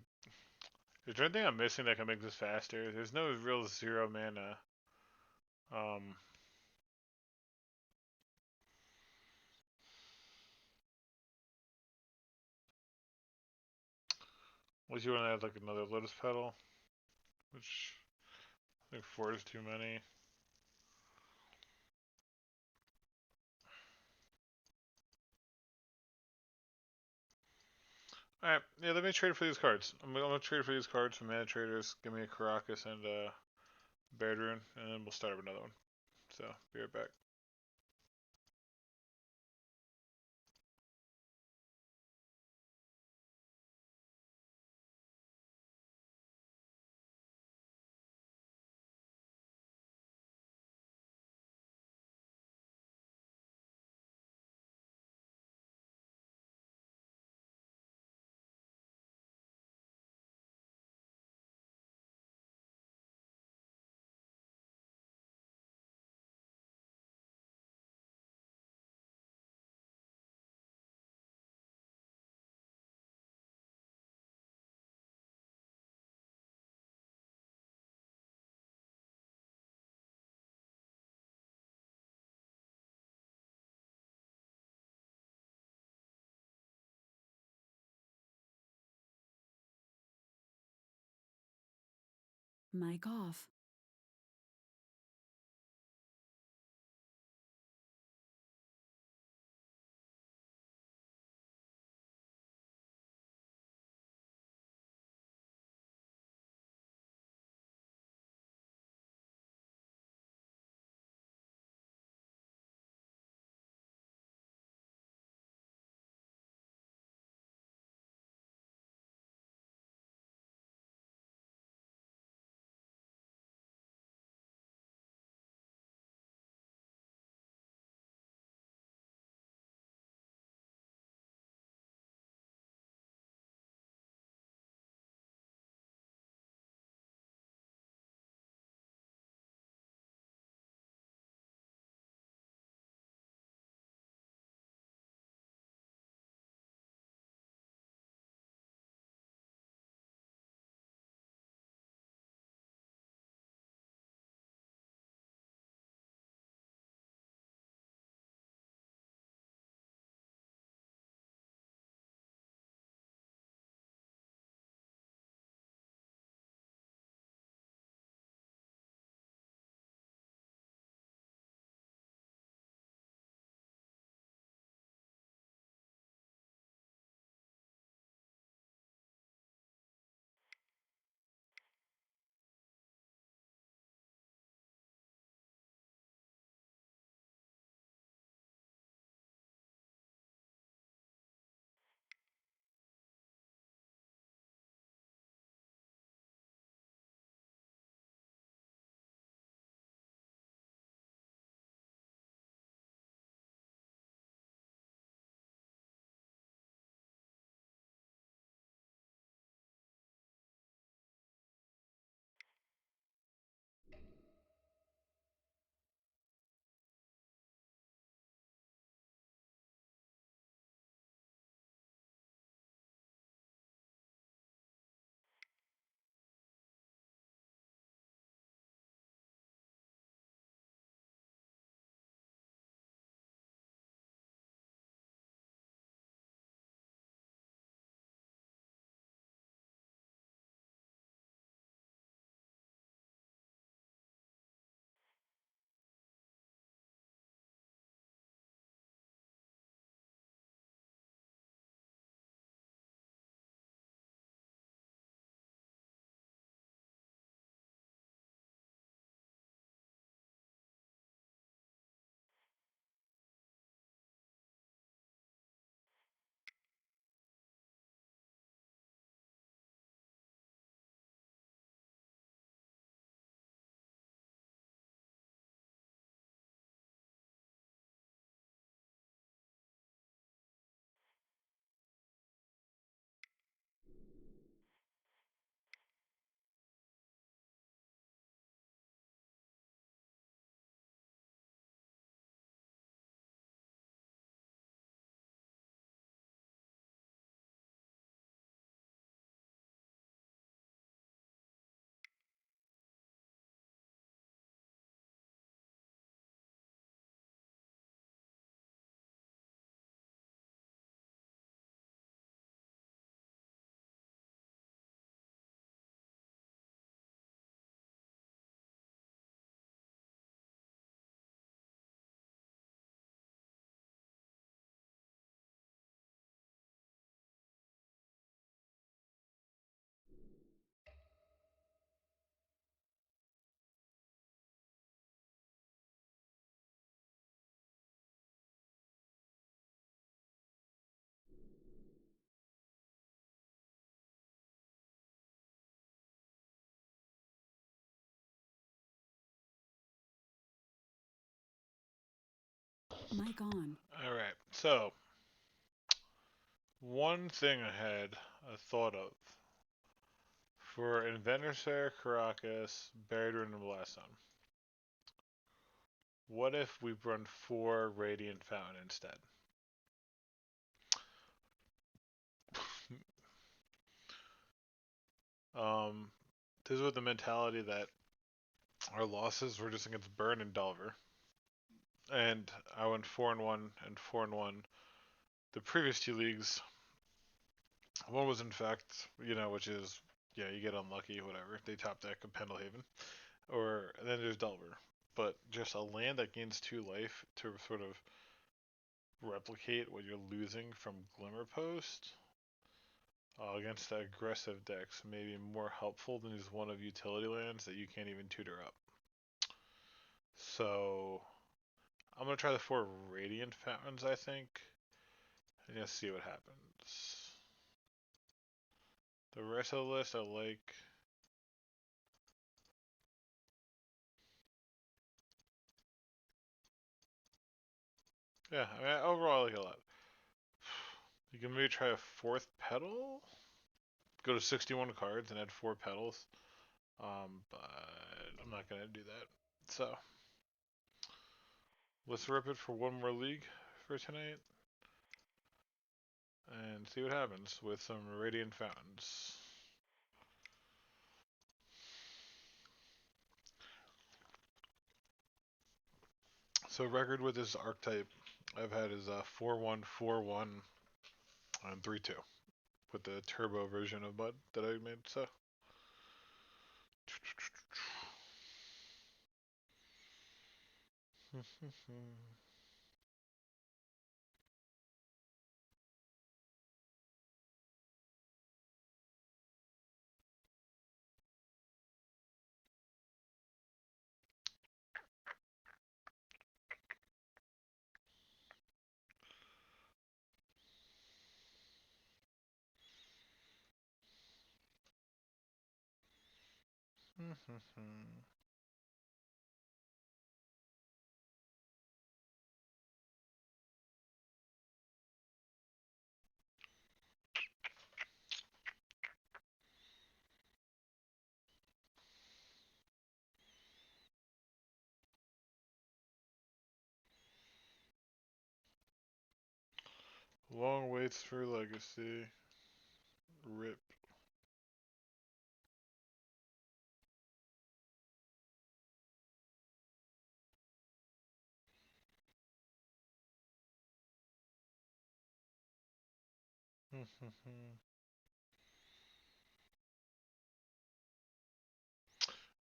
Is there anything I'm missing that can make this faster? There's no real 0 mana. Um, Unless you want to add like another Lotus Petal, which I think 4 is too many. Alright, yeah, let me trade for these cards. I'm gonna trade for these cards from Mana Traders. Give me a Karakas and Buried Rune, and then we'll start up another one. So, be right back. Mic off. Mic on. Alright, so one thing I had a thought of for Inventor Caracas, Buried Ruin, and Blast Zone. What if we run 4 Radiant Fountain instead? This is with the mentality that our losses were just against Burn and Delver. And I went 4-1 and 4-1. The previous 2 leagues, one was Infect, which is, you get unlucky, whatever. They top deck a Pendlehaven. Or, and then there's Delver. But just a land that gains 2 life to sort of replicate what you're losing from Glimmer Post against the aggressive decks may be more helpful than just one of utility lands that you can't even tutor up. So I'm gonna try the 4 Radiant Fountains, I think, and just see what happens. The rest of the list I like. Yeah, I mean, overall I like it a lot. You can maybe try a 4th Petal. Go to 61 cards and add 4 petals. But I'm not gonna do that. So let's rip it for one more league for tonight and see what happens with some Radiant Fountains. So record with this archetype I've had is 4-1, 4-1, and 3-2 with the turbo version of Mud that I made. So long waits for Legacy. Rip.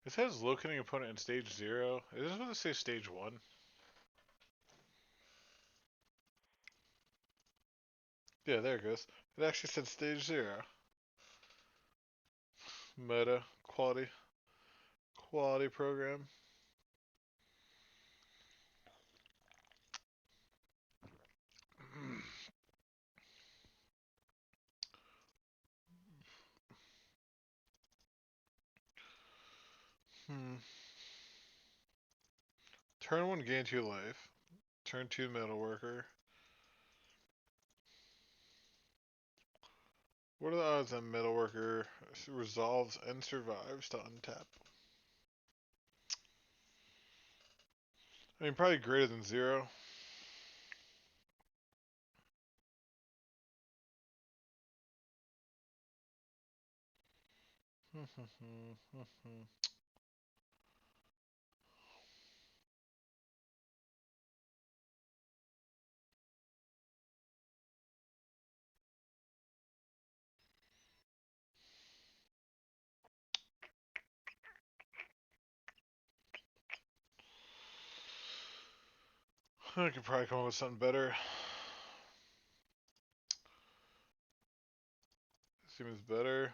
It says locating opponent in stage 0. Is this what it says stage 1? Yeah, there it goes. It actually said stage 0. Meta. Quality program. Turn 1 gain 2 life. Turn 2 metalworker. What are the odds that Metalworker resolves and survives to untap? I mean, probably greater than 0. I could probably come up with something better. Seems better.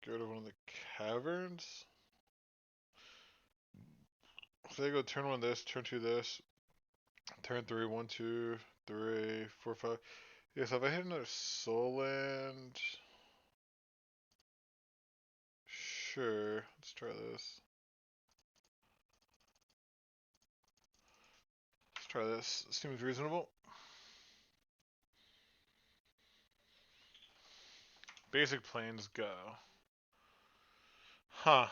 Go to one of the caverns. So they go turn 1 this, turn 2 this, turn 3, 1, 2, 3, 4, 5. Yeah, so if I hit another soul land. Sure, let's try this. Let's try this. Seems reasonable. Basic planes go. Huh.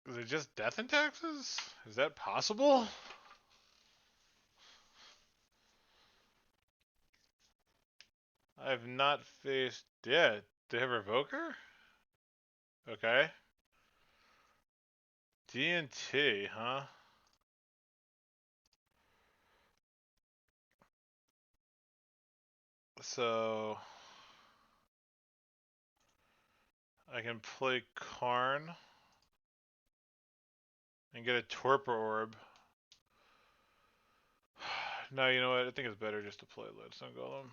Is it just death and taxes? Is that possible? I have not faced. Yeah, they have Revoker? Okay. D&T, huh? So I can play Karn and get a Torpor Orb. No, you know what? I think it's better just to play Leadstone Golem.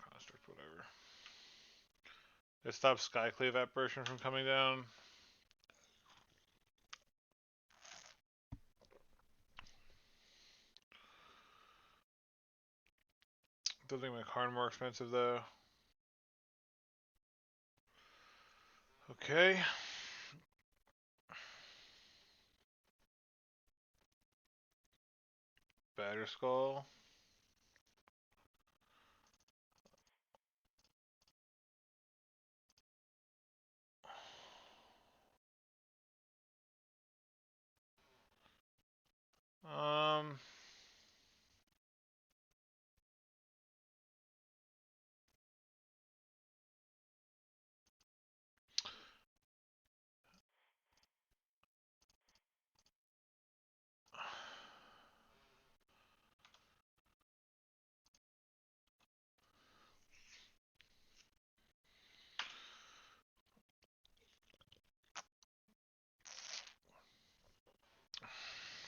Construct, whatever. It stops Skyclave Apparition from coming down. Does make my Karn more expensive though. Okay. Batter Skull. Um.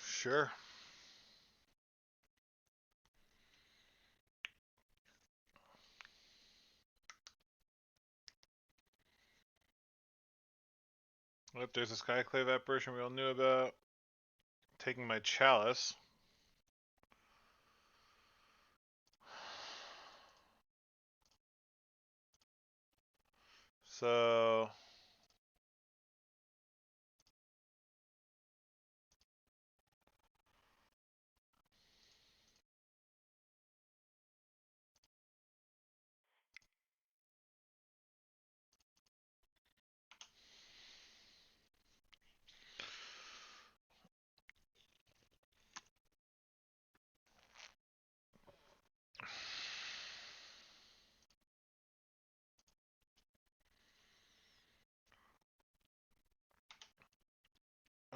Sure. Yep, there's a Skyclave Apparition we all knew about. Taking my Chalice. So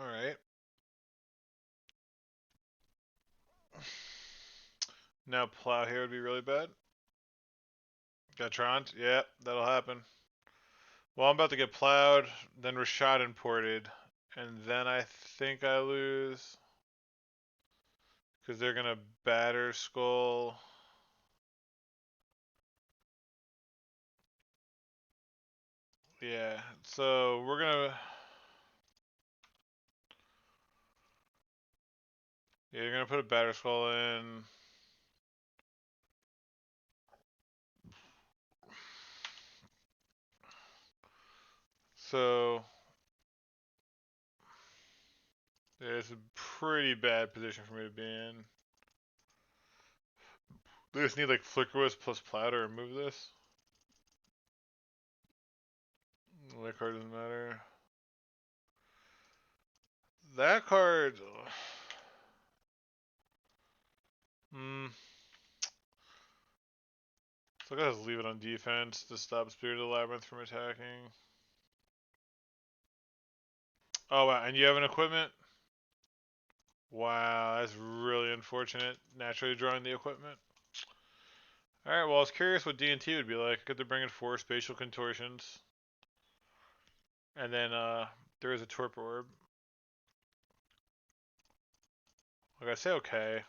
alright. Now Plow here would be really bad. Got Trant? Yep, that'll happen. Well, I'm about to get plowed, then Rashad imported, and then I think I lose. Because they're going to batter Skull. Yeah. So we're gonna. Yeah, you're gonna put a batter skull in. So yeah, it's a pretty bad position for me to be in. They just need like Flickerwist plus Plow to remove this. That card doesn't matter. That card. Hmm. So I gotta just leave it on defense to stop Spirit of the Labyrinth from attacking. Oh wow, and you have an equipment? Wow, that's really unfortunate. Naturally drawing the equipment. Alright, well I was curious what D&T would be like. I could bring in 4 spatial contortions. And then there is a torpor orb. Like I say okay.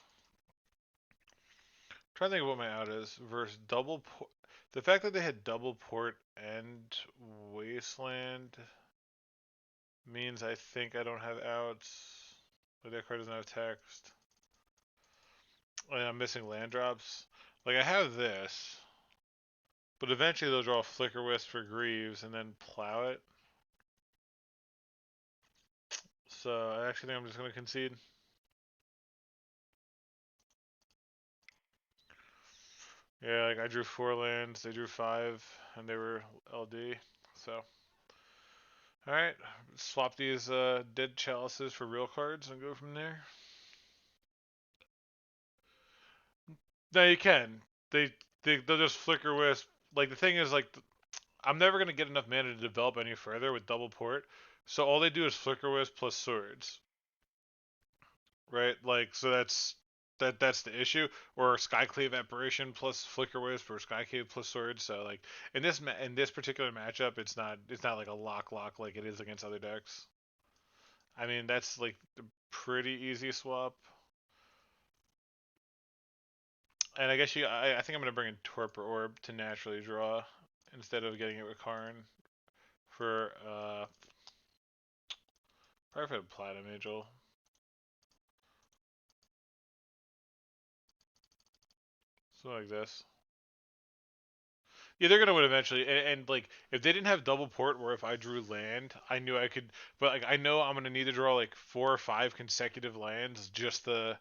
I'm trying to think of what my out is versus double port. The fact that they had double port and wasteland means I think I don't have outs. Like that card doesn't have text. And I'm missing land drops. Like I have this, but eventually they'll draw Flicker Wisp for Greaves and then plow it. So I actually think I'm just gonna concede. Yeah, like I drew 4 lands, they drew 5, and they were LD. So, all right, swap these dead chalices for real cards and go from there. No, you can. They they'll just Flicker Wisp. Like the thing is, like I'm never gonna get enough mana to develop any further with double port. So all they do is Flicker Wisp plus swords, right? Like so that's the issue. Or Skyclave Apparition plus Flicker Wisp or Skyclave plus swords. So like in this particular matchup, it's not like a lock like it is against other decks. I mean that's like a pretty easy swap. And I guess I think I'm gonna bring in Torpor Orb to naturally draw instead of getting it with Karn for probably for the Platinum Angel. Something like this. Yeah, they're gonna win eventually. And like, if they didn't have double port, where if I drew land, I knew I could. But like, I know I'm gonna need to draw like 4 or 5 consecutive lands just to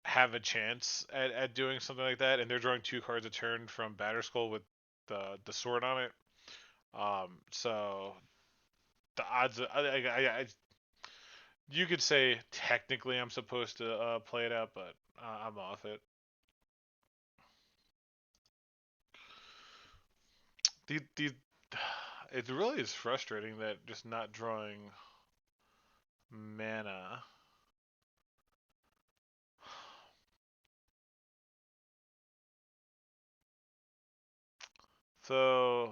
have a chance at doing something like that. And they're drawing 2 cards a turn from Batterskull with the sword on it. So the odds, you could say technically I'm supposed to play it out, but I'm off it. The it really is frustrating that just not drawing mana. So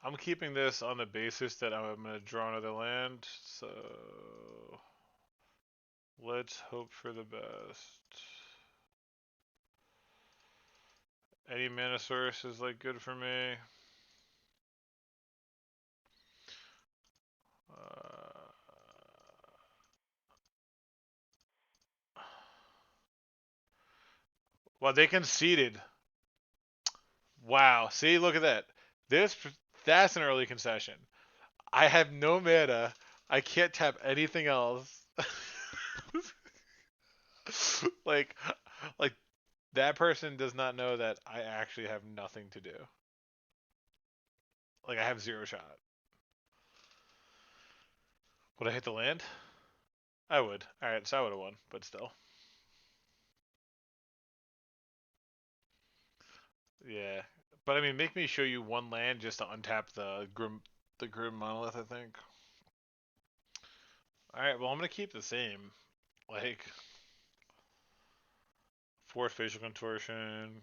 I'm keeping this on the basis that I'm going to draw another land. So let's hope for the best. Any mana source is like good for me. Uh, well, they conceded. Wow. See, look at that. This that's an early concession. I have no mana. I can't tap anything else. like like that person does not know that I actually have nothing to do. Like I have 0 shot. Would I hit the land? I would. Alright, so I would have won, but still. Yeah. But I mean make me show you 1 land just to untap the Grim Monolith, I think. Alright, well I'm gonna keep the same. Like Force Facial Contortion.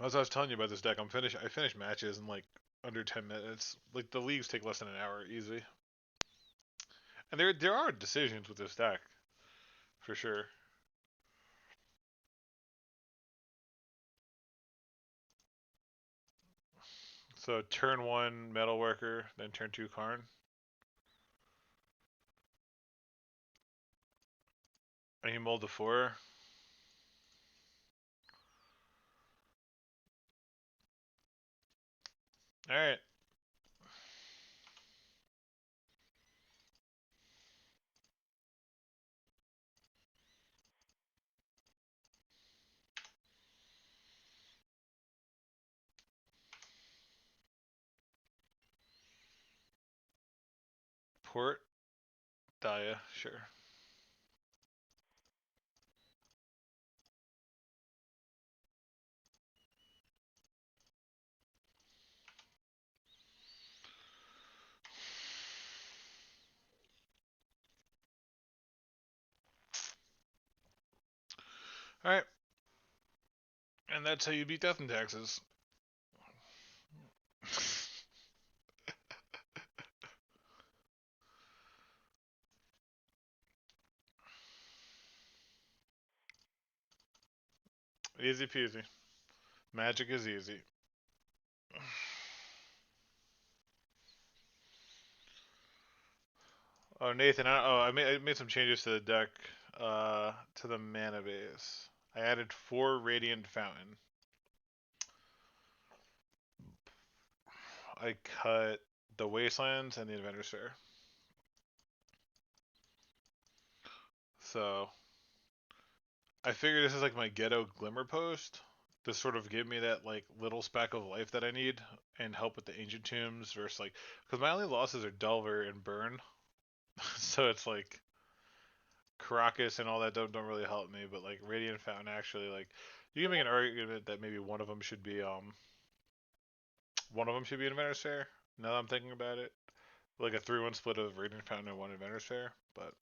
As I was telling you about this deck, I finish matches in like under 10 minutes. Like the leagues take less than an hour easy. And there are decisions with this deck. for sure. So turn one Metalworker, then turn two Karn. And you mold the 4. Alright. Port. Daya, sure. Alright. And that's how you beat Death and Taxes. Easy peasy. Magic is easy. Oh, Nathan, I made some changes to the deck, to the mana base. I added 4 Radiant Fountain. I cut the Wastelands and the Inventor's Fair. So, I figure this is like my ghetto Glimmer Post to sort of give me that like little speck of life that I need and help with the Ancient Tombs versus like, because my only losses are Delver and Burn. So it's like Caracas and all that don't really help me, but like Radiant Fountain actually, like, you can make an argument that maybe one of them should be Inventor's Fair. Now that I'm thinking about it, like a 3-1 split of Radiant Fountain and one Inventor's Fair, but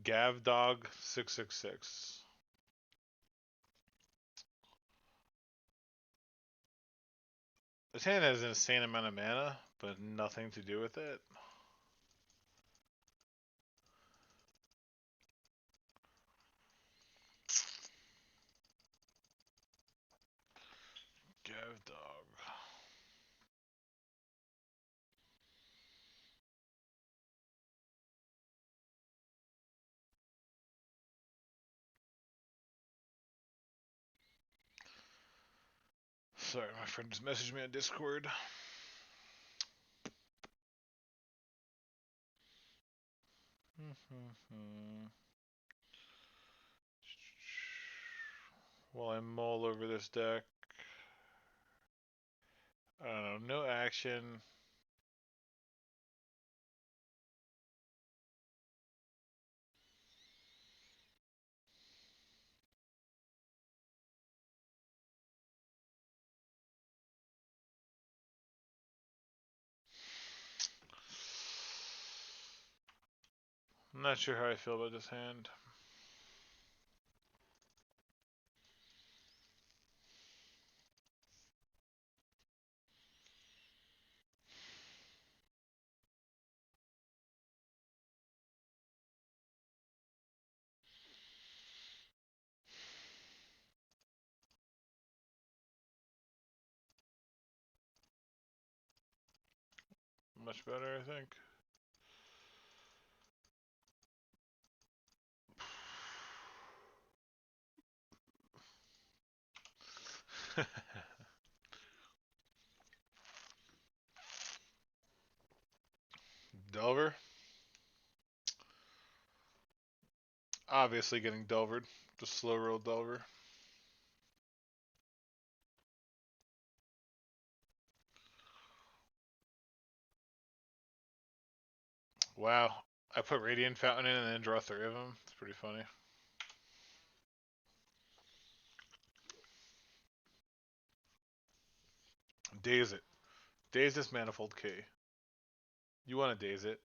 Gavdog 666. This hand has an insane amount of mana, but nothing to do with it. Gavdog. Sorry, my friend just messaged me on Discord. While I mull over this deck, I don't know, no action. I'm not sure how I feel about this hand. Much better, I think. Delver. Obviously getting Delvered. The slow roll Delver. Wow. I put Radiant Fountain in and then draw 3 of them. It's pretty funny. Daze it. Daze this Manifold K. You want to daze it.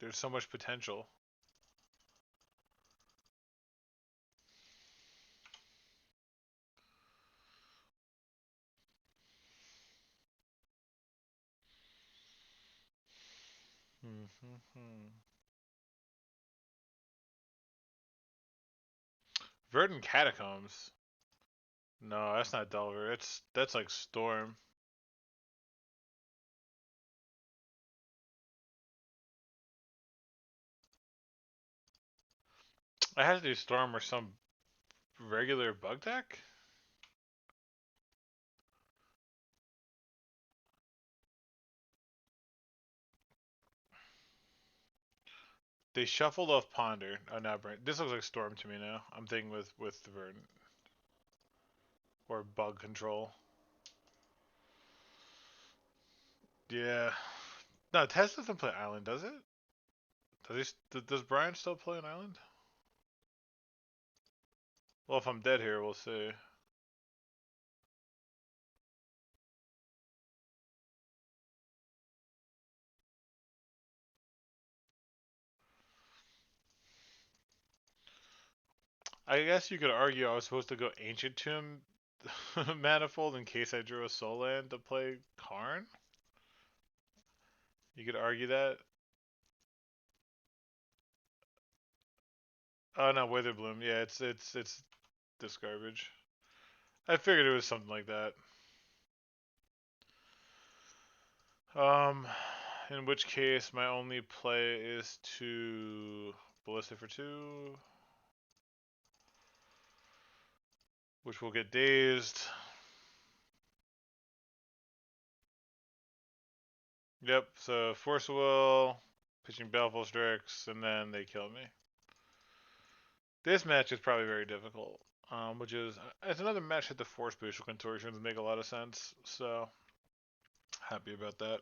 There's so much potential. Verdant Catacombs. No, that's not Delver. That's like Storm. I had to do Storm or some regular bug deck. They shuffled off Ponder. Oh, now Brent. This looks like Storm to me now. I'm thinking with the Verdant or Bug Control. Yeah. No, Tess doesn't play Island, does it? Does Brian still play an Island? Well, if I'm dead here, we'll see. I guess you could argue I was supposed to go Ancient Tomb Manifold in case I drew a Soul Land to play Karn. You could argue that. Oh no, Witherbloom. Yeah, it's this garbage. I figured it was something like that. Um, in which case my only play is to Ballista for 2, which will get dazed. Yep. So Force Will, pitching Baleful Strix, and then they kill me. This match is probably very difficult. Which is it's another match that the Force Spatial Contortions make a lot of sense. So happy about that.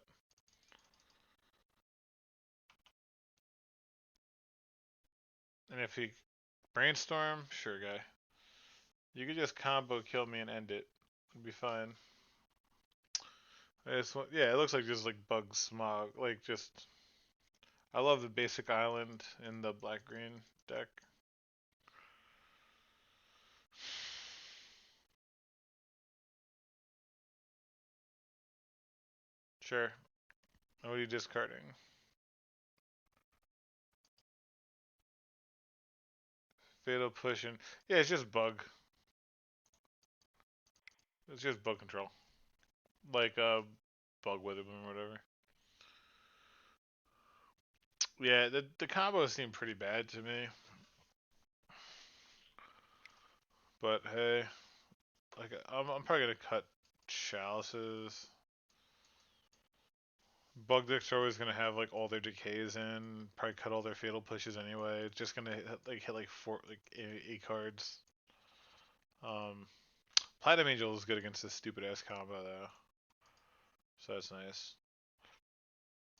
And if he brainstorm, sure guy. You could just combo kill me and end it. It'd be fine. Yeah, it looks like just like bug smog. Like just I love the basic island in the black green deck. Sure. What are you discarding? Fatal pushing. Yeah, it's just bug. It's just bug control. Like bug with him or whatever. Yeah, the combos seem pretty bad to me. But hey, like I'm probably gonna cut chalices. Bug decks are always gonna have like all their decays in. Probably cut all their fatal pushes anyway. It's just gonna hit like four like eight cards. Um, Platinum Angel is good against this stupid ass combo though, so that's nice.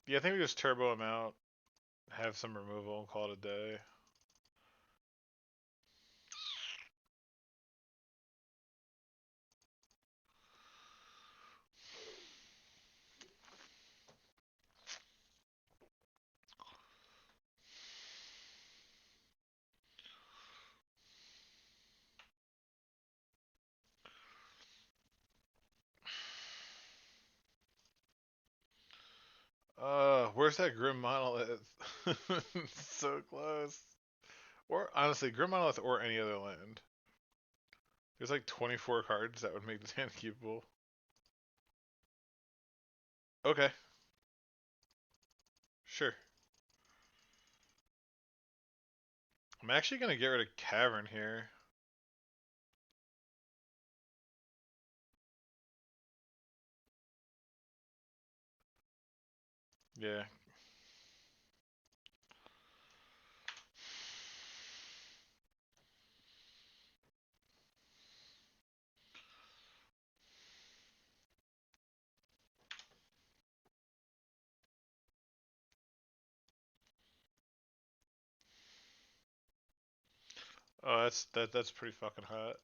Yeah, I think we just turbo him out, have some removal, and call it a day. Where's that Grim Monolith? So close. Or honestly, Grim Monolith or any other land. There's like 24 cards that would make this hand keepable. Okay, sure. I'm actually gonna get rid of Cavern here. Yeah. Oh, that's pretty fucking hot.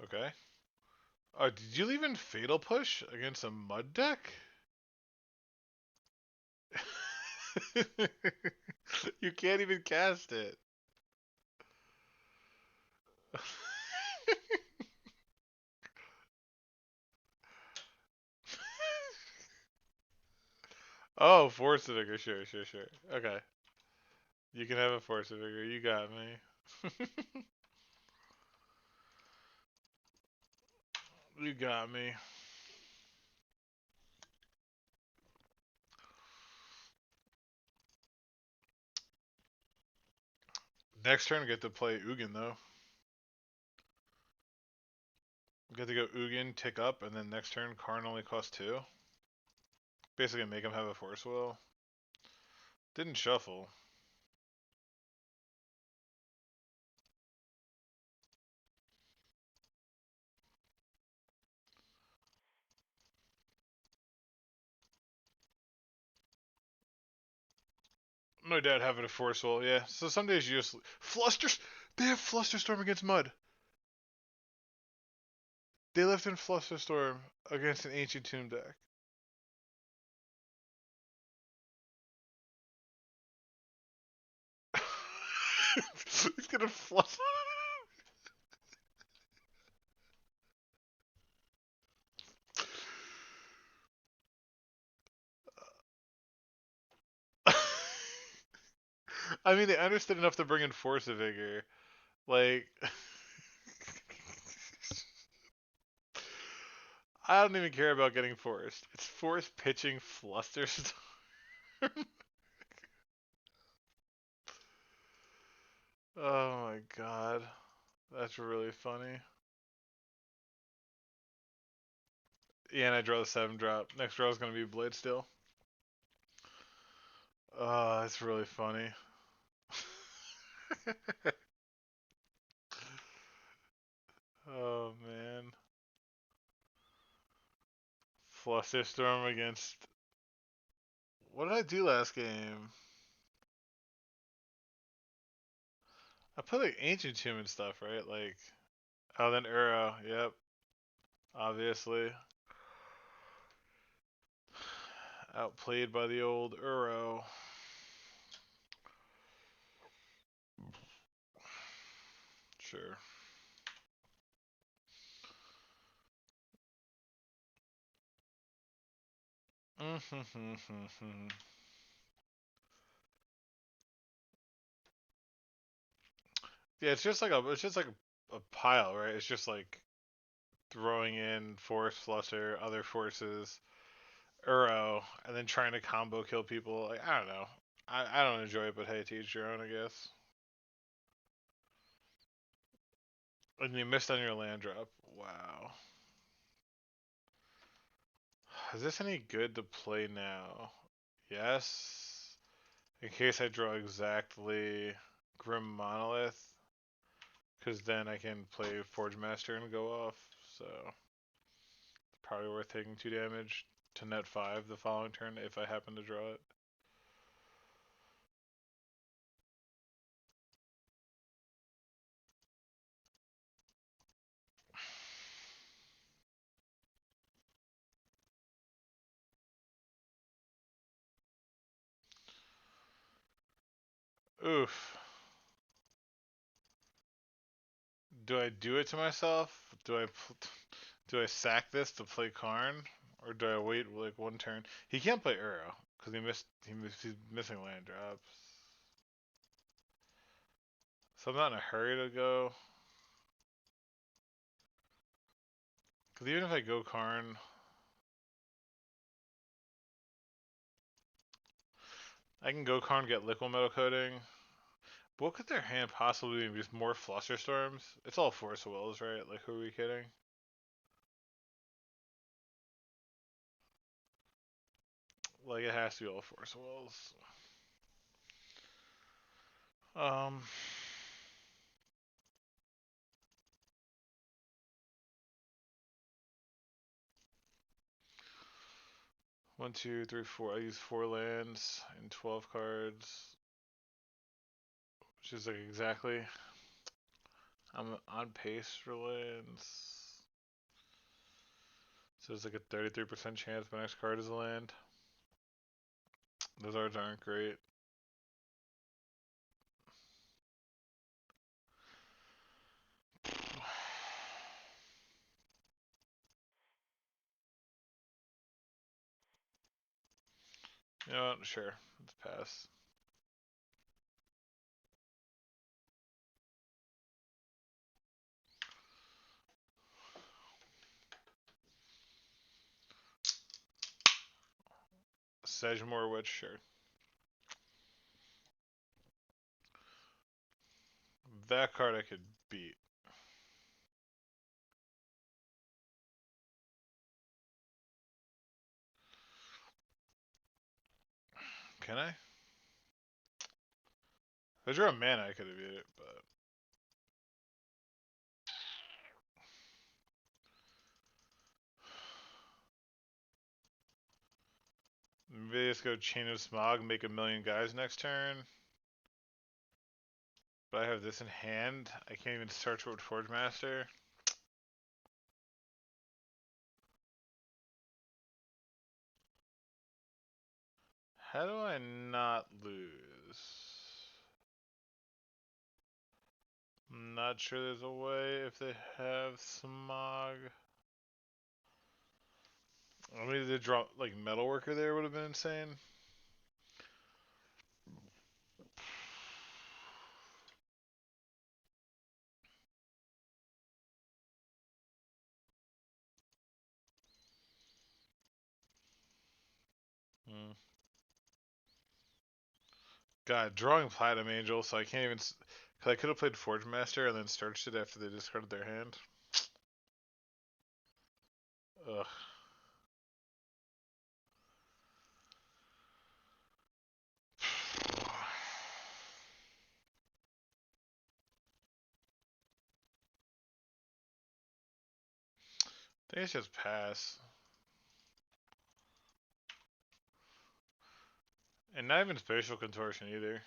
Okay. Oh, did you leave in Fatal Push against a mud deck? You can't even cast it. Oh, force vigor. Sure, sure, sure. Okay. You can have a force vigor. You got me. You got me. Next turn, get to play Ugin though. Get to go Ugin, tick up, and then next turn, Karn only costs 2. Basically, make him have a force will. Didn't shuffle. No doubt having a force will, yeah. So some days you just Flusters. They have Flusterstorm against Mud. They left in Flusterstorm against an Ancient Tomb deck. He's gonna fluster. I mean, they understood enough to bring in Force of Vigor. Like, I don't even care about getting forced. It's force pitching Flusterstorm. Oh my god. That's really funny. Yeah, and I draw the 7 drop. Next draw is going to be Blade Steel. Oh, that's really funny. Oh man. Flusterstorm against. What did I do last game? I put like Ancient Tomb and stuff, right? Like, oh, then Uro. Yep, obviously. Outplayed by the old Uro. Sure. Yeah, it's just like a pile, right? It's just like throwing in force, fluster, other forces, Uro, and then trying to combo kill people. Like, I don't know. I don't enjoy it, but hey, to each your own, I guess. And you missed on your land drop. Wow. Is this any good to play now? Yes. In case I draw exactly Grim Monolith, because then I can play Forge Master and go off. So probably worth taking 2 damage to net 5 the following turn if I happen to draw it. Oof. Do I do it to myself? Do I sack this to play Karn, or do I wait like 1 turn? He can't play Uro because he's missing land drops. So I'm not in a hurry to go. Because even if I go Karn, I can go Karn, get Liquid Metal Coating. But what could their hand possibly be? Just more Fluster Storms? It's all Force Wills, right? Like, who are we kidding? Like, it has to be all Force Wills. Um, 1, 2, 3, 4. I use 4 lands and 12 cards, which is like exactly. I'm on pace for lands. So there's like a 33% chance my next card is a land. Those arts aren't great. You know what? Sure. Let's pass. Sedgemoor Witch, sure. That card I could beat. Can I? If I drew a mana, I could have beat it, but. Maybe let's go Chain of Smog, make a million guys next turn. But I have this in hand. I can't even search with Forge Master. How do I not lose? I'm not sure there's a way if they have Smog. I mean, they drop like Metalworker there would have been insane. Hmm. God, drawing Platinum Angel, so I can't even. Cause I could have played Forge Master and then searched it after they discarded their hand. Ugh. I think it's just pass. And not even Spatial Contortion either.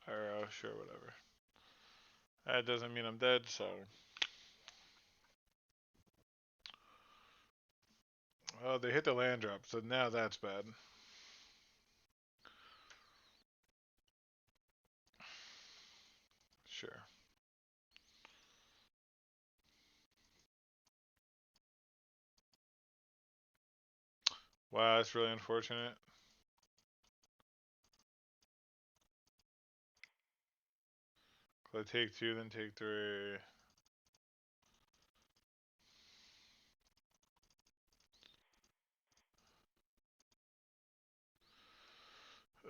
Or, sure, whatever. That doesn't mean I'm dead, so. Oh, they hit the land drop, so now that's bad. Sure. Wow, that's really unfortunate. So I take 2, then take 3.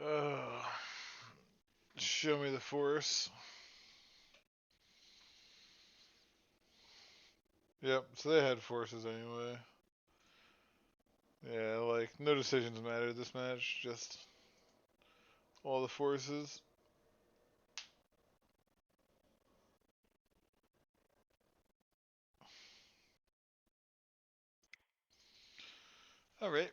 Ugh. Show me the force. Yep, so they had forces anyway. Yeah, like, no decisions matter this match, just all the forces. Alright.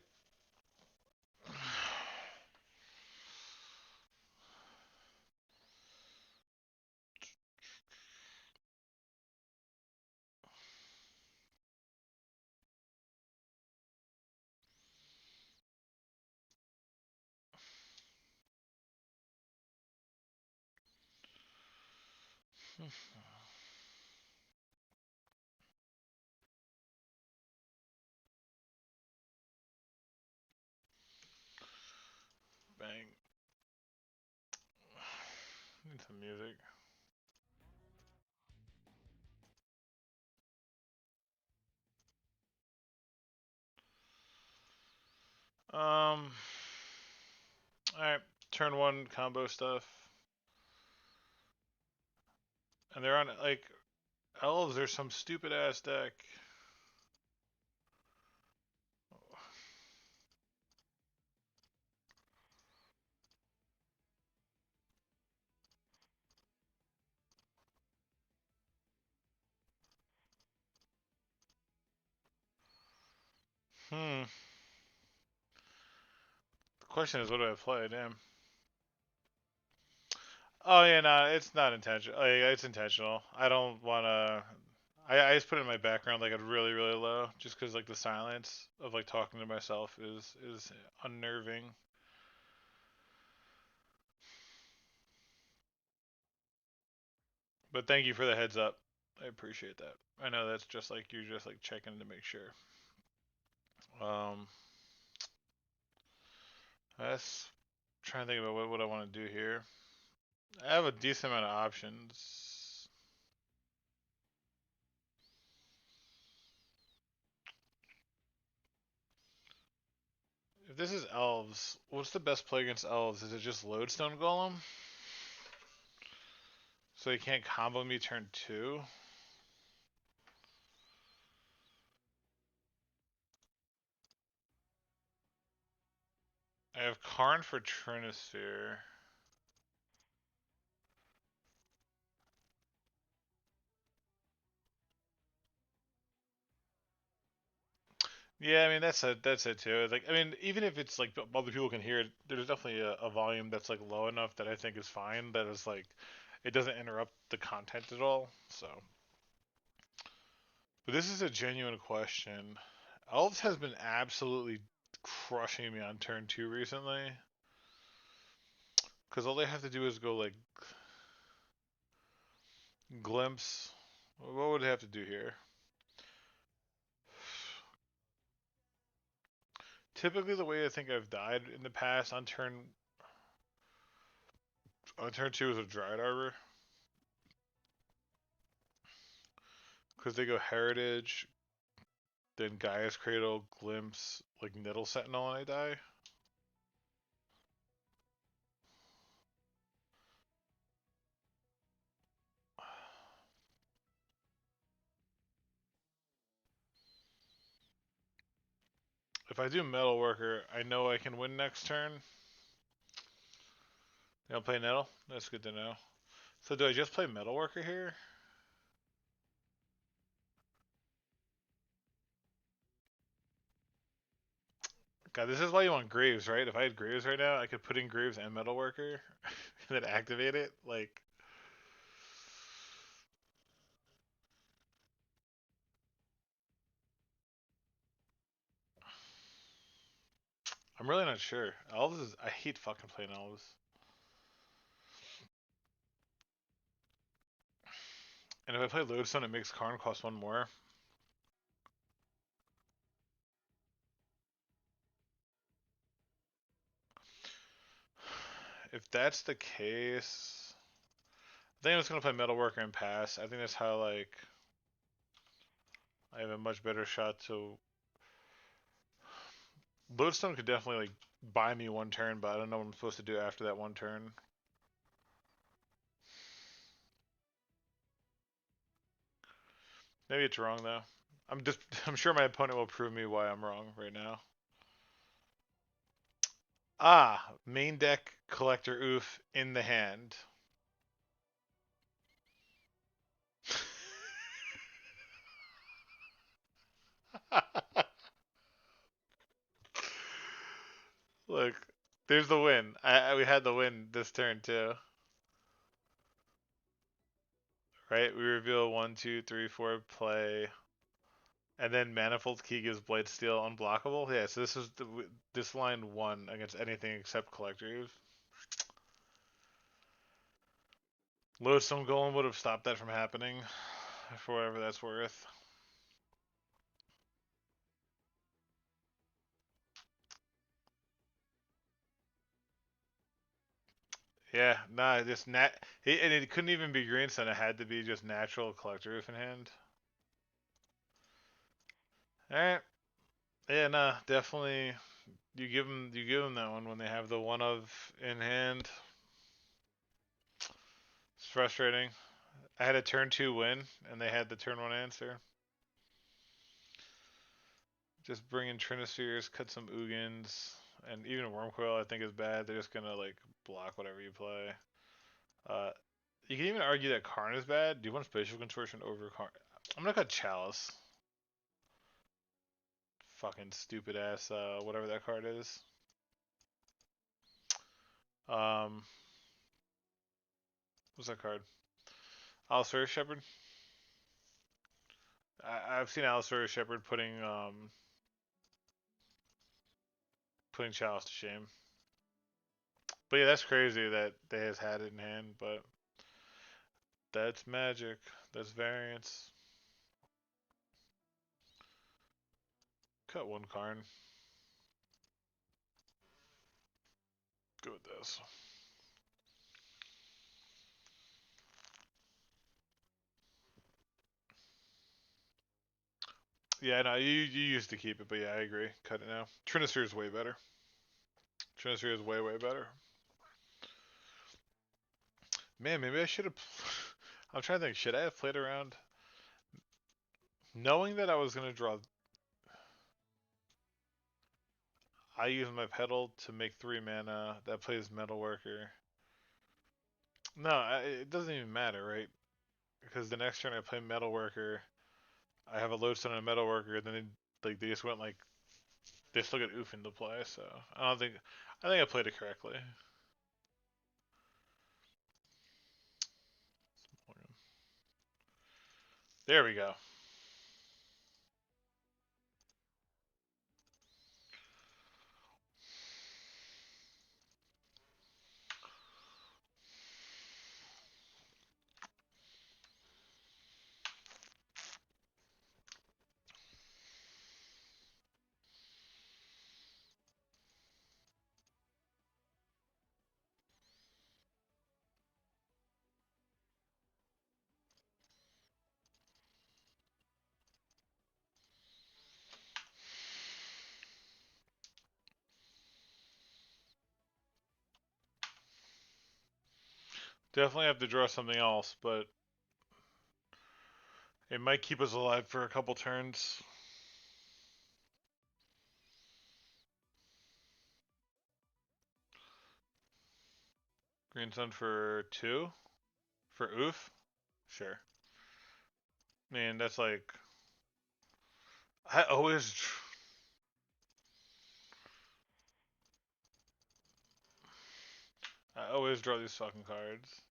Bang. Need some music. Alright, turn 1 combo stuff. And they're on, like, elves or some stupid ass deck. Hmm. Question is, what do I play? Damn. Oh yeah, no, it's not intentional. Like, it's intentional. I don't wanna. I just put it in my background like a really really low, just because like the silence of like talking to myself is unnerving. But thank you for the heads up. I appreciate that. I know that's just like you're just like checking to make sure. Um, that's trying to think about what I want to do here. I have a decent amount of options. If this is elves, what's the best play against elves? Is it just Lodestone Golem? So he can't combo me turn 2? I have Karn for Trinisphere. Yeah, I mean that's it too. Like I mean, even if it's like other people can hear it, there's definitely a volume that's like low enough that I think is fine. That is like it doesn't interrupt the content at all. So, but this is a genuine question. Elves has been absolutely crushing me on turn 2 recently. Because all they have to do is go like glimpse. What would they have to do here? Typically, the way I think I've died in the past on turn 2 is a Dryad Arbor. Because they go Heritage, then Gaia's Cradle, Glimpse, like Nettle Sentinel, and I die. If I do Metalworker, I know I can win next turn. You don't play Nettle? That's good to know. So do I just play Metalworker here? God, this is why you want Graves, right? If I had Graves right now, I could put in Graves and Metalworker and then activate it. Like, I'm really not sure. Elves is, I hate fucking playing Elves. And if I play Lodestone, it makes Karn cost 1 more. If that's the case, I think I'm just gonna play Metalworker and pass. I think that's how like I have a much better shot to. Lodestone could definitely like buy me 1 turn, but I don't know what I'm supposed to do after that 1 turn. Maybe it's wrong though. I'm sure my opponent will prove me why I'm wrong right now. Ah, main deck collector oof in the hand. Look, there's the win. We had the win this turn too, right? We reveal 1, 2, 3, 4 play, and then Manifold Key gives Blade Steel unblockable. Yeah, so this line won against anything except collector. Lodestone Golem would have stopped that from happening, for whatever that's worth. Yeah, nah, just and it couldn't even be Greenstone. It had to be just natural collector roof in hand. All right, yeah, nah, definitely. You give them that one when they have the one of in hand. It's frustrating. I had a turn 2 win, and they had the turn 1 answer. Just bring in Trinispheres, cut some Ugins, and even Wormcoil I think is bad. They're just gonna like block whatever you play. Uh, you can even argue that Karn is bad. Do you want Spatial Contortion over Karn? I'm gonna cut Chalice. Fucking stupid ass, whatever that card is. Um, what's that card? Allosaurus Shepherd. I've seen Allosaurus Shepherd putting Chalice to shame. But yeah, that's crazy that they has had it in hand. But that's magic. That's variance. Cut one card. Go with this. Yeah, no, you used to keep it, but yeah, I agree. Cut it now. Trinister is way better. Trinister is way better. Man, maybe I should have. I'm trying to think. Should I have played around, knowing that I was gonna draw? I use my pedal to make 3 mana. That plays Metalworker. No, it doesn't even matter, right? Because the next turn I play Metalworker. I have a Lodestone and a Metalworker. Then they just went like they still get Oof into play. So I don't think I think I played it correctly. There we go. Definitely have to draw something else, but it might keep us alive for a couple turns. Green Sun for 2? For Oof? Sure. Man, that's like. I always. I always draw these fucking cards.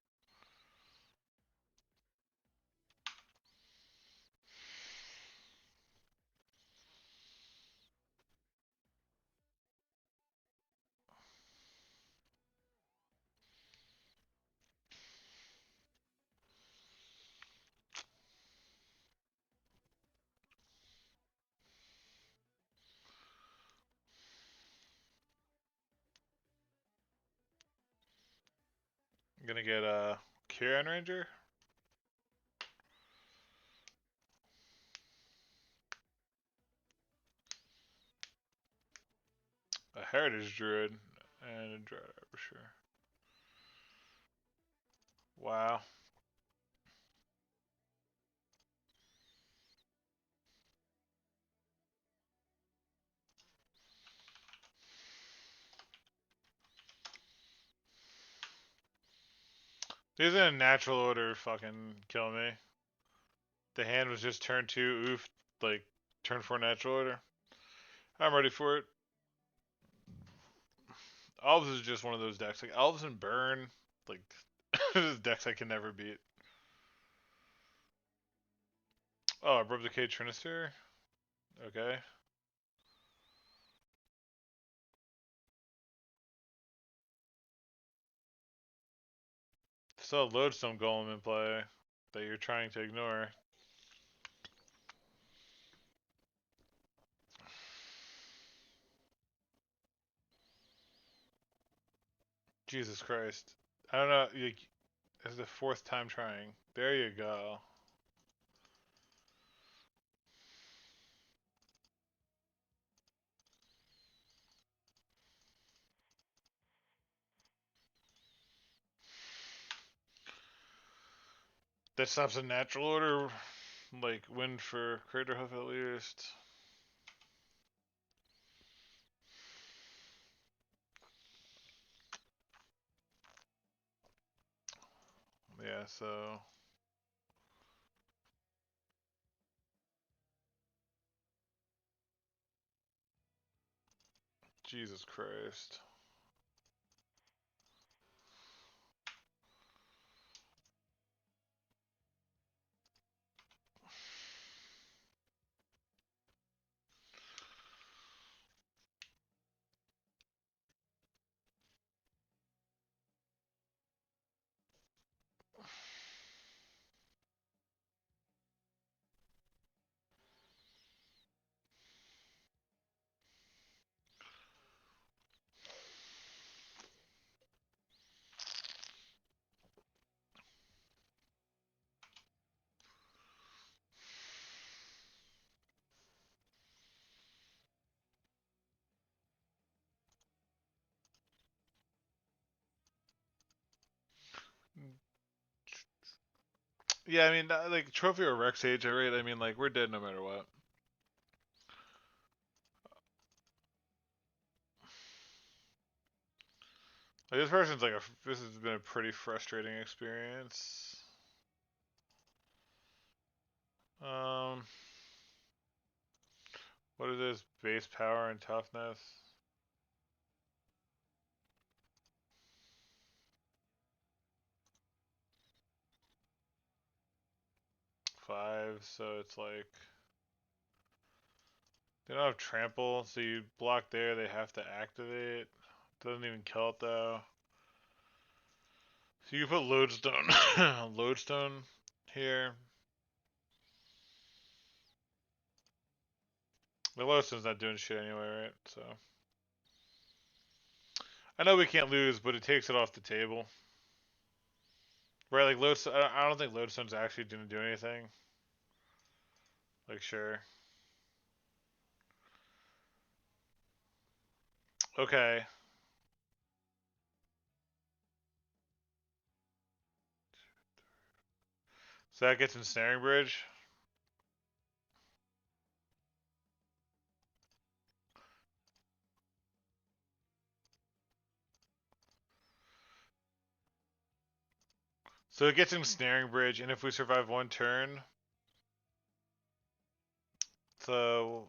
I'm gonna get a Kieran Ranger. A Heritage Druid. And a Dread Arbiter. Wow. These in a natural order fucking kill me. The hand was just turn 2, oof, like turn 4 natural order. I'm ready for it. Elves is just one of those decks. Like Elves and Burn, like decks I can never beat. Oh, Abrupt Decay Trinister? Okay. Still a Lodestone Golem in play that you're trying to ignore. Jesus Christ. I don't know. This is the 4th time trying. There you go. That stops a natural order, like win for Craterhoof at least. Yeah, so Jesus Christ. Yeah, I mean, like trophy or rec stage, right? I mean, like we're dead no matter what. Like, this person's like this has been a pretty frustrating experience. Um, what is this? Base power and toughness. 5, so it's like they don't have trample, so you block there, they have to activate. Doesn't even kill it though. So you can put lodestone, lodestone here. The lodestone's not doing shit anyway, right? So I know we can't lose, but it takes it off the table. Right, like lodestone. I don't think lodestone's actually gonna do anything. Like sure, okay. So that gets ensnaring bridge. So it gets ensnaring bridge, and if we survive one turn, so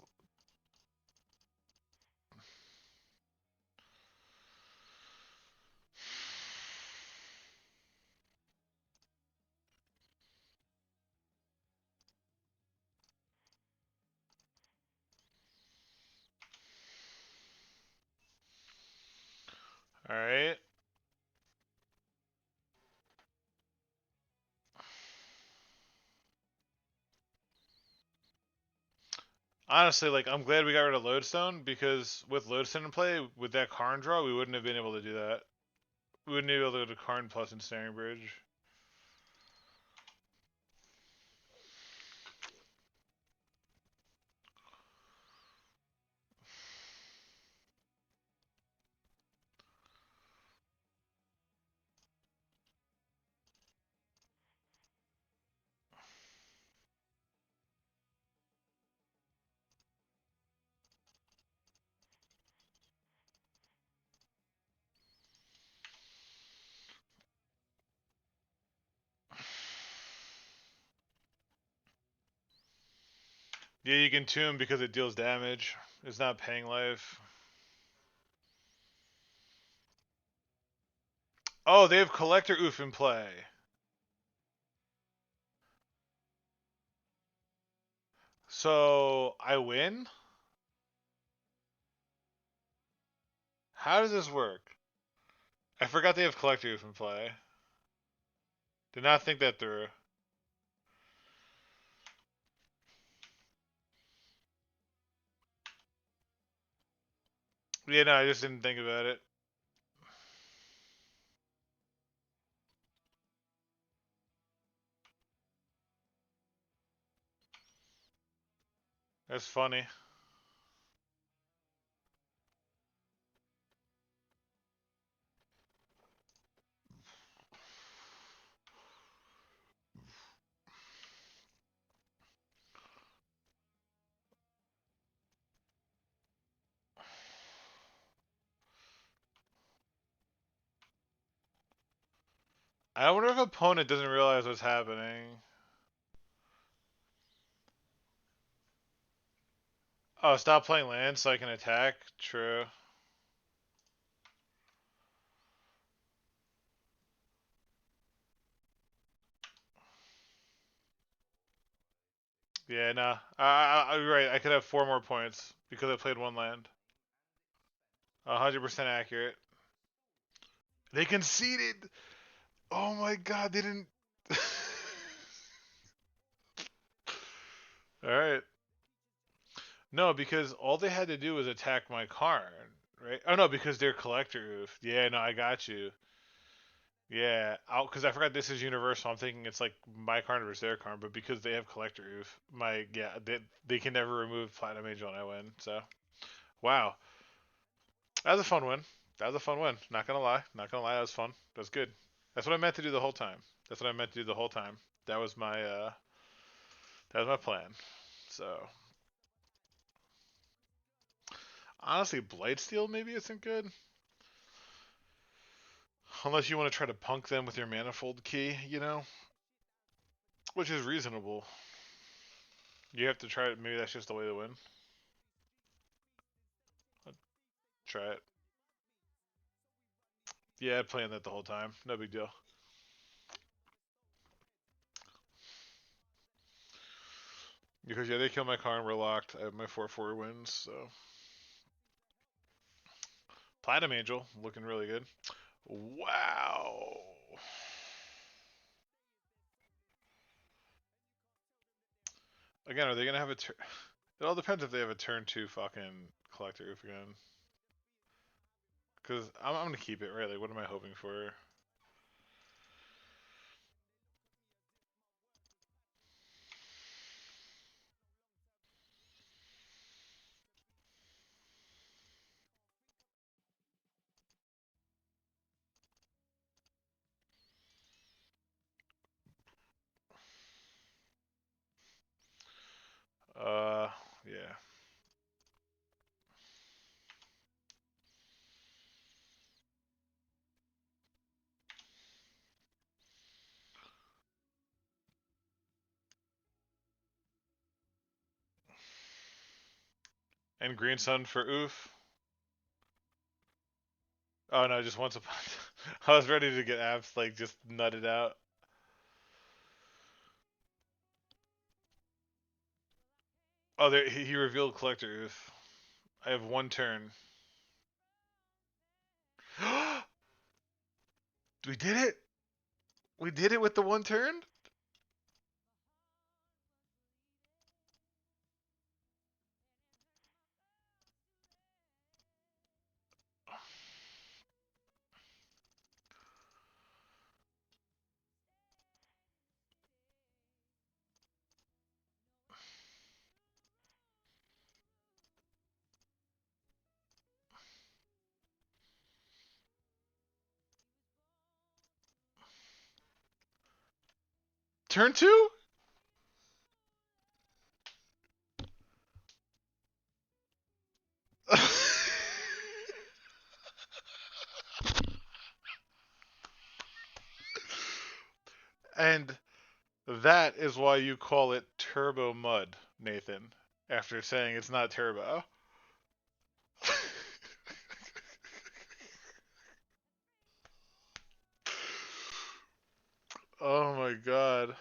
all right. Honestly, like I'm glad we got rid of lodestone because with lodestone in play, with that Karn draw, we wouldn't have been able to do that. We wouldn't be able to go to Karn plus ensnaring bridge. Yeah, you can tomb because it deals damage. It's not paying life. Oh, they have collector oof in play. So I win? How does this work? I forgot they have collector oof in play. Did not think that through. Yeah, no, I just didn't think about it. That's funny. I wonder if opponent doesn't realize what's happening. Oh, stop playing land so I can attack? True. Yeah, nah. You're right. I could have 4 more points because I played one land. 100% accurate. They conceded! Oh my god, they didn't. Alright. No, because all they had to do was attack my Karn, right? Oh no, because they're collector oof. Yeah, no, I got you. Yeah, because I forgot this is universal. I'm thinking it's like my Karn versus their Karn, but because they have collector oof, they can never remove Platinum Angel and I win. So wow, that was a fun win. That was a fun win. Not gonna lie, that was fun. That was good. That's what I meant to do the whole time. That's what I meant to do the whole time. That was my plan. So honestly, Blightsteel maybe isn't good. Unless you want to try to punk them with your manifold key, which is reasonable. You have to try it. Maybe that's just the way to win. I'd try it. Yeah, playing that the whole time. No big deal. Because yeah, they killed my car and we're locked. I have my 4-4 wins, so Platinum Angel looking really good. Wow. Again, are they gonna have a turn? It all depends if they have a turn 2 fucking collector roof again. Because I'm gonna keep it, right? Like, what am I hoping for? Yeah. And Green Sun for oof. Oh no, just once upon. I was ready to get apps like just nutted out. Oh, there he revealed collector oof. I have one turn. We did it. We did it with the one turn. Turn two. And that is why you call it Turbo Mud, Nathan. After saying it's not turbo. Oh my god.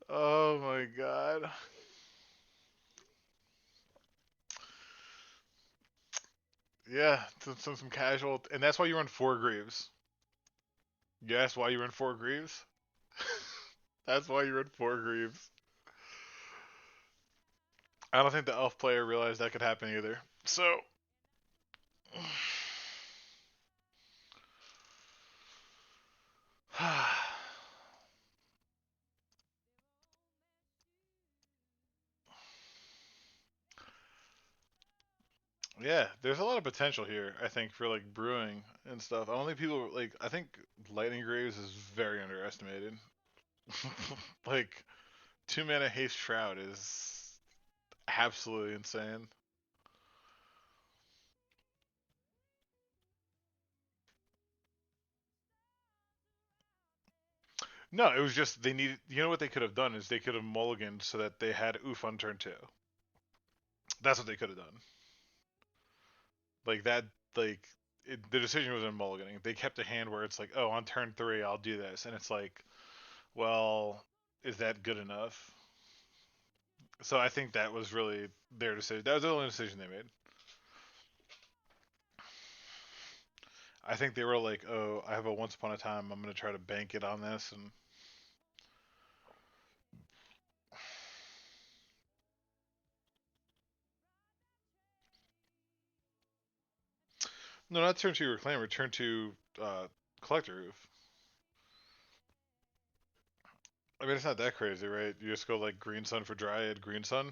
Oh my god. Yeah, some casual, and that's why you run 4 Greaves. Yes, why you run 4 Greaves? That's why you run 4 Greaves. I don't think the elf player realized that could happen either. So, yeah, there's a lot of potential here. I think for like brewing and stuff. I don't think people like. I think Lightning Graves is very underestimated. Like 2 mana haste shroud is absolutely insane. No, it was just they needed. You know what they could have done is they could have mulliganed so that they had oof on turn 2. That's what they could have done. Like that. Like the decision was in mulliganing. They kept a hand where it's like, oh, on turn 3 I'll do this, and it's like, well, is that good enough? So I think that was really their decision. That was the only decision they made. I think they were like, oh, I have a once upon a time. I'm gonna try to bank it on this, and no, not turn 2 reclaimer. Turn 2 collector roof. I mean, it's not that crazy, right? You just go like green sun for dryad, green sun.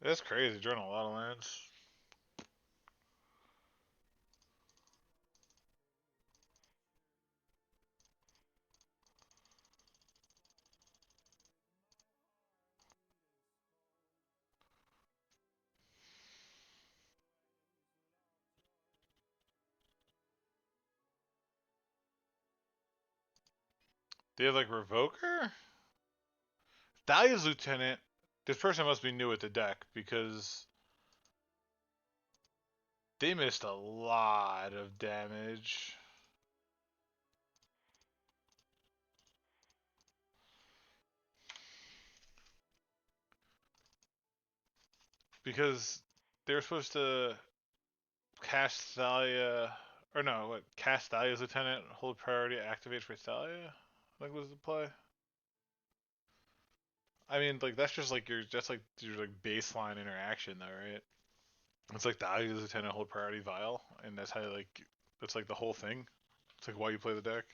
That's crazy. Drawing a lot of lands. They have like Revoker? Dahlia's Lieutenant. This person must be new at the deck because they missed a lot of damage. Because they were supposed to cast Thalia, or no, what? Cast Thalia's Lieutenant, hold priority, activate for Thalia. I think was the play. I mean, like that's just like your like baseline interaction, though, right? It's like Thalia's Lieutenant, hold priority, Vial, and that's how like that's like the whole thing. It's like why you play the deck.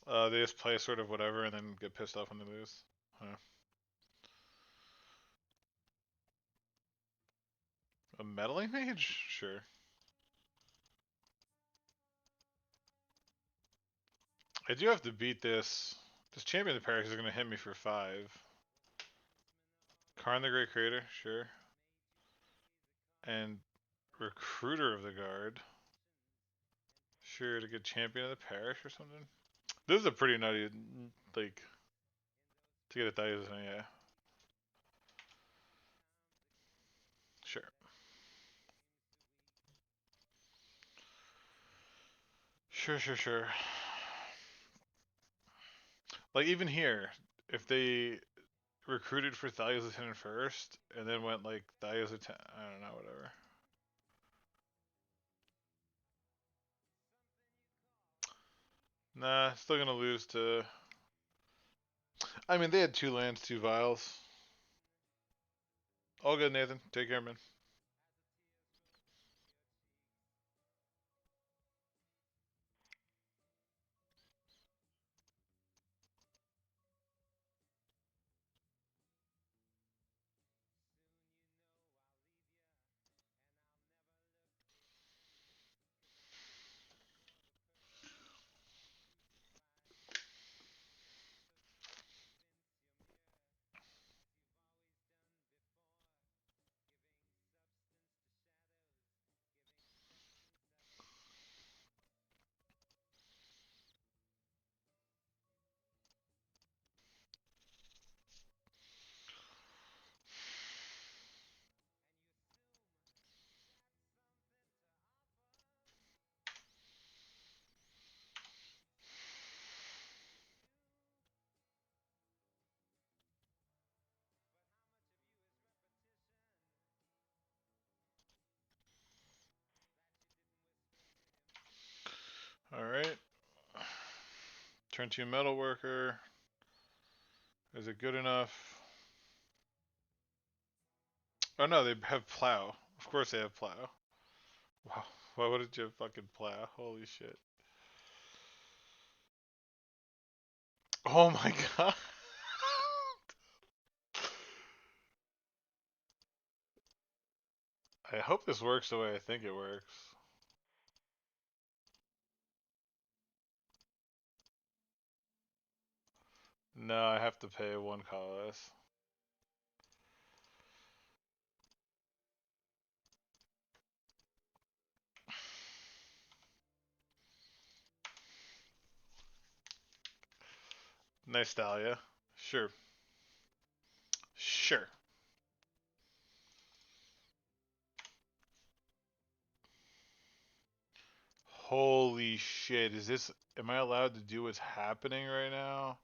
They just play sort of whatever and then get pissed off when they lose. Huh. A meddling mage? Sure. I do have to beat this. This champion of the Paris is going to hit me for 5. Karn the Great Creator, sure. And Recruiter of the Guard. Sure, to get Champion of the Parish or something. This is a pretty nutty, like, to get a Thais, yeah. Sure. Sure. Like, even here, if they recruited for Thalia's Lieutenant first, and then went, like, Thalia's Lieutenant, I don't know, whatever. Nah, still gonna lose to... I mean, they had 2 lands, 2 vials. All good, Nathan. Take care, man. Alright. Turn 2 Metalworker. Is it good enough? Oh no, they have Plow. Of course they have Plow. Wow. Why would you fucking Plow? Holy shit. Oh my god. I hope this works the way I think it works. No, I have to pay 1 colorless. Nice Dahlia. Sure. Sure. Holy shit. Is this... Am I allowed to do what's happening right now?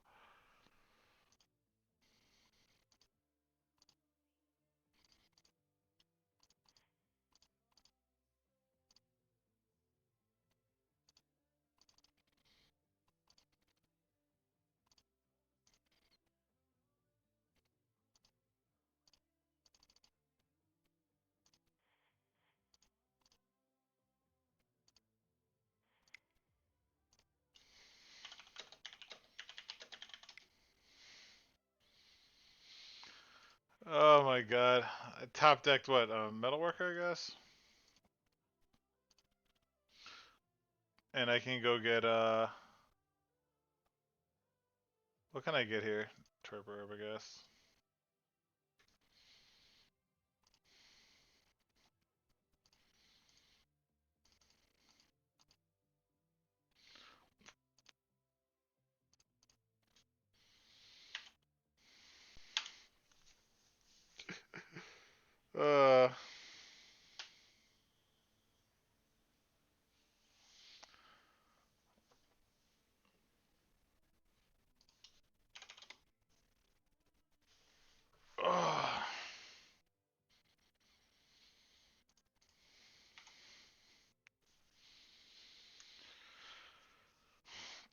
I top decked what? Metalworker, I guess. And I can go get what can I get here? Turbo herb, I guess. Uh, uh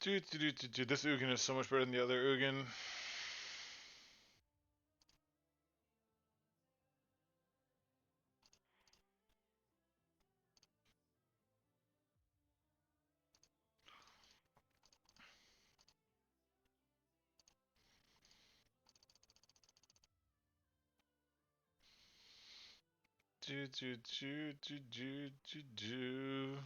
dude, this Ugin is so much better than the other Ugin. Do.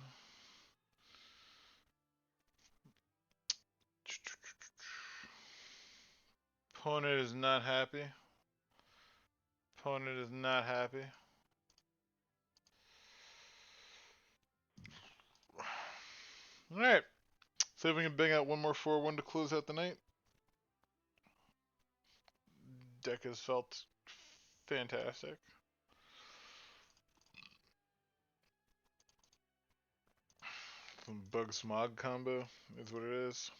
Opponent is not happy. Opponent is not happy. Alright. See if we can bang out one more 4-1 to close out the night. Deck has felt fantastic. Some bug smog combo is what it is.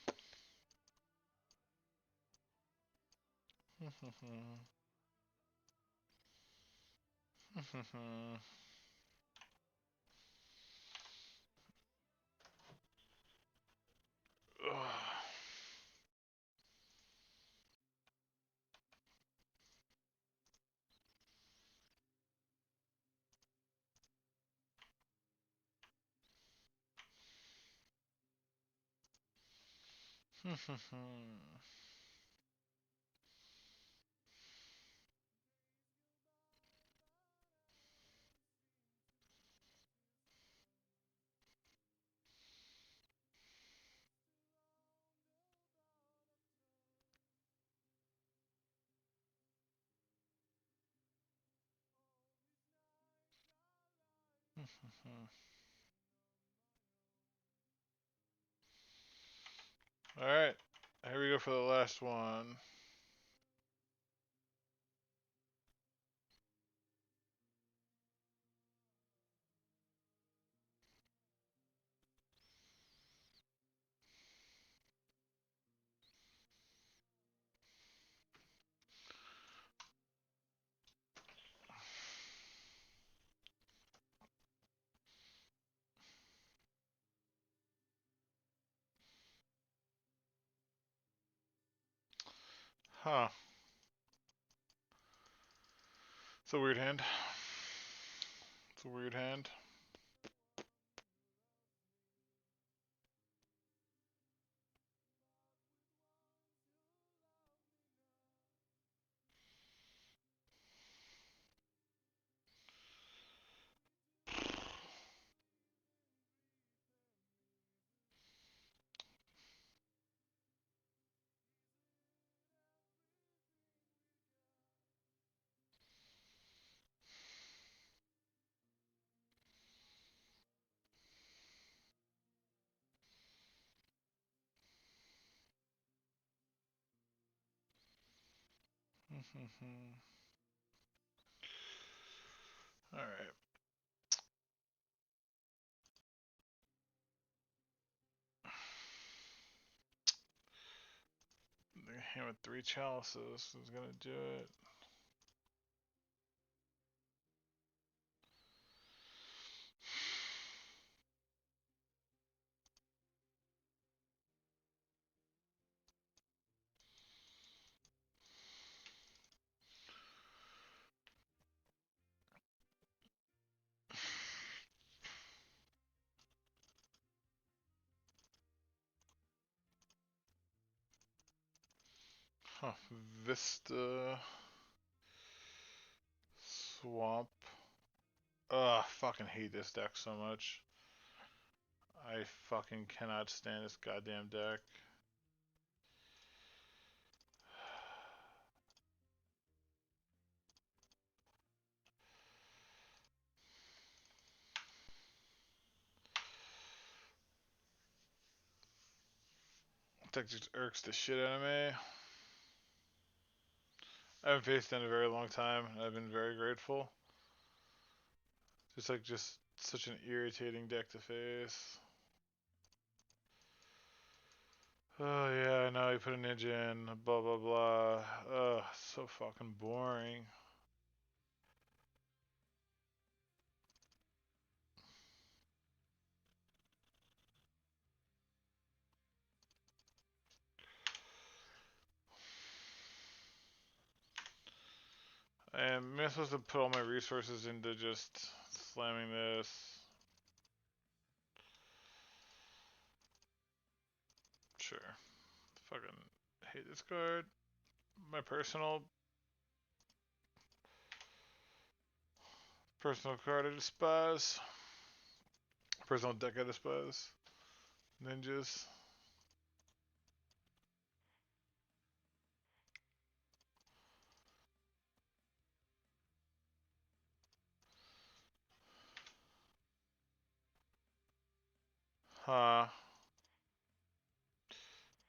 Alright, here we go for the last one. Huh. It's a weird hand. It's a weird hand. Alright. The hand with 3 chalices is gonna do it. Huh. Vista. Swamp. Ugh, fucking hate this deck so much. I fucking cannot stand this goddamn deck. Deck just irks the shit out of me. I haven't faced it in a very long time, and I've been very grateful. Just such an irritating deck to face. Oh yeah, I know, you put a ninja in, blah blah blah. Ugh, so fucking boring. Am I supposed to put all my resources into just slamming this? Sure. Fucking hate this card. My personal card I despise. Personal deck I despise. Ninjas. Huh.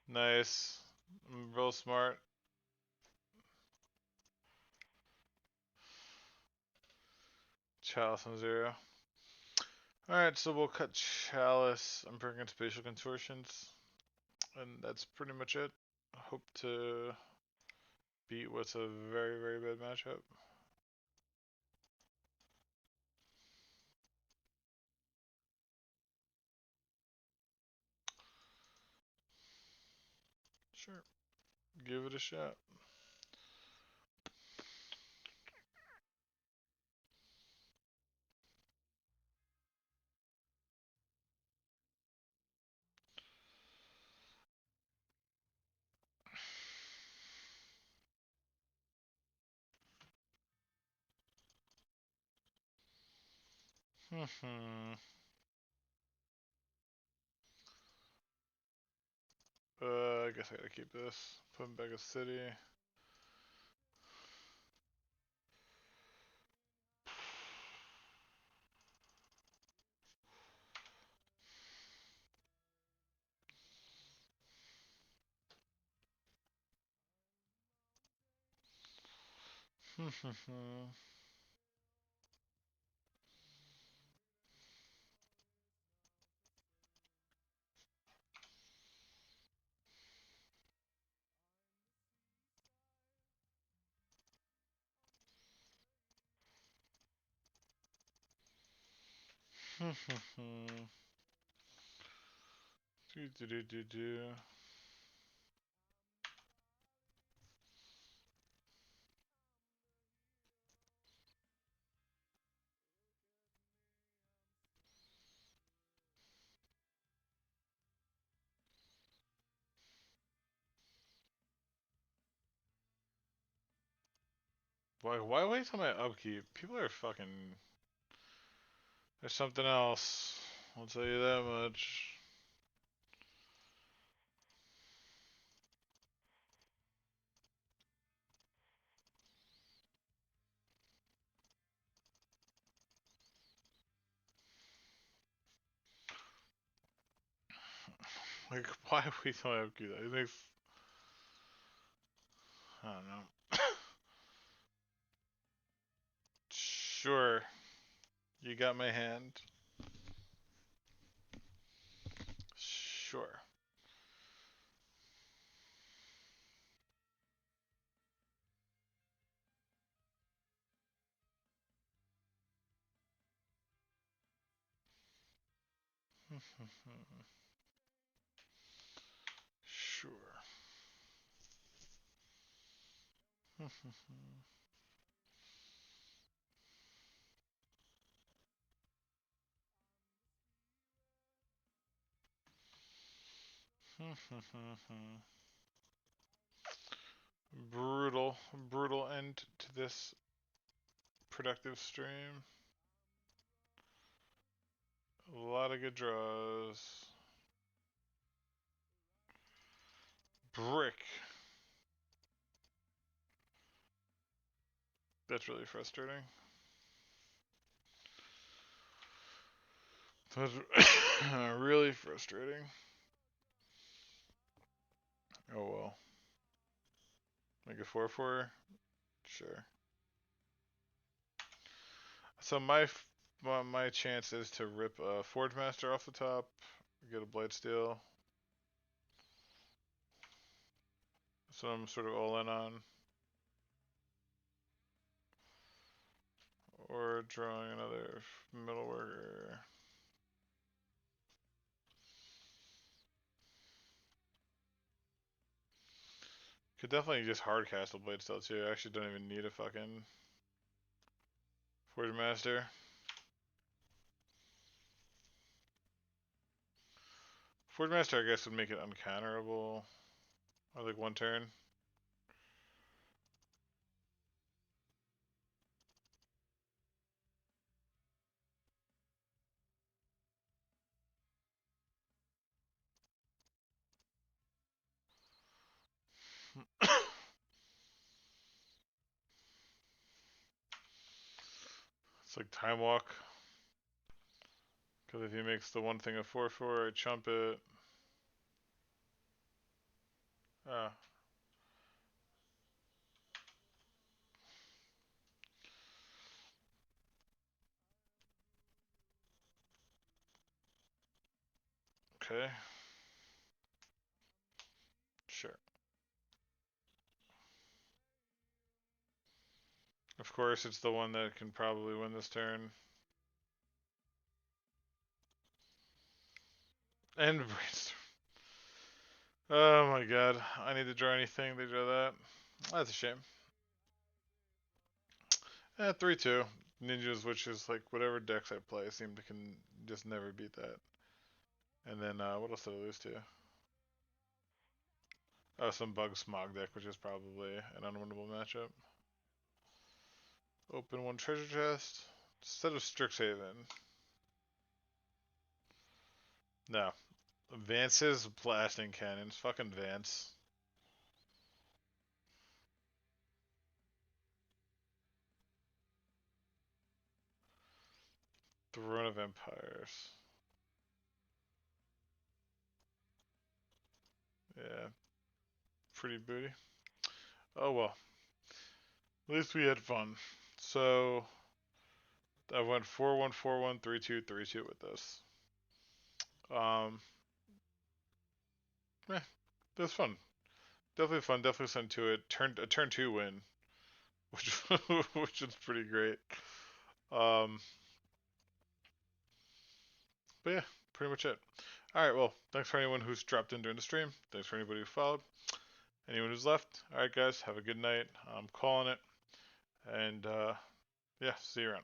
Nice. I'm real smart. Chalice on 0. Alright, so we'll cut Chalice. I'm bringing Spatial Contortions. And that's pretty much it. Hope to beat what's a very, very bad matchup. Sure. Give it a shot. I guess I gotta keep this. Put him back a city. Do. Why wait till my upkeep? People are fucking. There's something else. I'll tell you that much. Like, why wait till my upkeep? It makes. I don't know. Sure. You got my hand. Sure. Sure. Brutal end to this productive stream. A lot of good draws. Brick. That's really frustrating. That's really frustrating. Oh well. Make a 4/4? Sure. So my chance is to rip a Forge Master off the top, get a Blade Steel. So I'm sort of all in on. Or drawing another middle worker. Could definitely just hard castle Blade Steel too. I actually don't even need a fucking Forge Master. Forge Master I guess would make it uncounterable. Or like one turn. It's like Time Walk. Because if he makes the one thing a 4/4, I chump it. Ah. Okay. Sure. Of course, it's the one that can probably win this turn. And Brainstorm. Oh my god. I need to draw anything. They draw that. That's a shame. 3/2. Ninjas, which is like whatever decks I play, seem to can just never beat that. And then, what else did I lose to? Oh, some bug smog deck, which is probably an unwinnable matchup. Open one treasure chest. Instead of Strixhaven. No. Vance's blasting cannons. Fucking Vance. Throne of Empires. Yeah. Pretty booty. Oh well. At least we had fun. So I went 4-1, 4-1, 3-2, 3-2 with this. Eh, that was fun. Definitely fun. Definitely sent to it. A turn 2 win, which which is pretty great. Um, but yeah, pretty much it. All right. Well, thanks for anyone who's dropped in during the stream. Thanks for anybody who followed. Anyone who's left. All right, guys. Have a good night. I'm calling it. And yeah, see you around.